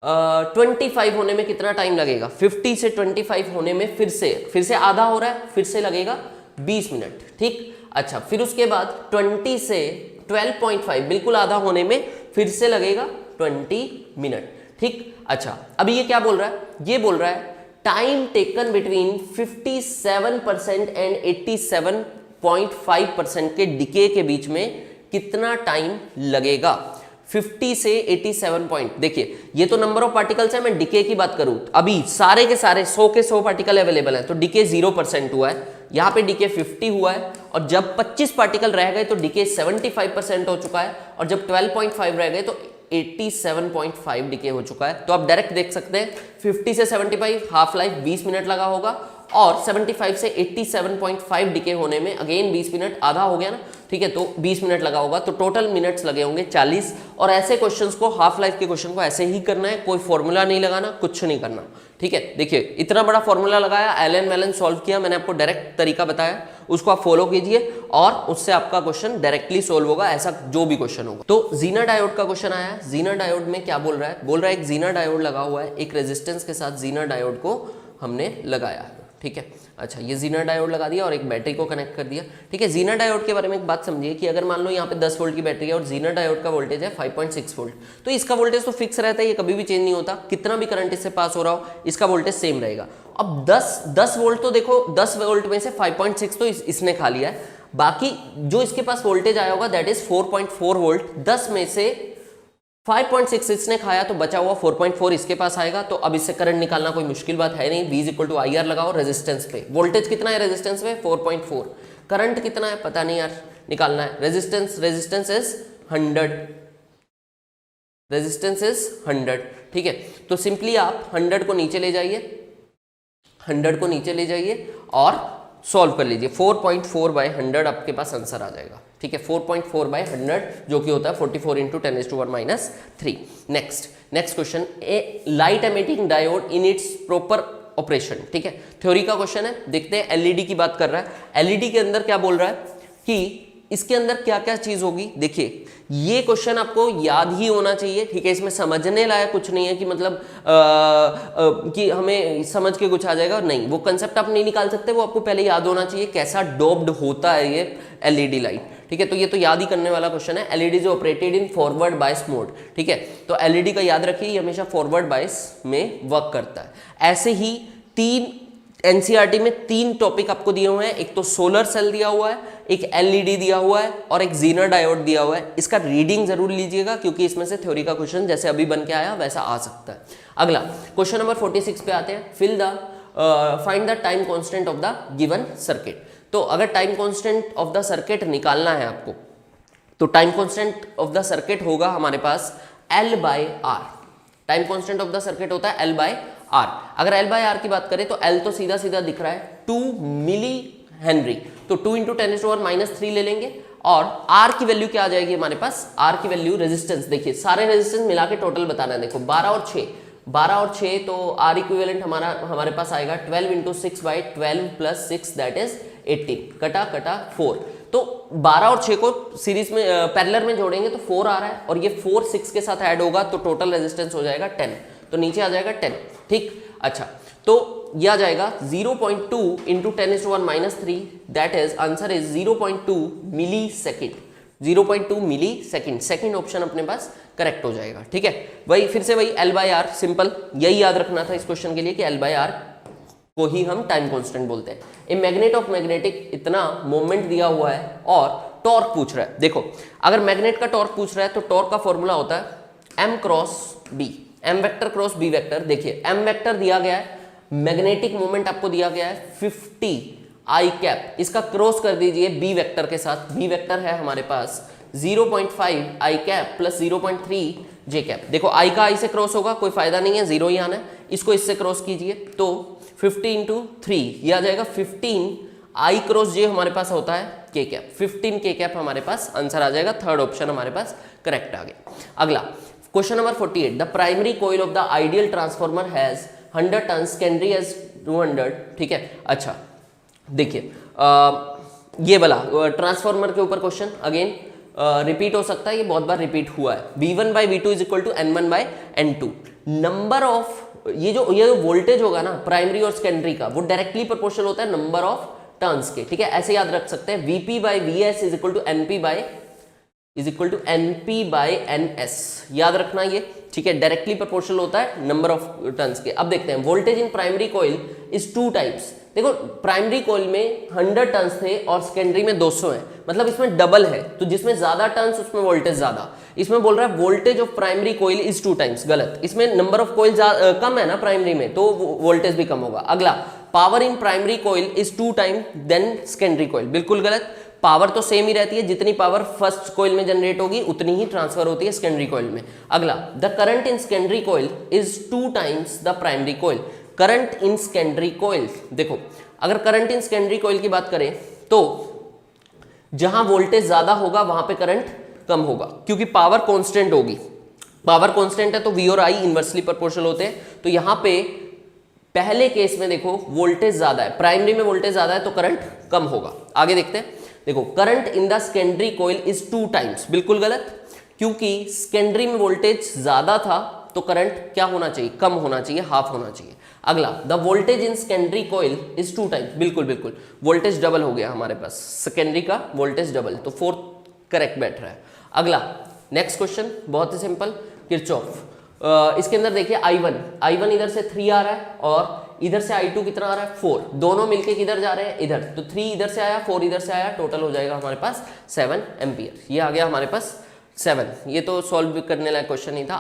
25 होने में कितना टाइम लगेगा? 50 से 25 होने में फिर से आधा हो रहा है, फिर से लगेगा 20 मिनट। ठीक, अच्छा, फिर उसके बाद 20 से 12.5 बिल्कुल आधा होने में फिर से लगेगा 20 मिनट। ठीक, अच्छा, अभी ये क्या बोल रहा है? ये बोल रहा है टाइम टेकन बिटवीन 57% एंड 87.5% के डिके के बीच में कितना टाइम लगेगा? 50 से 87 पॉइंट, देखिए ये तो नंबर ऑफ पार्टिकल्स है, मैं डिके की बात करूं अभी सारे के सारे 100 के 100 पार्टिकल अवेलेबल हैं, तो डिके 0% हुआ है, यहाँ पे डिके 50 हुआ है, और जब 25 पार्टिकल रह गए तो डिके 75% हो चुका है, और जब 12.5 रह गए तो 87.5 डिके हो चुका है। तो आप डायरेक्ट देख सकते हैं 50 से 75 हाफ लाइफ 20 मिनट लगा होगा, और 75 से 87.5 डिके होने में अगेन 20 मिनट, आधा हो गया ना, ठीक है, तो 20 मिनट लगा होगा, तो टोटल मिनट्स लगे होंगे 40। और ऐसे क्वेश्चंस को, हाफ लाइफ के क्वेश्चन को ऐसे ही करना है, कोई फॉर्मूला नहीं लगाना, कुछ नहीं करना। ठीक है, देखिए इतना बड़ा फॉर्मूला लगाया, एलन वेलन सॉल्व किया, मैंने आपको डायरेक्ट तरीका बताया, उसको आप फॉलो कीजिए और उससे आपका क्वेश्चन डायरेक्टली सोल्व होगा, ऐसा जो भी क्वेश्चन होगा। तो जीना डायोड का क्वेश्चन आया है। जीना डायोड में क्या बोल रहा है? बोल रहा है एक जीना डायोड लगा हुआ है, एक रेजिस्टेंस के साथ जीना डायोड को हमने लगाया है। ठीक है, अच्छा, ये जीना डायोड लगा दिया और एक बैटरी को कनेक्ट कर दिया। ठीक है, जीना डायोड के बारे में एक बात समझिए कि अगर मान लो यहाँ पे 10 वोल्ट की बैटरी है और जीना डायोड का वोल्टेज है 5.6 वोल्ट, तो इसका वोल्टेज तो फिक्स रहता है, ये कभी भी चेंज नहीं होता, कितना भी करंट इससे पास हो रहा हो इसका वोल्टेज सेम रहेगा। अब 10 वोल्ट तो देखो, 10 वोल्ट में से 5.6 तो इसने खा लिया है, बाकी जो इसके पास वोल्टेज आया होगा दैट इज 4.4 वोल्ट। 10 में से 5.6 इसने खाया तो बचा हुआ 4.4 इसके पास आएगा। तो अब इससे करंट निकालना कोई मुश्किल बात है नहीं, V = IR लगाओ रेजिस्टेंस पे, वोल्टेज कितना है रेजिस्टेंस पे? 4.4, करंट कितना है पता नहीं यार, निकालना है। Resistance is 100, resistance is 100। ठीक है, तो सिंपली आप 100 को नीचे ले जाइए, 100 को नीचे ले जाइए और सॉल्व कर लीजिए। 4.4/100 आपके पास आंसर आ जाएगा। ठीक है, 4.4/100 जो कि होता है 44 × 10⁻³ next question, A light emitting diode in its proper operation. ठीक है, थ्योरी का क्वेश्चन है, देखते हैं। एलईडी की बात कर रहा है, एलईडी के अंदर क्या बोल रहा है कि इसके अंदर क्या क्या चीज होगी। देखिए ये क्वेश्चन आपको याद ही होना चाहिए। ठीक है, इसमें समझने लायक कुछ नहीं है कि मतलब कि हमें समझ के कुछ आ जाएगा, नहीं, वो कंसेप्ट आप नहीं निकाल सकते, वो आपको पहले याद होना चाहिए कैसा डोप्ड होता है ये एलईडी लाइट। ठीक है, तो ये तो याद ही करने वाला क्वेश्चन है। LED is operated in forward bias mode. ठीक है, तो एलईडी का याद रखिए, ये हमेशा फॉरवर्ड बायस में वर्क करता है। ऐसे ही एनसीईआरटी में 3 टॉपिक आपको दिए हुए हैं, एक तो सोलर सेल दिया हुआ है, एक एलईडी दिया हुआ है और एक जीना डायोड दिया हुआ है। इसका रीडिंग जरूर लीजिएगा क्योंकि इसमें से थ्योरी का क्वेश्चन जैसे अभी बन के आया वैसा आ सकता है। अगला क्वेश्चन नंबर 46 पे आते हैं। Find the time constant of the given circuit. तो अगर time constant of the circuit निकालना है आपको, तो time constant of the circuit होगा हमारे पास L/R। Time constant of the circuit होता है L/R। अगर L/R की बात करें तो L तो सीधा सीधा दिख रहा है 2 मिली हेनरी, तो 2 × 10⁻³ ले लेंगे और R की वैल्यू क्या आ जाएगी हमारे पास? R की वैल्यू रेजिस्टेंस, देखिए सारे रेजिस्टेंस मिला के टोटल बताना है। देखो 12 और 6 तो R इक्विवेलेंट हमारे पास आएगा 12 × 6/12 + 6 दैट इज 18, कटा 4। तो 12 और 6 को सीरीज में पैरेलल में जोड़ेंगे तो 4 आ रहा है, और ये 4 6 के साथ ऐड होगा तो टोटल रेजिस्टेंस हो जाएगा 10, तो नीचे आ जाएगा 10। ठीक, अच्छा, तो यह आ जाएगा 0.2 × 10⁻³ that is answer is 0.2 millisecond. 0.2 millisecond, second option अपने पास करेक्ट हो जाएगा। ठीक है, वही फिर से वही L/R, सिंपल यही याद रखना था इस क्वेश्चन के लिए कि L/R को ही हम टाइम कांस्टेंट बोलते हैं। ए मैग्नेट ऑफ मैग्नेटिक, इतना मोमेंट दिया हुआ है और टॉर्क पूछ रहा है। देखो अगर मैग्नेट का टॉर्क पूछ रहा है तो टॉर्क का फॉर्मूला होता है M×B, M vector cross B vector. देखिए M वेक्टर दिया गया है, मैग्नेटिक मोमेंट आपको दिया गया है 50 I कैप, इसका क्रॉस कर दीजिए B वेक्टर के साथ। B वेक्टर है हमारे पास 0.5 I cap plus 0.3 J cap. देखो I का I से क्रॉस होगा, कोई फायदा नहीं है, 0 ही आना है, इसको इससे क्रॉस कीजिए तो 50 × 3 ये आ जाएगा 15 I क्रॉस J हमारे पास होता है K कैप, 15 K कैप हमारे पास आंसर आ जाएगा। थर्ड ऑप्शन हमारे पास करेक्ट आ गया। अगला question number 48, the primary coil of the ideal transformer has 100 turns, secondary has 200। ठीक है, अच्छा देखिए ये वाला ट्रांसफॉर्मर के ऊपर क्वेश्चन अगेन रिपीट हो सकता है, ये बहुत बार रिपीट हुआ है। V1/V2 is equal to N1/N2। Number of ये जो वोल्टेज होगा ना प्राइमरी और सेकेंडरी का, वो डायरेक्टली प्रोपोर्शनल होता है नंबर ऑफ टर्न्स के, ठीक है, ऐसे याद रख सकते हैं। VP/VS is equal to NP/NS, याद रखना ये, ठीक है, डायरेक्टली प्रोपोर्शनल होता है नंबर ऑफ टर्न्स के। अब देखते हैं, voltage in primary coil is 2 times. देखो प्राइमरी कॉइल में 100 टर्न्स थे और सेकेंडरी में 200 है, मतलब इसमें डबल है, तो जिसमें ज्यादा टर्न्स उसमें वोल्टेज ज्यादा। इसमें बोल रहा है voltage of primary coil is 2 times, गलत, इसमें नंबर ऑफ कॉइल कम है ना प्राइमरी में, तो वोल्टेज भी कम होगा। अगला, power in primary coil is 2 time then secondary coil, बिल्कुल गलत। पावर तो सेम ही रहती है, जितनी पावर फर्स्ट कॉइल में जनरेट होगी उतनी ही ट्रांसफर होती है सेकेंडरी कॉइल में। अगला, the current in secondary coil is 2 times the primary coil. Current in secondary coil, देखो अगर करंट इन सेकेंडरी कॉइल की बात करें तो जहां वोल्टेज ज्यादा होगा वहां पे करंट कम होगा, क्योंकि पावर कांस्टेंट होगी। पावर कांस्टेंट है तो V और I इनवर्सली प्रोपोर्शनल होते हैं। तो यहां पे पहले केस में देखो वोल्टेज ज्यादा है, प्राइमरी में वोल्टेज ज्यादा है तो करंट कम होगा। आगे देखते हैं, देखो current in the secondary coil is 2 times, बिल्कुल गलत, क्योंकि सेकेंडरी में वोल्टेज ज्यादा था तो करंट क्या होना चाहिए, कम होना चाहिए, हाफ होना चाहिए। अगला, the voltage in secondary coil is 2 times, बिल्कुल बिल्कुल, वोल्टेज डबल हो गया हमारे पास, सेकेंडरी का वोल्टेज डबल, तो 4th करेक्ट बैठ रहा है। अगला नेक्स्ट क्वेश्चन बहुत ही सिंपल, किरचॉफ। इसके अंदर देखिए I1 इधर से 3 आ रहा है और इधर से I2 कितना आ रहा है 4, दोनों मिलके किधर जा रहे हैं इधर, तो 3 इधर से आया 4 इधर से आया, टोटल हो जाएगा हमारे पास 7 एम्पियर। ये आ गया हमारे पास 7, ये तो सॉल्व करने लायक क्वेश्चन नहीं था।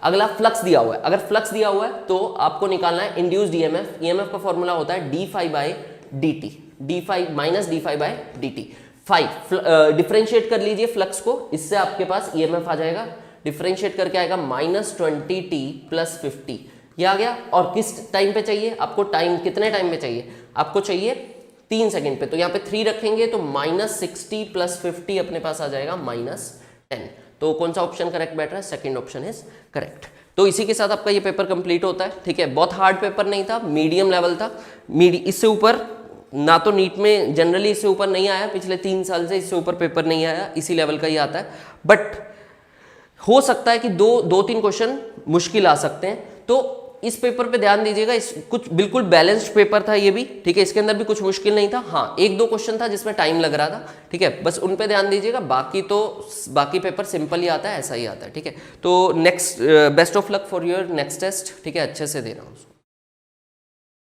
अगला फ्लक्स दिया हुआ है, अगर फ्लक्स दिया हुआ है तो आपको निकालना है इंड्यूस्ड EMF। EMF का फॉर्मूला होता है d∅/dt, d∅/dt। 5 डिफरेंशिएट कर लीजिए फ्लक्स को, इससे आपके पास EMF आ जाएगा, डिफरेंशिएट करके आएगा -20t + 50, ये आ गया। और किस टाइम पे चाहिए आपको, टाइम कितने टाइम पे चाहिए आपको, चाहिए 3 सेकंड पे, तो यहाँ पे 3 रखेंगे तो -60 + 50 अपने पास आ जाएगा -10। तो कौन सा ऑप्शन करेक्ट बैठ रहा है, सेकंड ऑप्शन इज करेक्ट। तो इसी के साथ आपका ये पेपर कंप्लीट होता है, ठीक है। बहुत हार्ड पेपर नहीं था, मीडियम लेवल था, इससे ऊपर ना तो नीट में जनरली इससे ऊपर नहीं आया, पिछले 3 साल से इससे ऊपर पेपर नहीं आया, इसी लेवल का ही आता है। बट हो सकता है कि 2-3 क्वेश्चन मुश्किल आ सकते हैं, तो इस पेपर पे ध्यान दीजिएगा। इस कुछ बिल्कुल बैलेंस्ड पेपर था ये भी, ठीक है, इसके अंदर भी कुछ मुश्किल नहीं था। हाँ 1-2 क्वेश्चन था जिसमें टाइम लग रहा था, ठीक है, बस उन पे ध्यान दीजिएगा, बाकी पेपर सिंपल ही आता है, ऐसा ही आता है, ठीक है। तो next best of luck for your next test, ठीक है, अच्छे से देना उसको।